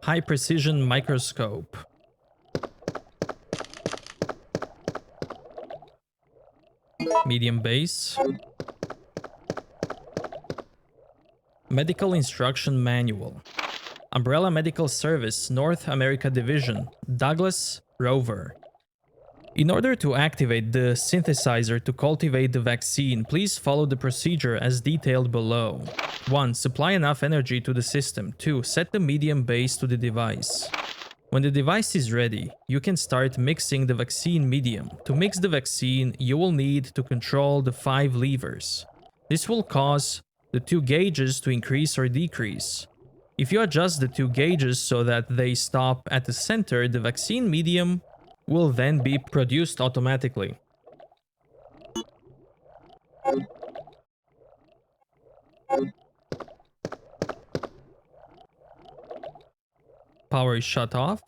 High precision microscope. Medium base. Medical instruction manual. Umbrella Medical Service, North America Division, Douglas, Rover. In order to activate the synthesizer to cultivate the vaccine, please follow the procedure as detailed below. 1. Supply enough energy to the system. 2. Set the medium base to the device. When the device is ready, you can start mixing the vaccine medium. To mix the vaccine, you will need to control the 5 levers. This will cause the 2 gauges to increase or decrease. If you adjust the 2 gauges so that they stop at the center, the vaccine medium will then be produced automatically. Power is shut off.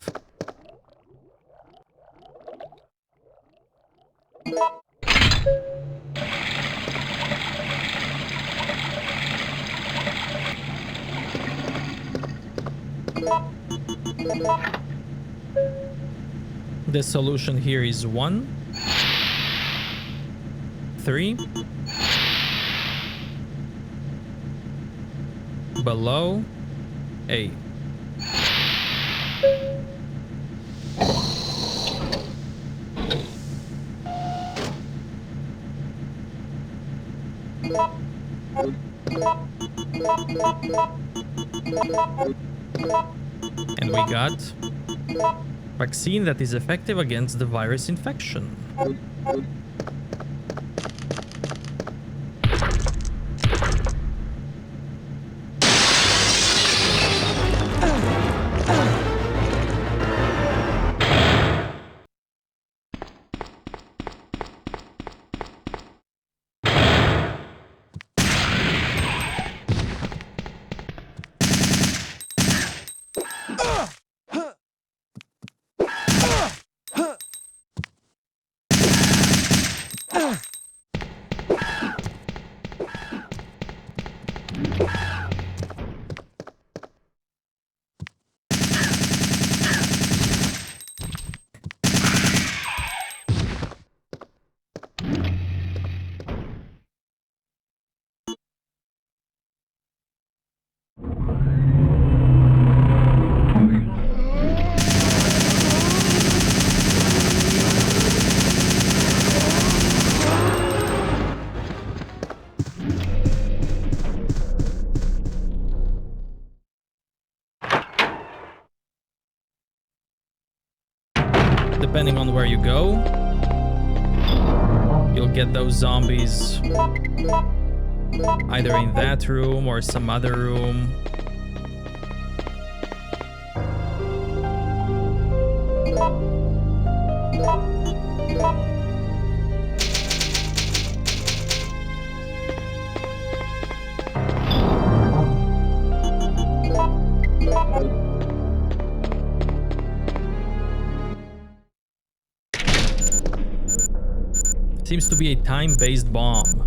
The solution here is 1, 3, below, A. And we got vaccine that is effective against the virus infection. depending on where you go, you'll get those zombies either in that room or some other room. Seems to be a time-based bomb.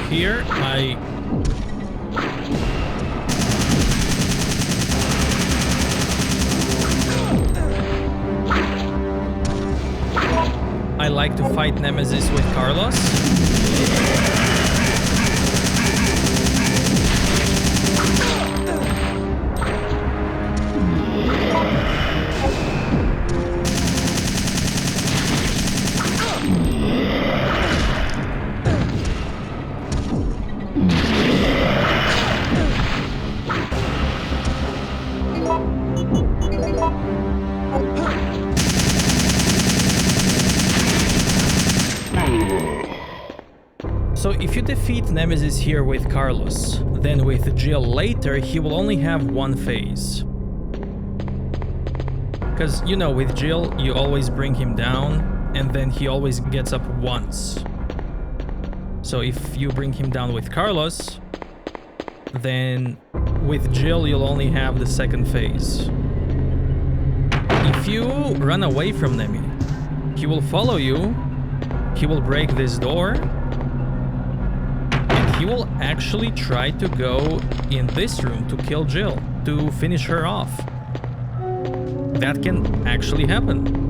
Here, I like to fight Nemesis with Carlos. So if you defeat Nemesis here with Carlos, then with Jill later, he will only have one phase. Because, you know, with Jill, you always bring him down, and then he always gets up once. So if you bring him down with Carlos, then with Jill, you'll only have the second phase. If you run away from Nemi, he will follow you, he will break this door, he will actually try to go in this room to kill Jill, to finish her off. That can actually happen.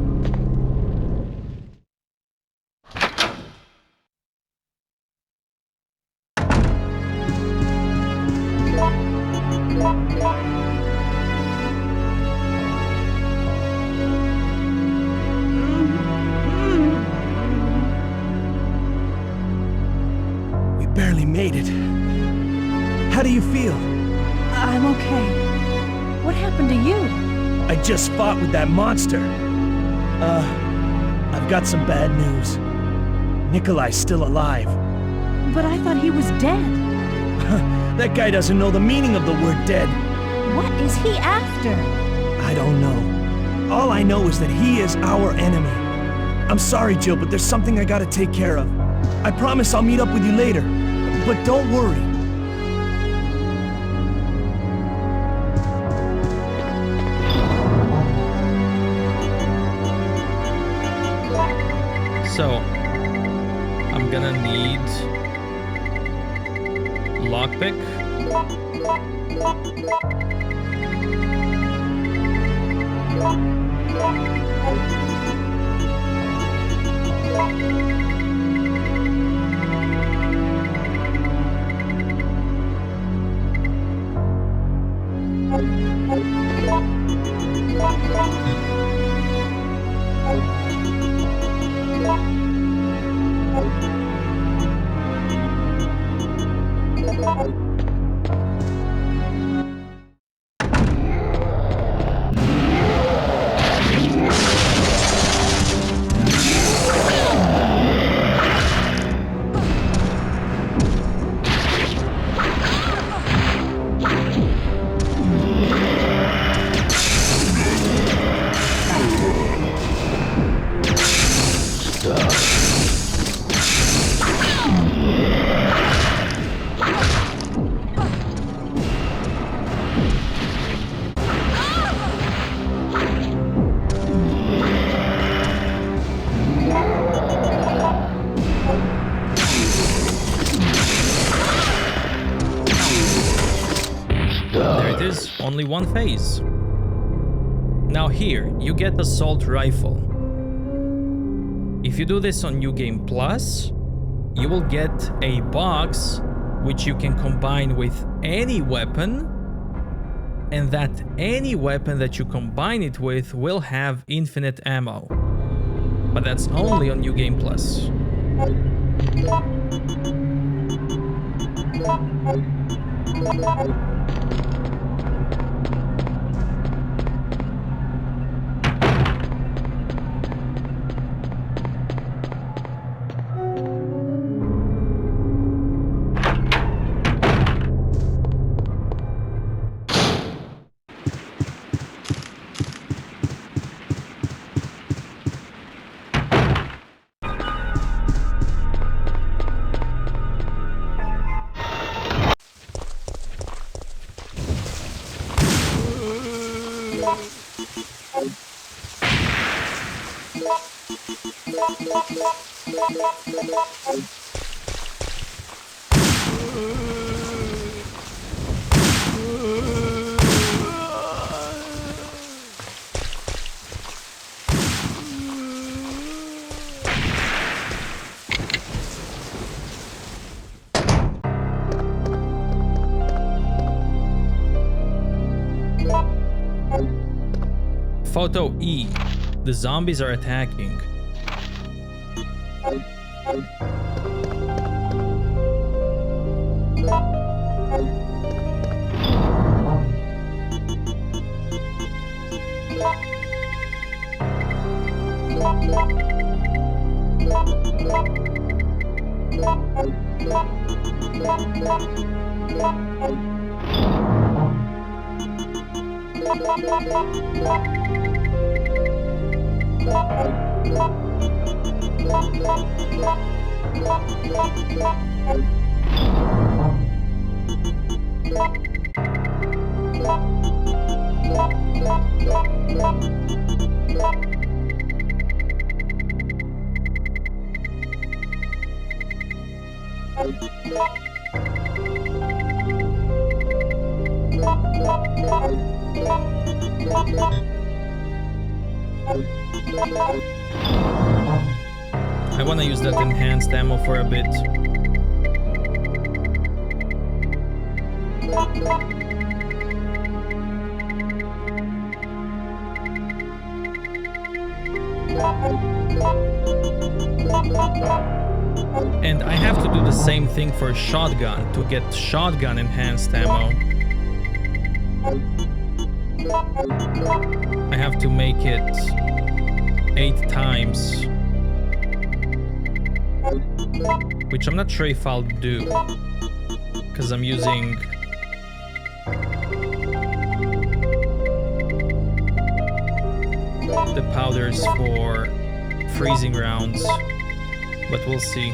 Barely made it. How do you feel? I'm okay. What happened to you? I just fought with that monster. I've got some bad news. Nikolai's still alive. But I thought he was dead. That guy doesn't know the meaning of the word dead. What is he after? I don't know. All I know is that he is our enemy. I'm sorry, Jill, but there's something I gotta take care of. I promise I'll meet up with you later. But don't worry. So, I'm gonna need lockpick. What? There it is, only one phase. Now here, you get assault rifle. If you do this on New Game Plus, you will get a box which you can combine with any weapon, and that any weapon that you combine it with will have infinite ammo. But that's only on New Game Plus. Photo E. The zombies are attacking. I want to use that enhanced ammo for a bit. And I have to do the same thing for shotgun to get shotgun enhanced ammo. I have to make it 8 times. Which I'm not sure if I'll do, because I'm using the powders for freezing rounds, but we'll see.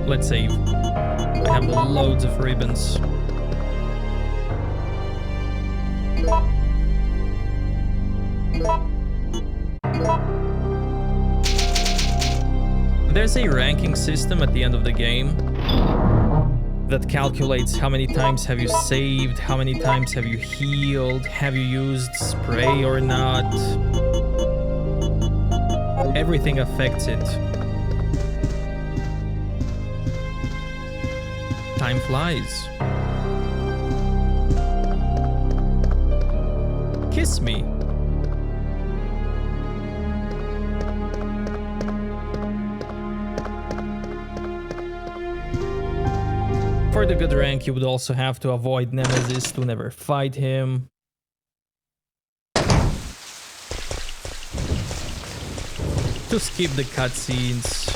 Let's save. I have loads of ribbons. There's a ranking system at the end of the game that calculates how many times have you saved, how many times have you healed, have you used spray or not. Everything affects it. Time flies. Kiss me. For the good rank, you would also have to avoid Nemesis to never fight him. To skip the cutscenes.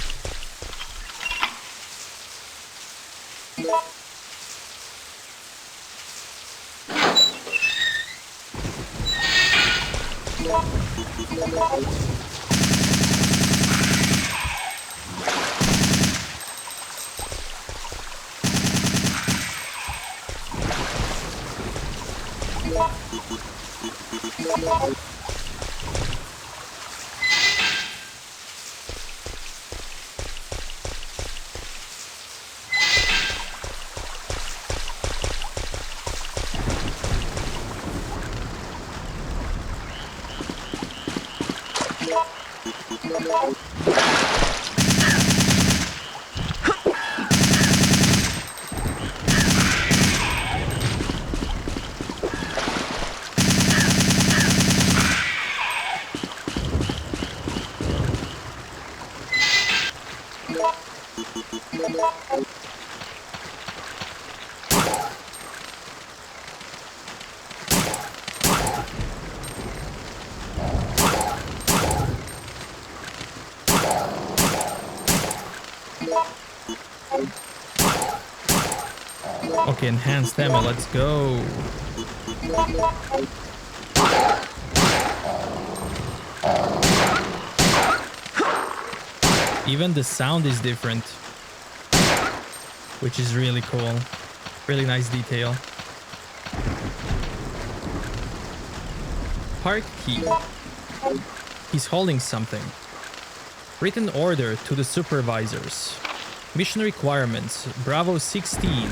Okay, enhanced ammo, let's go. Even the sound is different, which is really cool. Really nice detail. Park key. He's holding something. Written order to the supervisors. Mission requirements. Bravo 16.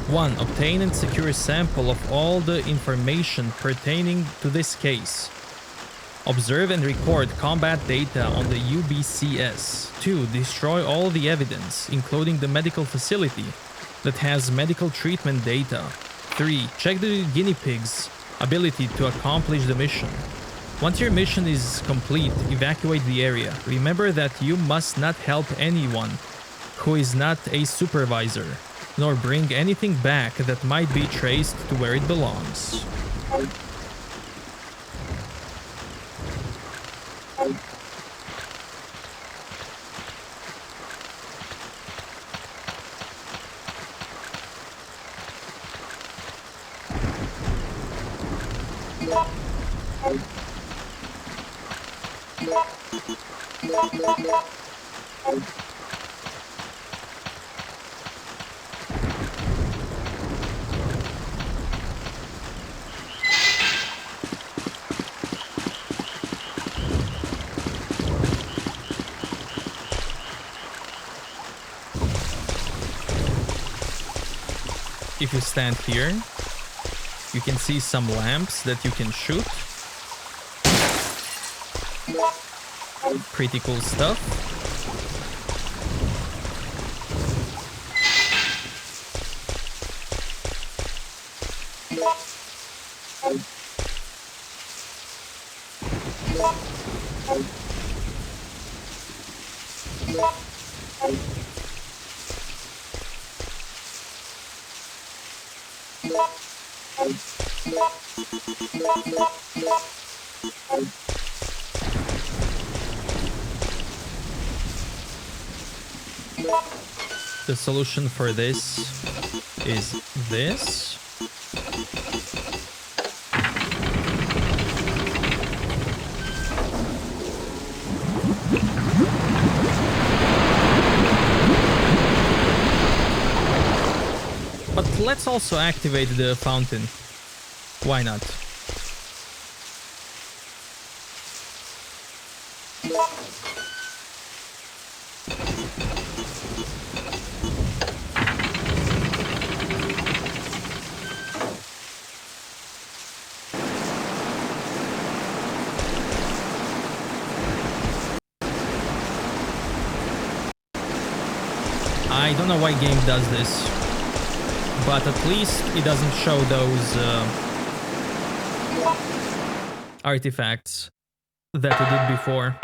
1. Obtain and secure a sample of all the information pertaining to this case. Observe and record combat data on the UBCS. 2. Destroy all the evidence, including the medical facility, that has medical treatment data. 3. Check the guinea pig's ability to accomplish the mission. Once your mission is complete, evacuate the area. Remember that you must not help anyone who is not a supervisor, nor bring anything back that might be traced to where it belongs. If you stand here, you can see some lamps that you can shoot. Pretty cool stuff. The solution for this is this. But let's also activate the fountain. Why not? I don't know why game does this. but at least it doesn't show those artifacts that it did before.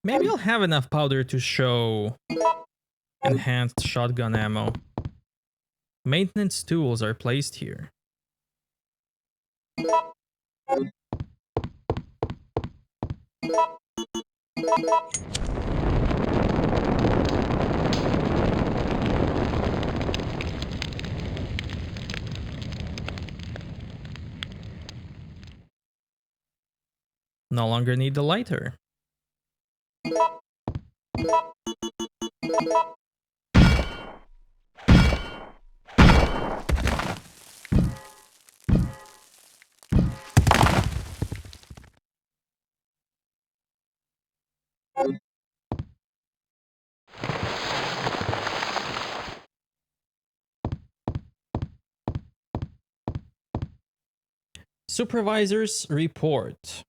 Maybe I'll have enough powder to show enhanced shotgun ammo. Maintenance tools are placed here. No longer need the lighter. Supervisor's report.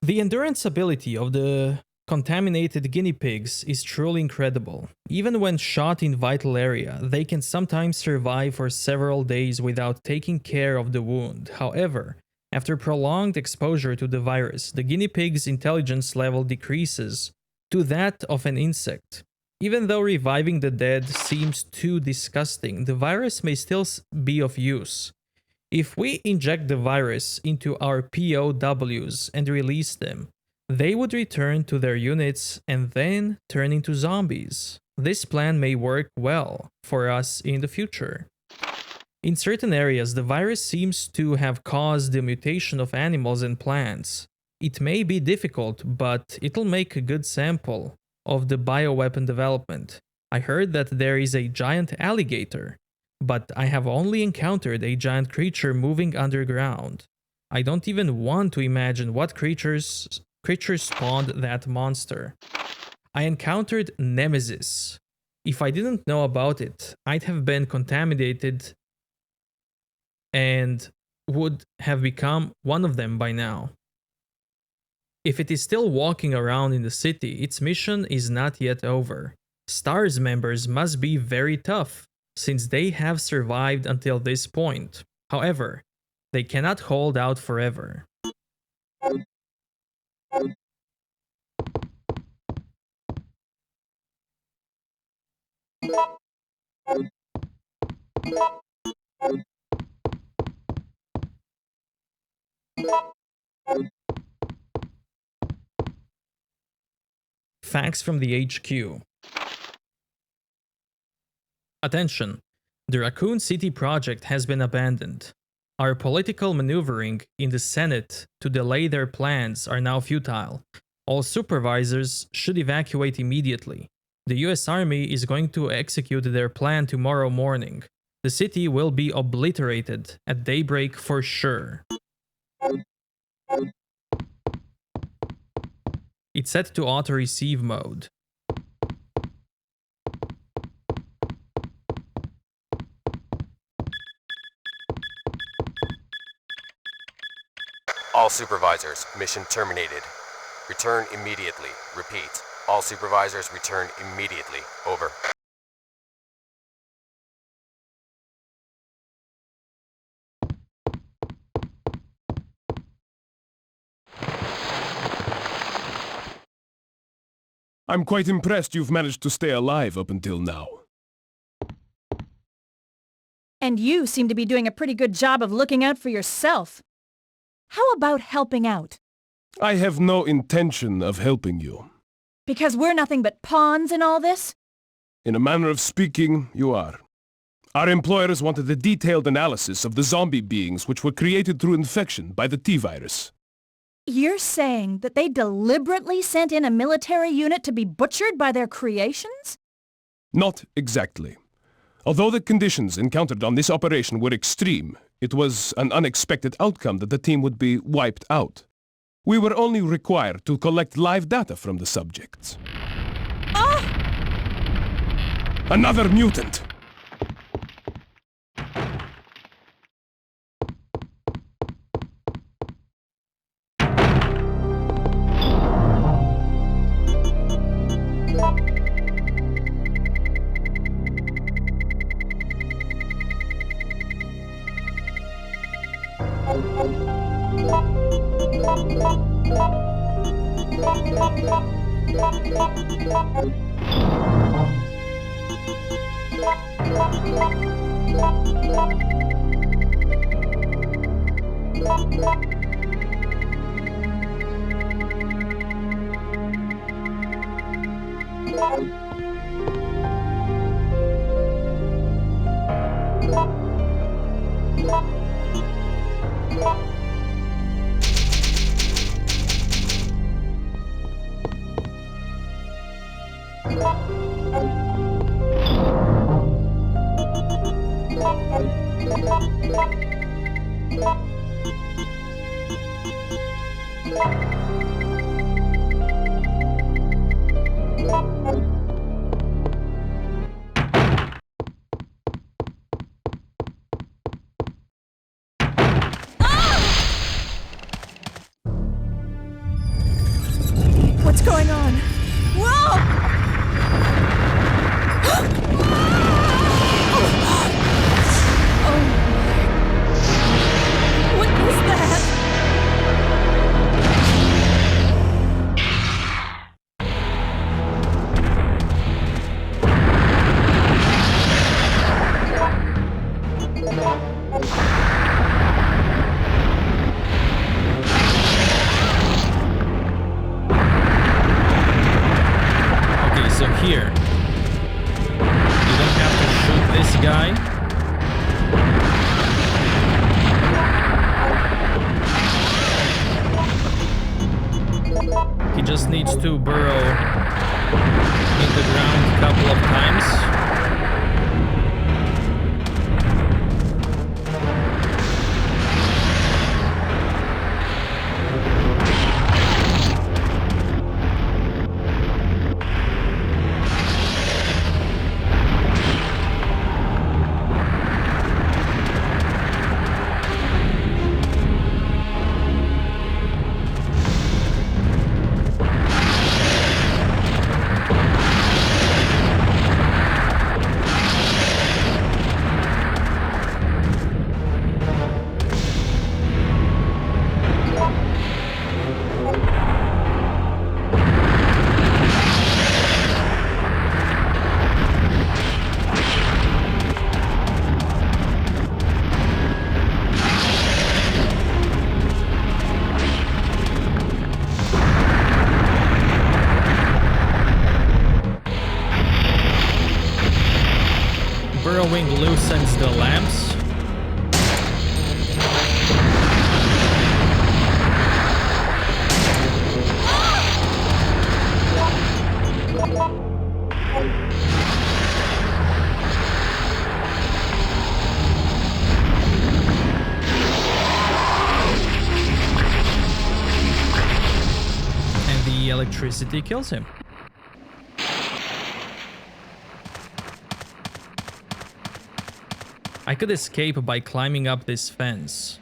The endurance ability of the contaminated guinea pigs is truly incredible. Even when shot in vital area, they can sometimes survive for several days without taking care of the wound. However, after prolonged exposure to the virus, the guinea pig's intelligence level decreases to that of an insect. Even though reviving the dead seems too disgusting, the virus may still be of use. If we inject the virus into our POWs and release them, they would return to their units and then turn into zombies. This plan may work well for us in the future. In certain areas, the virus seems to have caused the mutation of animals and plants. It may be difficult, but it'll make a good sample of the bioweapon development. I heard that there is a giant alligator, but I have only encountered a giant creature moving underground. I don't even want to imagine what creatures spawned that monster. I encountered Nemesis. If I didn't know about it, I'd have been contaminated and would have become one of them by now. If it is still walking around in the city, its mission is not yet over. STARS members must be very tough, since they have survived until this point. However, they cannot hold out forever. Facts from the HQ. Attention! The Raccoon City project has been abandoned. Our political maneuvering in the Senate to delay their plans are now futile. All supervisors should evacuate immediately. The US Army is going to execute their plan tomorrow morning. The city will be obliterated at daybreak for sure. It's set to auto-receive mode. All supervisors, mission terminated. Return immediately. Repeat. All supervisors return immediately. Over. I'm quite impressed you've managed to stay alive up until now. And you seem to be doing a pretty good job of looking out for yourself. How about helping out? I have no intention of helping you. Because we're nothing but pawns in all this? In a manner of speaking, you are. Our employers wanted a detailed analysis of the zombie beings which were created through infection by the T-virus. You're saying that they deliberately sent in a military unit to be butchered by their creations? Not exactly. Although the conditions encountered on this operation were extreme, it was an unexpected outcome that the team would be wiped out. We were only required to collect live data from the subjects. Ah! Another mutant! What's going on? Whoa! What is that? So here, you don't have to shoot this guy. He just needs to burrow in the ground a couple of times. loosens the lamps. And the electricity kills him. I could escape by climbing up this fence.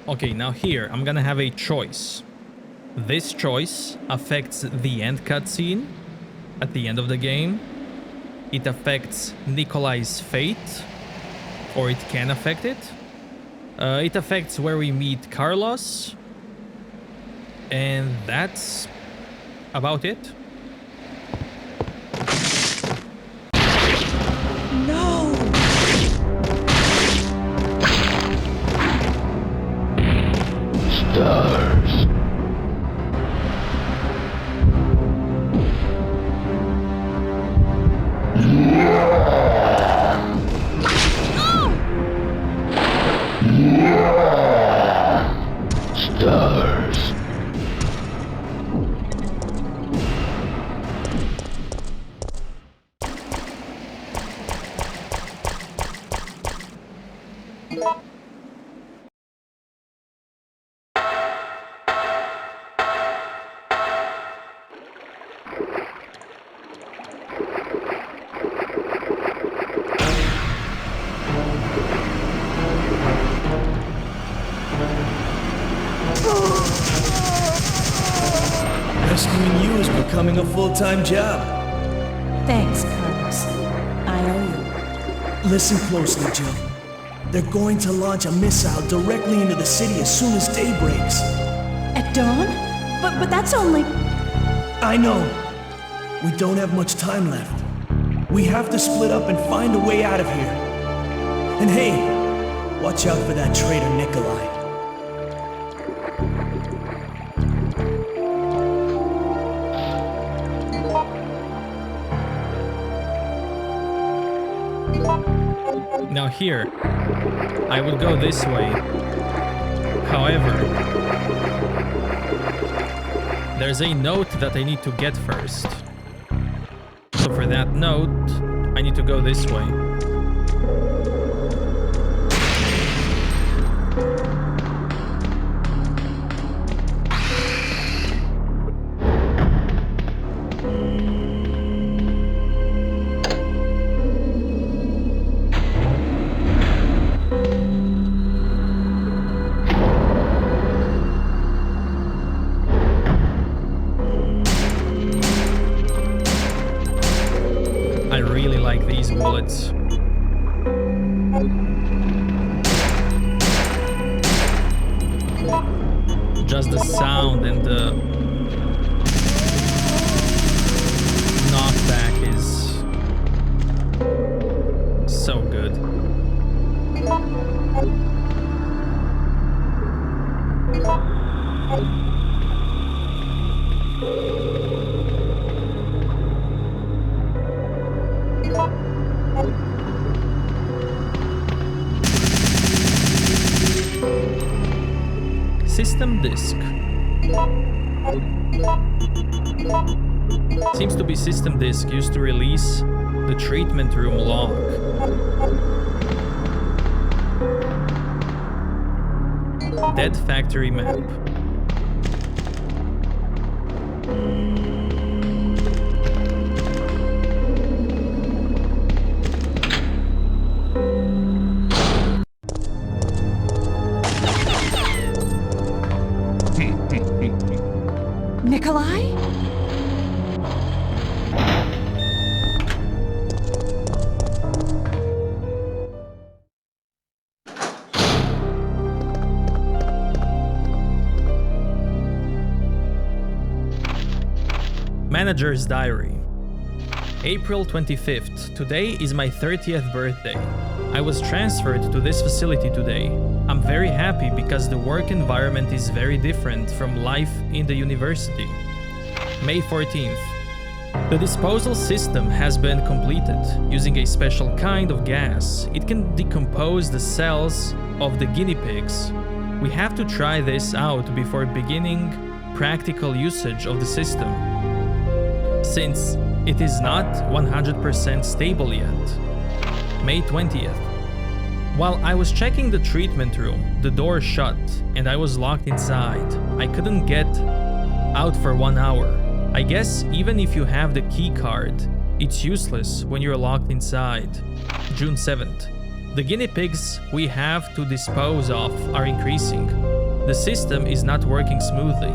Okay, now here, I'm gonna have a choice. This choice affects the end cutscene at the end of the game. It affects Nikolai's fate, or it can affect it. It affects where we meet Carlos, and that's about it. No! Stars. Stars. Rescuing you is becoming a full-time job. Thanks, Carlos. I owe you. Listen closely, Jill. They're going to launch a missile directly into the city as soon as day breaks. At dawn? But that's only... I know. We don't have much time left. We have to split up and find a way out of here. And hey, watch out for that traitor Nikolai. Now here, I would go this way. However, there's a note that I need to get first. So for that note, I need to go this way. Bullets. Just the sound and the knockback is so good. system disk. Seems to be system disk used to release the treatment room log. Dead factory map. Nikolai? Manager's diary. April 25th. Today is my 30th birthday. I was transferred to this facility today. I'm very happy because the work environment is very different from life in the university. May 14th. The disposal system has been completed. Using a special kind of gas, it can decompose the cells of the guinea pigs. We have to try this out before beginning practical usage of the system, since it is not 100% stable yet. May 20th. While I was checking the treatment room, the door shut and I was locked inside. I couldn't get out for 1 hour. I guess even if you have the key card, it's useless when you're locked inside. June 7th. The guinea pigs we have to dispose of are increasing. The system is not working smoothly.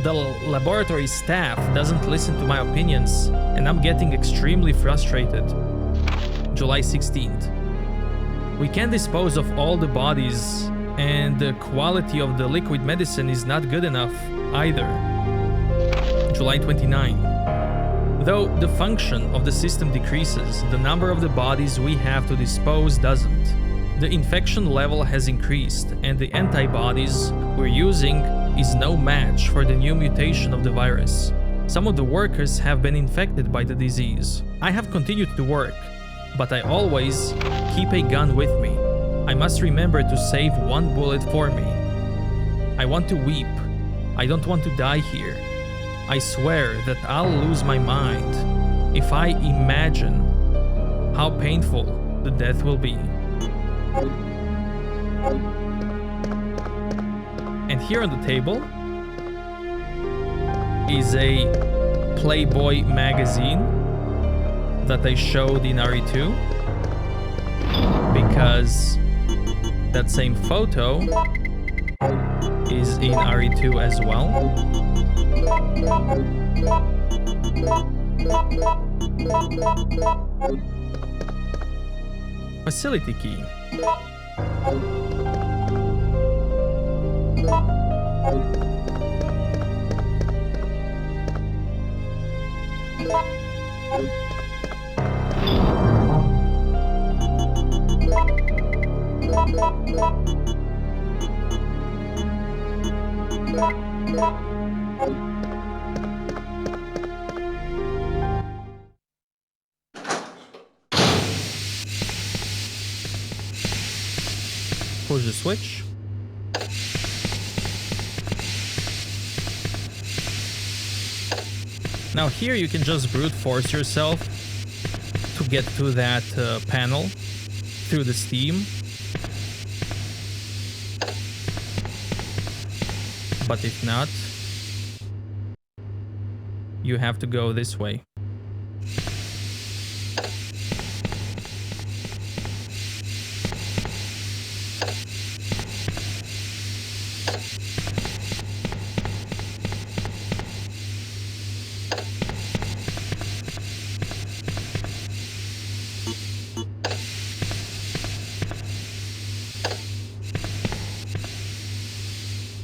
The laboratory staff doesn't listen to my opinions, and I'm getting extremely frustrated. July 16th. We can't dispose of all the bodies, and the quality of the liquid medicine is not good enough either. July 29. Though the function of the system decreases, the number of the bodies we have to dispose doesn't. The infection level has increased, and the antibodies we're using is no match for the new mutation of the virus. Some of the workers have been infected by the disease. I have continued to work, but I always keep a gun with me. I must remember to save 1 bullet for me. I want to weep. I don't want to die here. I swear that I'll lose my mind if I imagine how painful the death will be. And here on the table is a Playboy magazine that I showed in RE2, because that same photo is in RE2 as well. Facility key. Push the switch. Now here you can just brute force yourself to get to that panel through the steam. But if not, you have to go this way.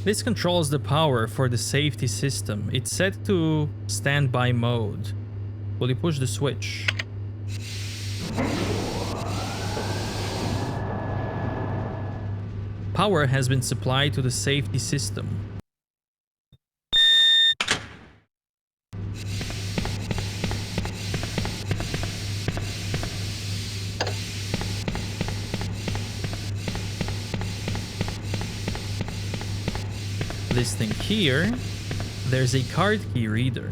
This controls the power for the safety system. It's set to standby mode. Will you push the switch? Power has been supplied to the safety system. this thing here, there's a card key reader.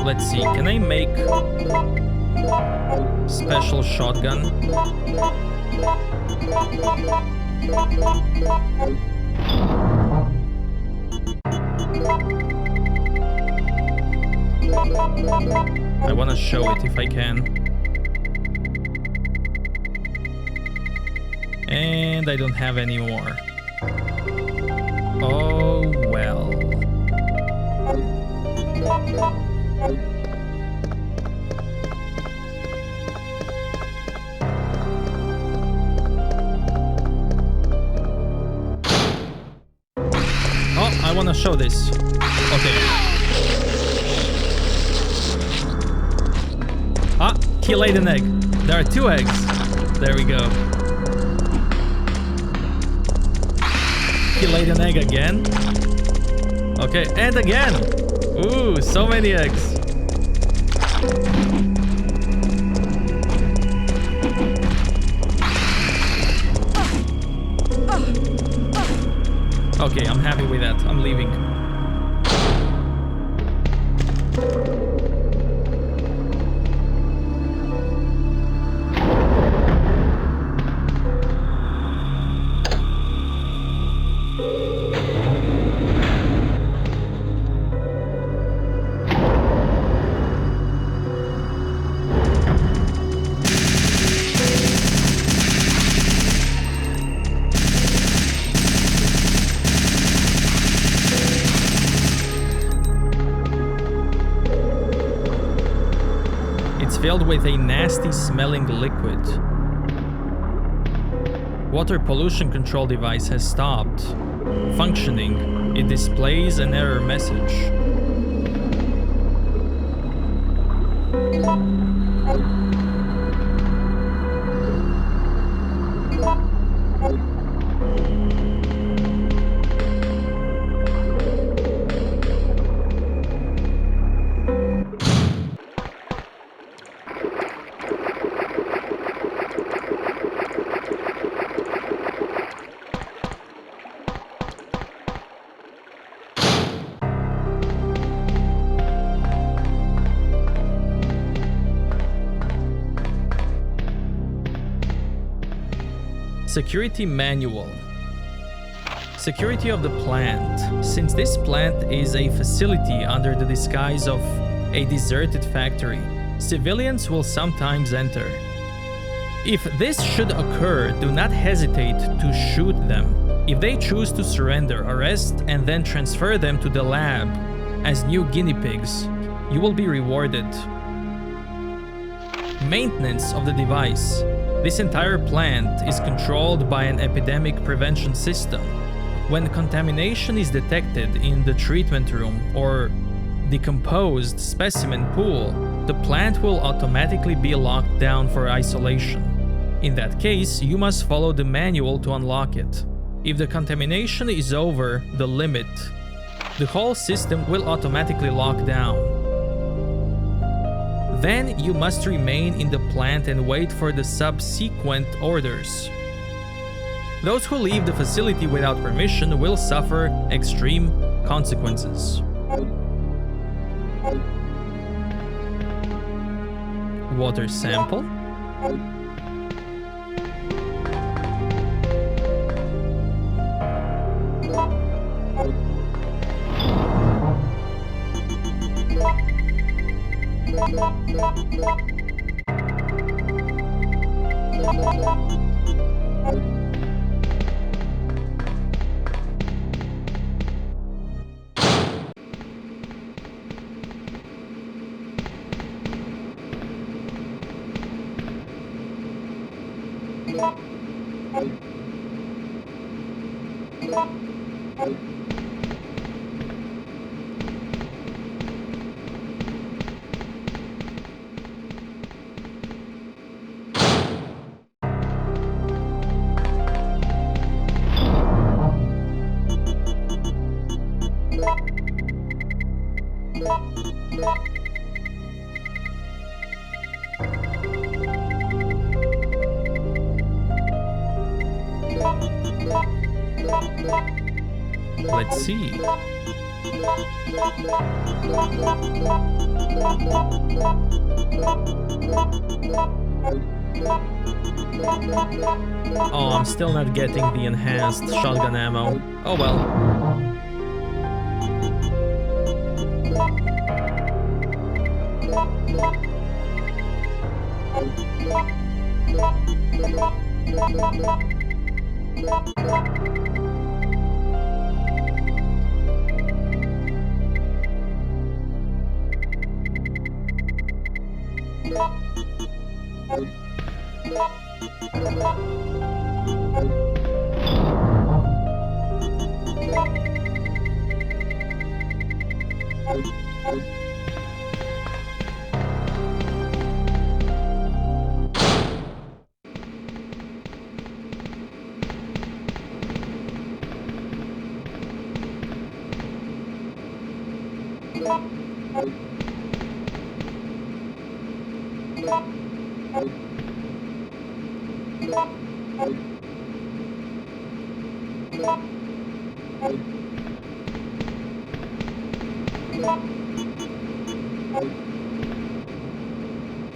Let's see, can I make special shotgun? I want to show it if I can. And I don't have any more. Oh well. Oh, I want to show this. Okay. Ah, he laid an egg. There are 2 eggs. There we go. He laid an egg again. Okay, and again. Ooh, so many eggs. Okay, I'm happy with that. I'm leaving. Filled with a nasty smelling liquid. Water pollution control device has stopped functioning. It displays an error message. Security manual. Security of the plant. Since this plant is a facility under the disguise of a deserted factory, civilians will sometimes enter. If this should occur, do not hesitate to shoot them. If they choose to surrender, arrest and then transfer them to the lab as new guinea pigs. You will be rewarded. Maintenance of the device. This entire plant is controlled by an epidemic prevention system. When contamination is detected in the treatment room or decomposed specimen pool, the plant will automatically be locked down for isolation. In that case, you must follow the manual to unlock it. If the contamination is over the limit, the whole system will automatically lock down. Then you must remain in the plant and wait for the subsequent orders. Those who leave the facility without permission will suffer extreme consequences. Water sample. Let's see. Oh, I'm still not getting the enhanced shotgun ammo. Oh well.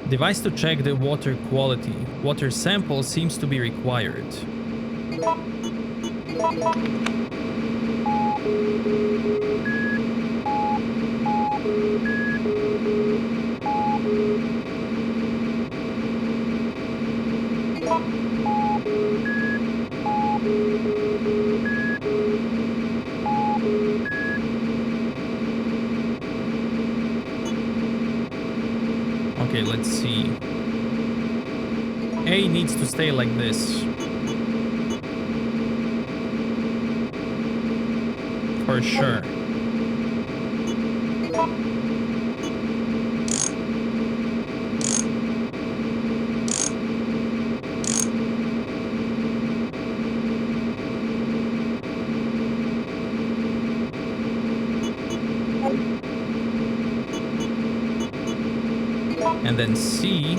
Device to check the water quality. Water sample seems to be required. Okay, let's see. A needs to stay like this. For sure. And then C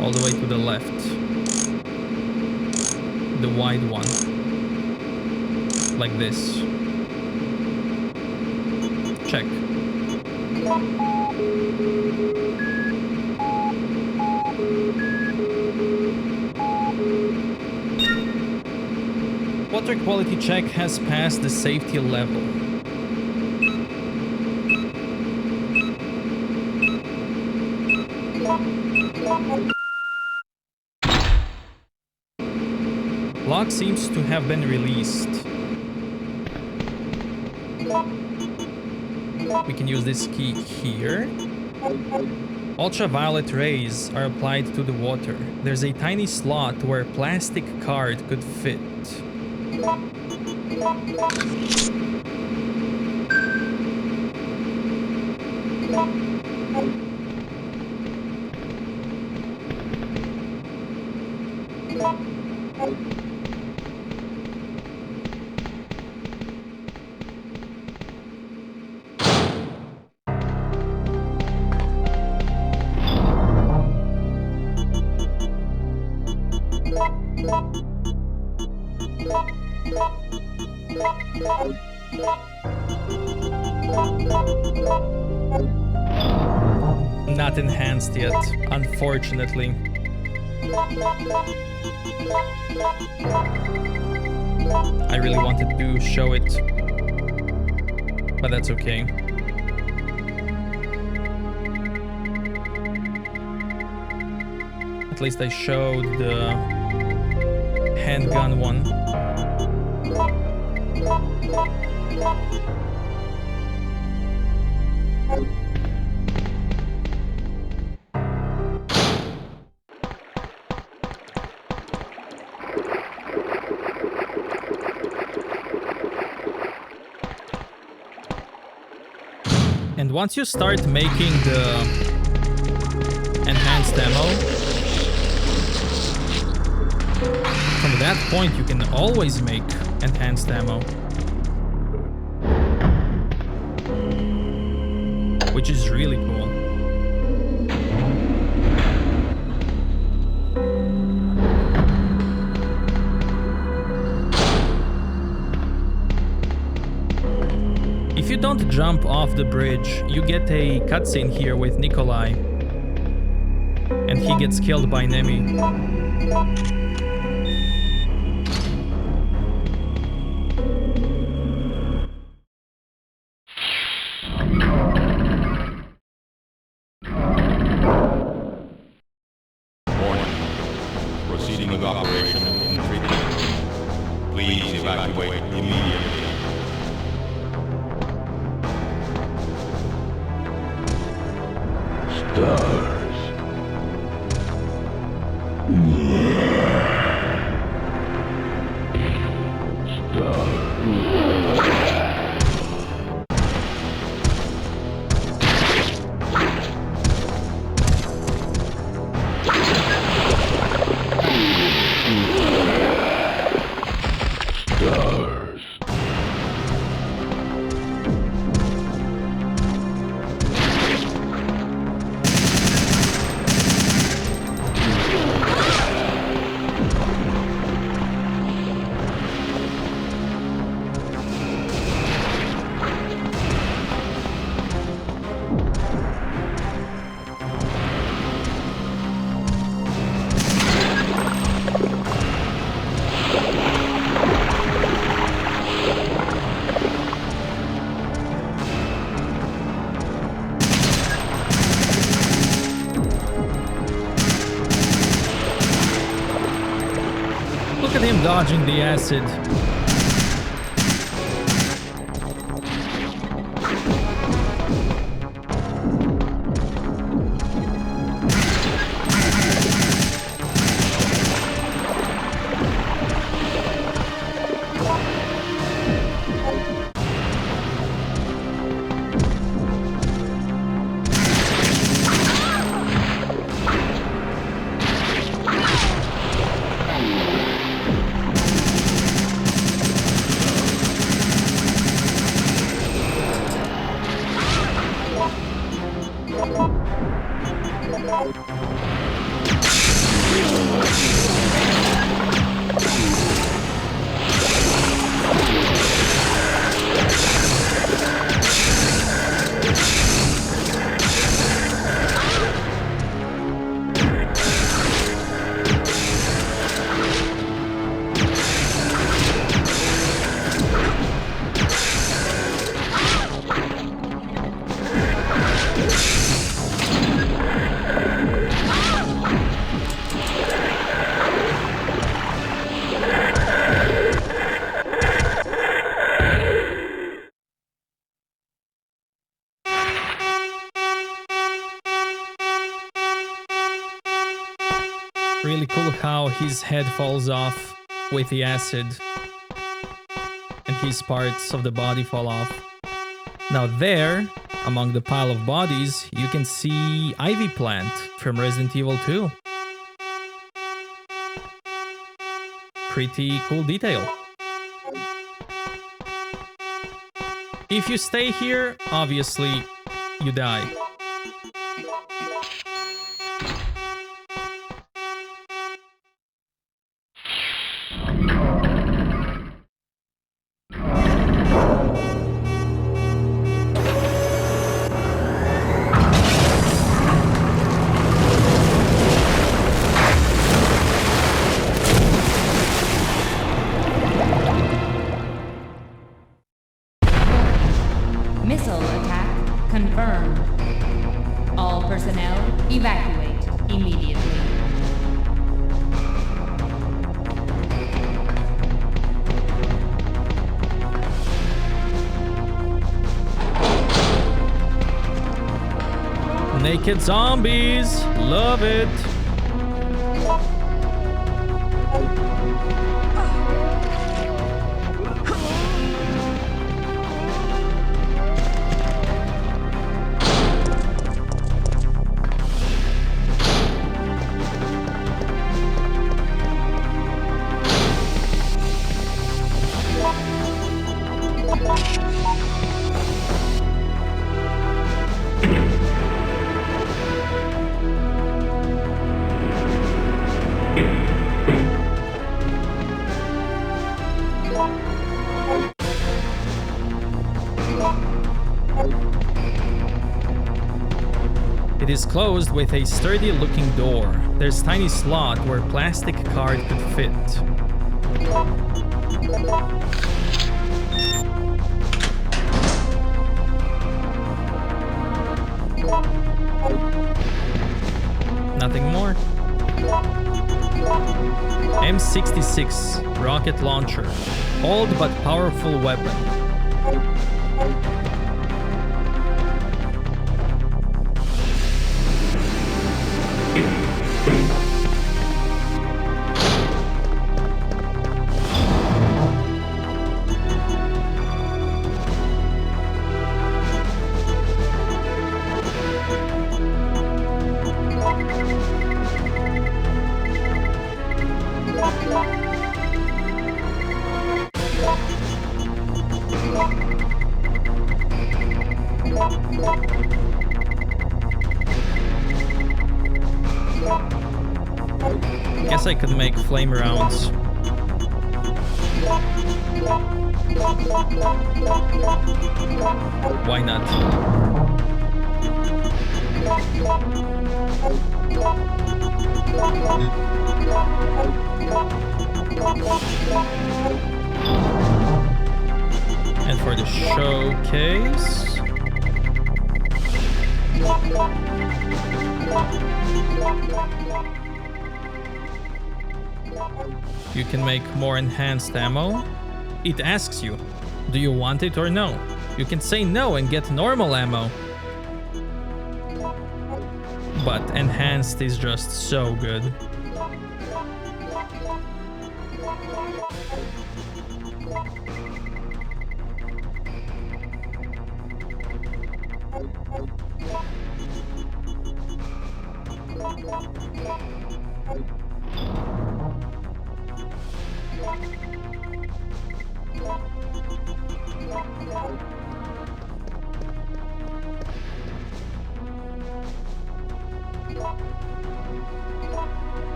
all the way to the left, the wide one, like this. Check. Water quality check has passed the safety level. Lock seems to have been released. We can use this key here. Ultraviolet rays are applied to the water. There's a tiny slot where a plastic card could fit. Not enhanced yet, unfortunately. I really wanted to show it, but that's okay. At least I showed the handgun one. And once you start making the enhanced ammo, from that point you can always make enhanced ammo. Which is really cool. If you don't jump off the bridge, you get a cutscene here with Nikolai. And he gets killed by Nemi. Proceeding with operation in 3 minutes. Please evacuate immediately. Stars. Look at him dodging the acid. Really cool how his head falls off with the acid and his parts of the body fall off. Now there, among the pile of bodies, you can see Ivy Plant from Resident Evil 2. Pretty cool detail. If you stay here, obviously, you die. Missile attack confirmed. All personnel evacuate immediately. Naked zombies, love it. It is closed with a sturdy-looking door. There's a tiny slot where a plastic card could fit. Nothing more. M66 rocket launcher. Old but powerful weapon. Guess I could make flame rounds. Why not? And for the showcase, you can make more enhanced ammo. It asks you, do you want it or no? You can say no and get normal ammo. But enhanced is just so good.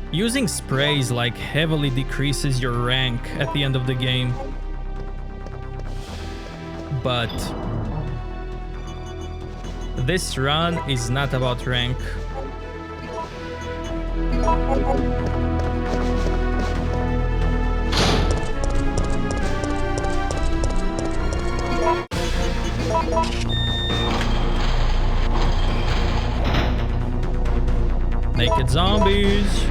Using sprays like heavily decreases your rank at the end of the game. But this run is not about rank. Naked zombies.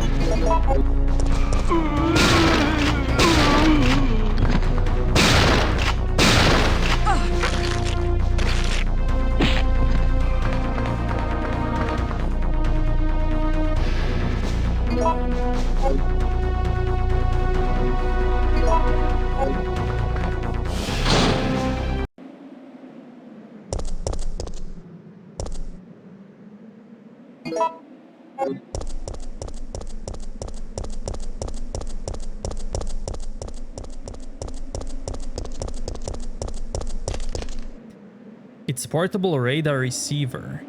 It's portable radar receiver.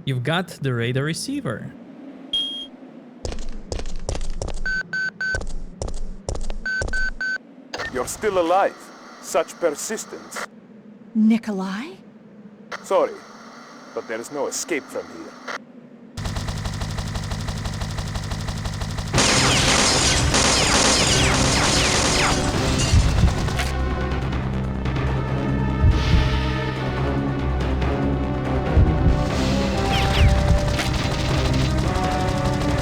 You've got the radar receiver. You're still alive. Such persistence. Nikolai? Sorry, but there is no escape from here.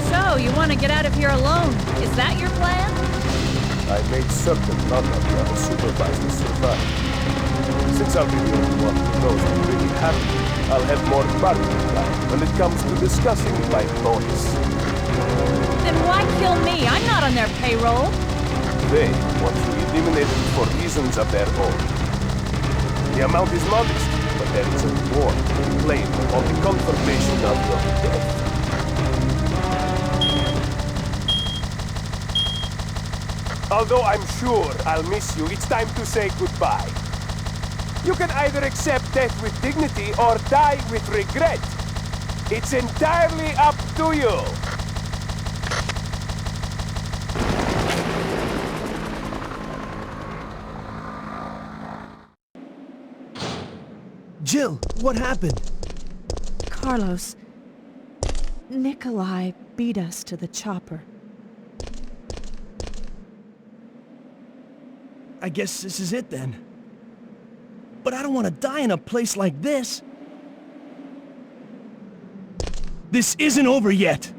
So, you want to get out of here alone? Is that your plan? I made certain none of the other supervisors survive. Since I'll be the only one who knows what really happened, I'll have more bargaining time when it comes to discussing my bonus. Then why kill me? I'm not on their payroll. They want you eliminated for reasons of their own. The amount is modest, but there is a reward to be claimed upon the confirmation of your death. Although I'm sure I'll miss you, it's time to say goodbye. You can either accept death with dignity or die with regret. It's entirely up to you. Jill, what happened? Carlos, Nikolai beat us to the chopper. I guess this is it then. But I don't want to die in a place like this. This isn't over yet.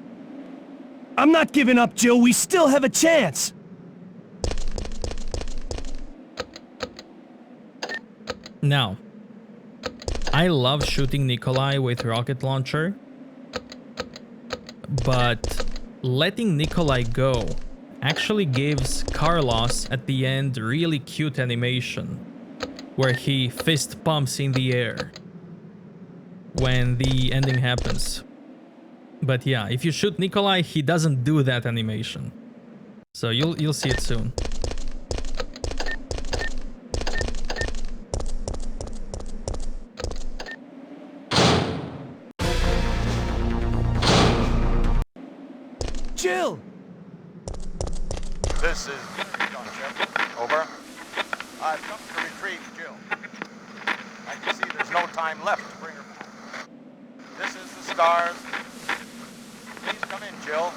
I'm not giving up, Jill. We still have a chance. Now, I love shooting Nikolai with rocket launcher, but letting Nikolai go actually gives Carlos at the end really cute animation where he fist pumps in the air when the ending happens. But yeah, if you shoot Nikolai, he doesn't do that animation. So you'll see it soon. Jill! This is John Shep. Over. I've come to retrieve Jill. I can see there's no time left to bring her back. This is the stars. Please come in, Jill.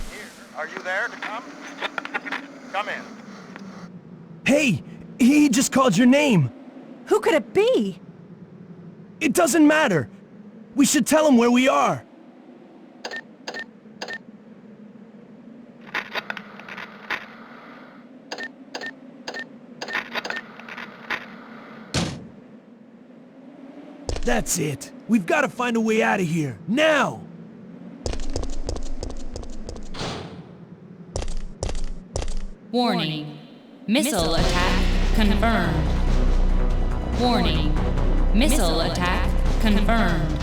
Here. Are you there to come? Come in. Hey! He just called your name! Who could it be? It doesn't matter! We should tell him where we are! That's it. We've got to find a way out of here. Now! Warning. Missile attack confirmed. Warning. Missile attack confirmed.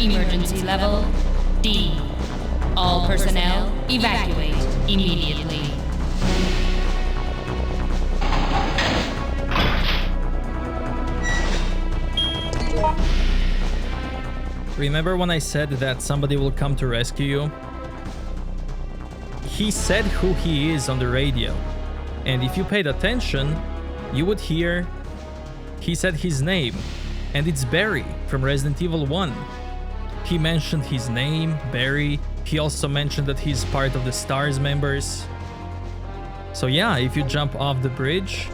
Emergency level D. All personnel evacuate immediately. Remember when I said that somebody will come to rescue you? He said who he is on the radio. And if you paid attention, you would hear he said his name. And it's Barry from Resident Evil 1. He mentioned his name, Barry. He also mentioned that he's part of the STARS members. So yeah, if you jump off the bridge,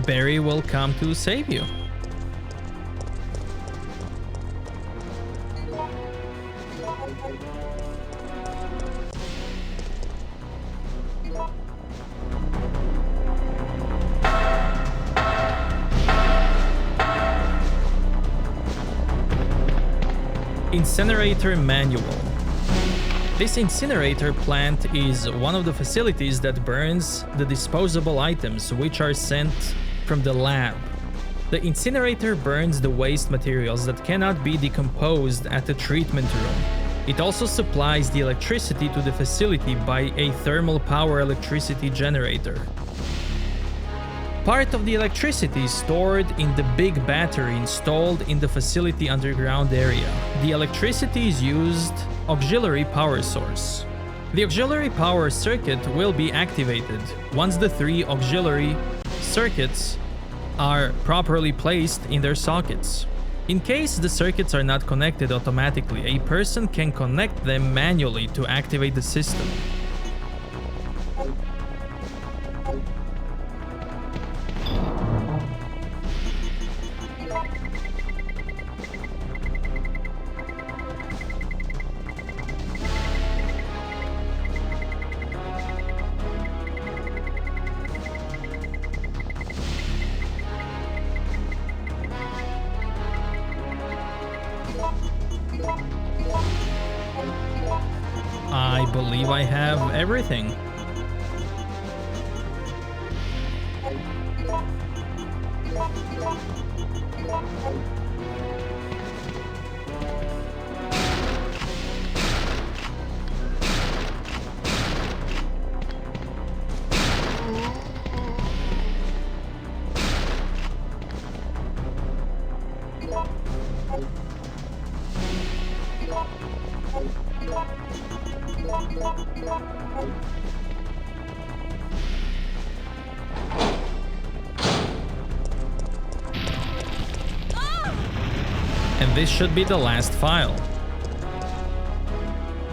Barry will come to save you. Incinerator Manual. This incinerator plant is one of the facilities that burns the disposable items which are sent from the lab. The incinerator burns the waste materials that cannot be decomposed at the treatment room. It also supplies the electricity to the facility by a thermal power electricity generator. Part of the electricity is stored in the big battery installed in the facility underground area. The electricity is used auxiliary power source. The auxiliary power circuit will be activated once the 3 auxiliary circuits are properly placed in their sockets. In case the circuits are not connected automatically, a person can connect them manually to activate the system. I believe I have everything. And this should be the last file.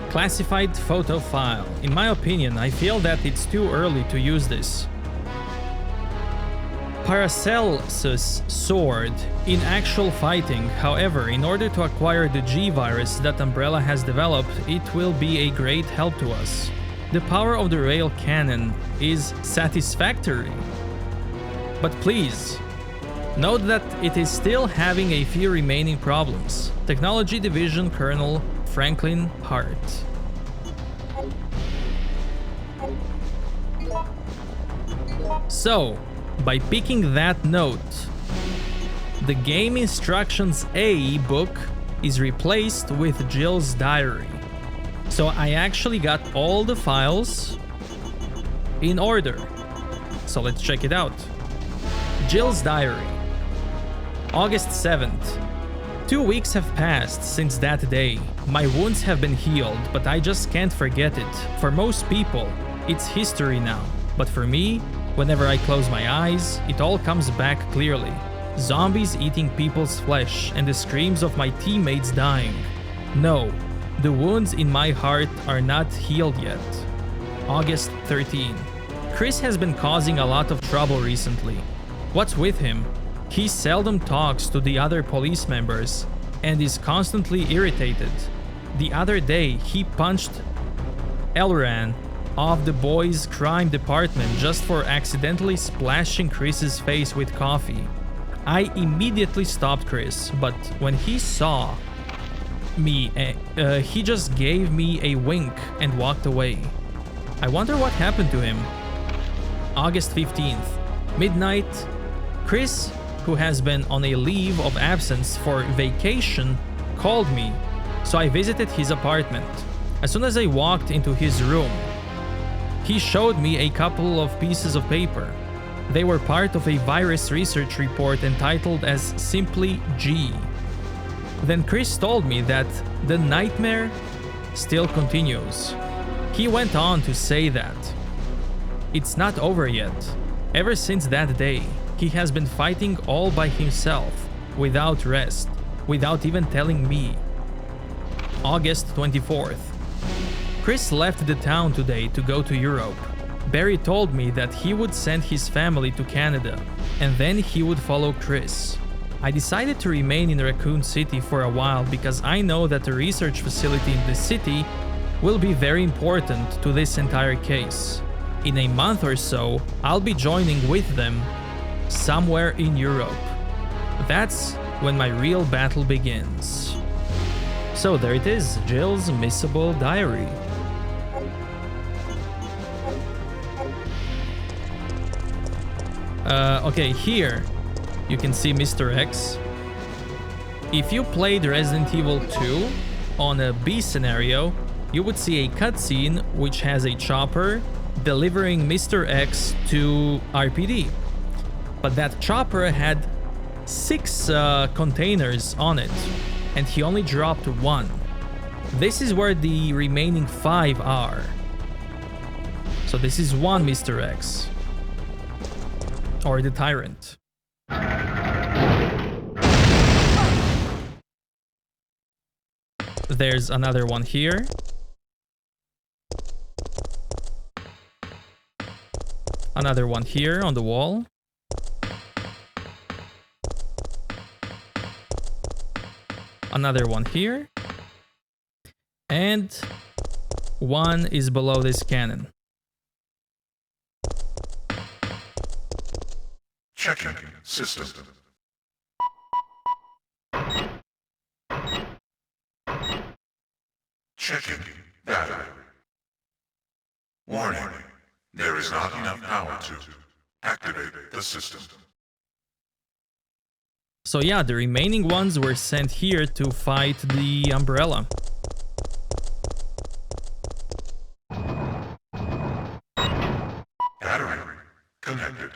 Classified photo file. In my opinion, I feel that it's too early to use this. Paracelsus sword. In actual fighting, however, in order to acquire the G virus that Umbrella has developed, it will be a great help to us. The power of the rail cannon is satisfactory. But please, note that it is still having a few remaining problems. Technology Division Colonel Franklin Hart. So, by picking that note, the game instructions A book is replaced with Jill's diary. So I actually got all the files in order. So let's check it out. Jill's diary. August 7th. 2 weeks have passed since that day. My wounds have been healed, but I just can't forget it. For most people, it's history now. But for me, whenever I close my eyes, it all comes back clearly. Zombies eating people's flesh and the screams of my teammates dying. No, the wounds in my heart are not healed yet. August 13. Chris has been causing a lot of trouble recently. What's with him? He seldom talks to the other police members and is constantly irritated. The other day, he punched Elran off the boys' crime department just for accidentally splashing Chris's face with coffee. I immediately stopped Chris, but when he saw me, he just gave me a wink and walked away. I wonder what happened to him. August 15th, midnight. Chris, who has been on a leave of absence for vacation, called me, so I visited his apartment. As soon as I walked into his room, he showed me a couple of pieces of paper. They were part of a virus research report entitled as simply G. Then Chris told me that the nightmare still continues. He went on to say that it's not over yet. Ever since that day, he has been fighting all by himself, without rest, without even telling me. August 24th. Chris left the town today to go to Europe. Barry told me that he would send his family to Canada, and then he would follow Chris. I decided to remain in Raccoon City for a while because I know that the research facility in the city will be very important to this entire case. In a month or so, I'll be joining with them somewhere in Europe. That's when my real battle begins. So there it is, Jill's missable diary. Okay, here you can see Mr. X. If you played Resident Evil 2 on a B scenario, you would see a cutscene which has a chopper delivering Mr. X to RPD. But that chopper had 6 containers on it, and he only dropped 1. This is where the remaining 5 are. So this is 1 Mr. X. Or the Tyrant. There's another one here. Another one here on the wall. Another one here. And one is below this cannon. Checking system. Checking battery. Warning, there is not enough power to activate the system. So yeah, the remaining ones were sent here to fight the Umbrella. Battery connected.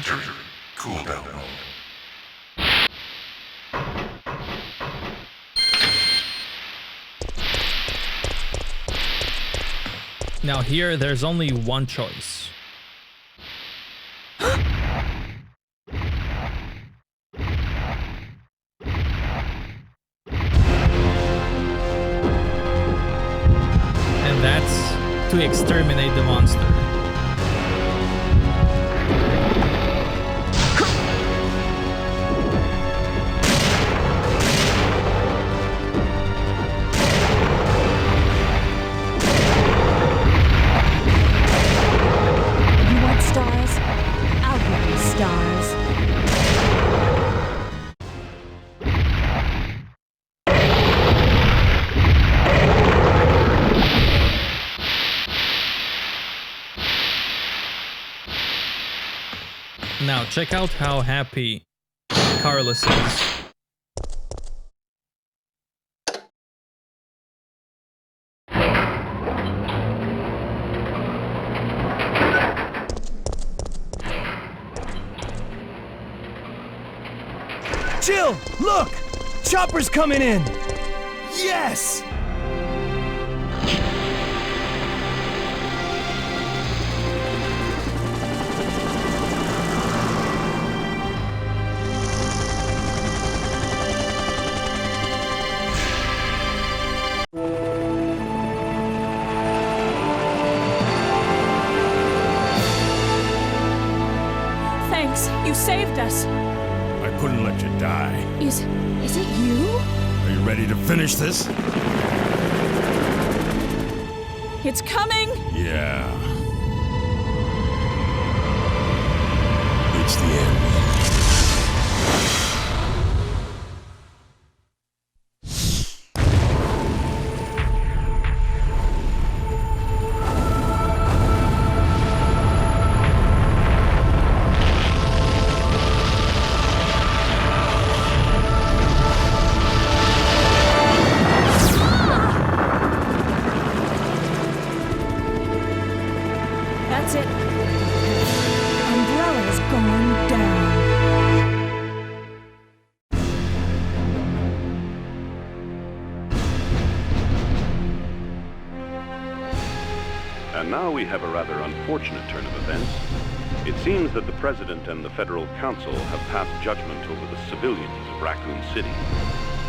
Entering cooldown mode. Now here, there's only one choice. And that's to exterminate the monster. You want stars? I'll give you stars. Now check out how happy Carlos is. Jill, look! Chopper's coming in! Yes! Thanks, you saved us. I couldn't let you die. Is it you? Are you ready to finish this? It's coming! Yeah. It's the end. That's it. Umbrella's going down. And now we have a rather unfortunate turn of events. It seems that the President and the Federal Council have passed judgment over the civilians of Raccoon City.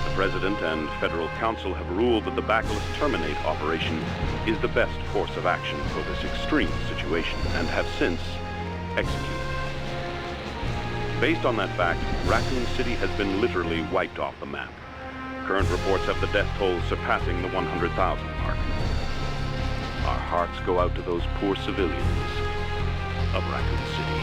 The President and Federal Council have ruled that the Bacillus Terminate operation is the best course of action for this extreme situation, and have since executed. Based on that fact, Raccoon City has been literally wiped off the map. Current reports have the death toll surpassing the 100,000 mark. Our hearts go out to those poor civilians of Raccoon City.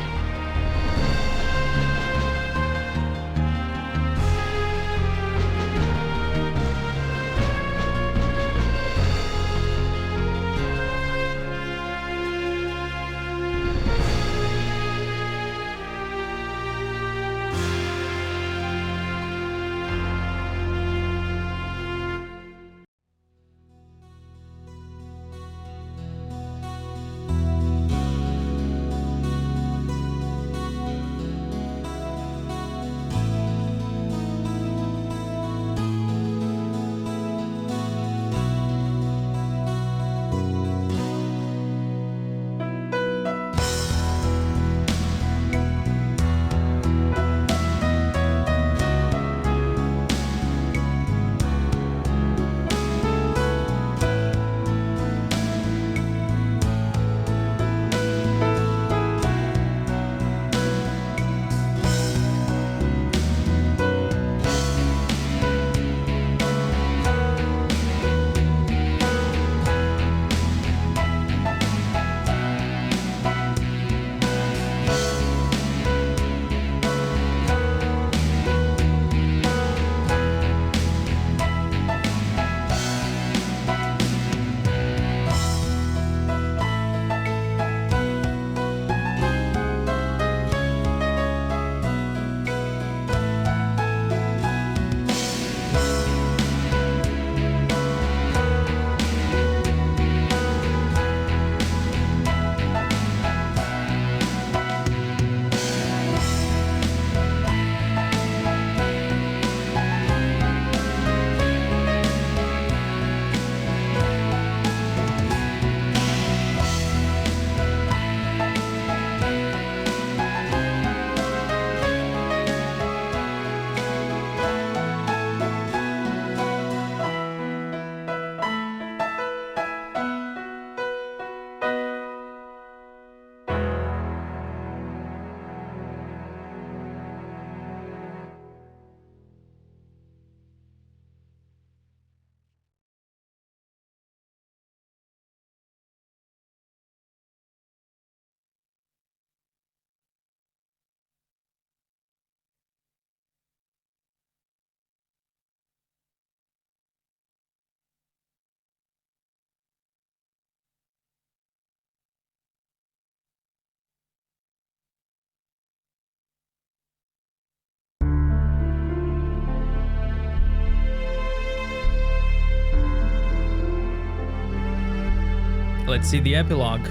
let's see the epilogue.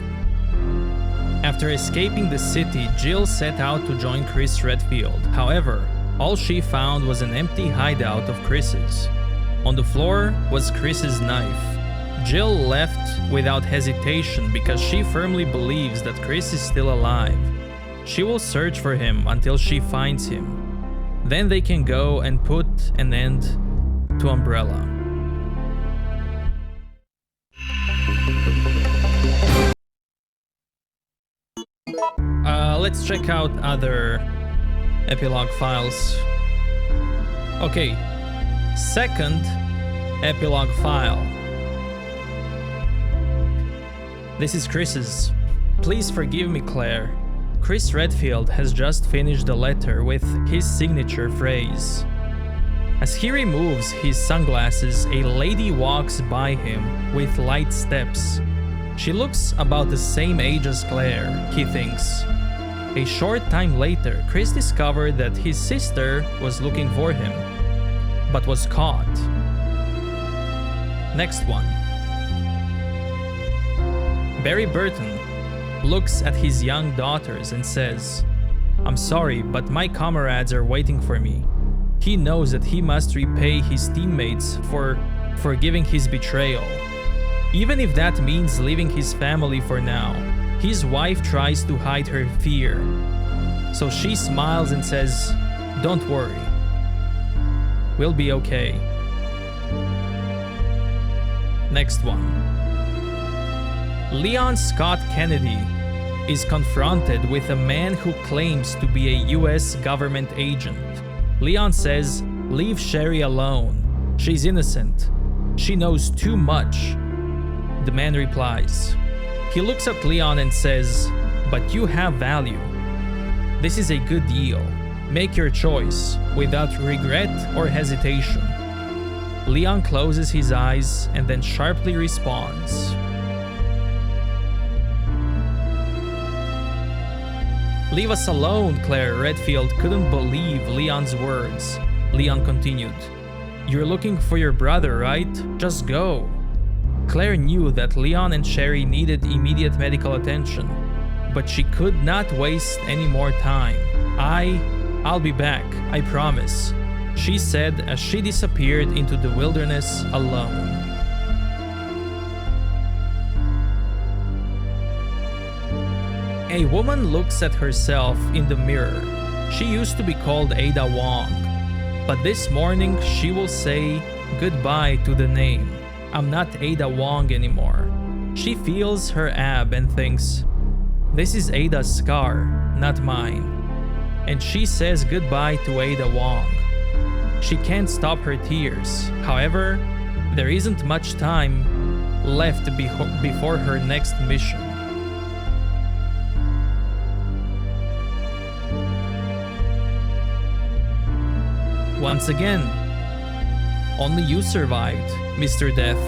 After escaping the city, Jill set out to join Chris Redfield. However, all she found was an empty hideout of Chris's. On the floor was Chris's knife. Jill left without hesitation because she firmly believes that Chris is still alive. She will search for him until she finds him. Then they can go and put an end to Umbrella. Let's check out other epilogue files. Okay, second epilogue file. This is Chris's. Please forgive me, Claire. Chris Redfield has just finished the letter with his signature phrase. As he removes his sunglasses, a lady walks by him with light steps. She looks about the same age as Claire, he thinks. A short time later, Chris discovered that his sister was looking for him, but was caught. Next one. Barry Burton looks at his young daughters and says, "I'm sorry, but my comrades are waiting for me." He knows that he must repay his teammates for forgiving his betrayal. Even if that means leaving his family for now, his wife tries to hide her fear. So she smiles and says, "Don't worry. We'll be okay." Next one. Leon Scott Kennedy is confronted with a man who claims to be a US government agent. Leon says, "Leave Sherry alone. She's innocent. She knows too much." The man replies. He looks at Leon and says, "But you have value. This is a good deal. Make your choice without regret or hesitation." Leon closes his eyes and then sharply responds. "Leave us alone," Claire Redfield couldn't believe Leon's words. Leon continued, "You're looking for your brother, right? Just go." Claire knew that Leon and Sherry needed immediate medical attention, but she could not waste any more time. I'll be back, I promise," she said as she disappeared into the wilderness alone. A woman looks at herself in the mirror. She used to be called Ada Wong, but this morning she will say goodbye to the name. "I'm not Ada Wong anymore." She feels her ab and thinks, "This is Ada's scar, not mine." And she says goodbye to Ada Wong. She can't stop her tears. However, there isn't much time left before her next mission. Once again, "Only you survived, Mr. Death."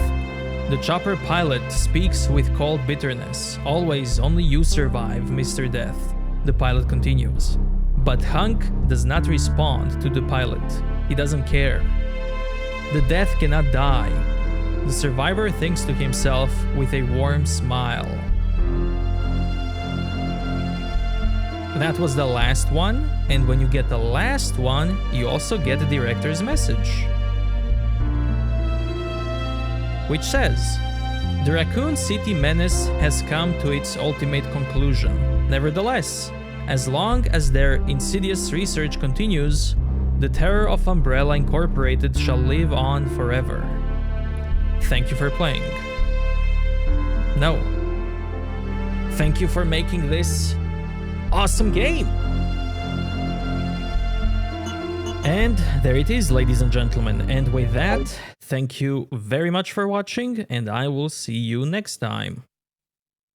The chopper pilot speaks with cold bitterness. "Always only you survive, Mr. Death," the pilot continues. But Hunk does not respond to the pilot. He doesn't care. The Death cannot die. The survivor thinks to himself with a warm smile. That was the last one, and when you get the last one, you also get the director's message, which says, "The Raccoon City menace has come to its ultimate conclusion. Nevertheless, as long as their insidious research continues, the terror of Umbrella Incorporated shall live on forever. Thank you for playing." No. Thank you for making this awesome game. And there it is, ladies and gentlemen. And with that, thank you very much for watching, and I will see you next time.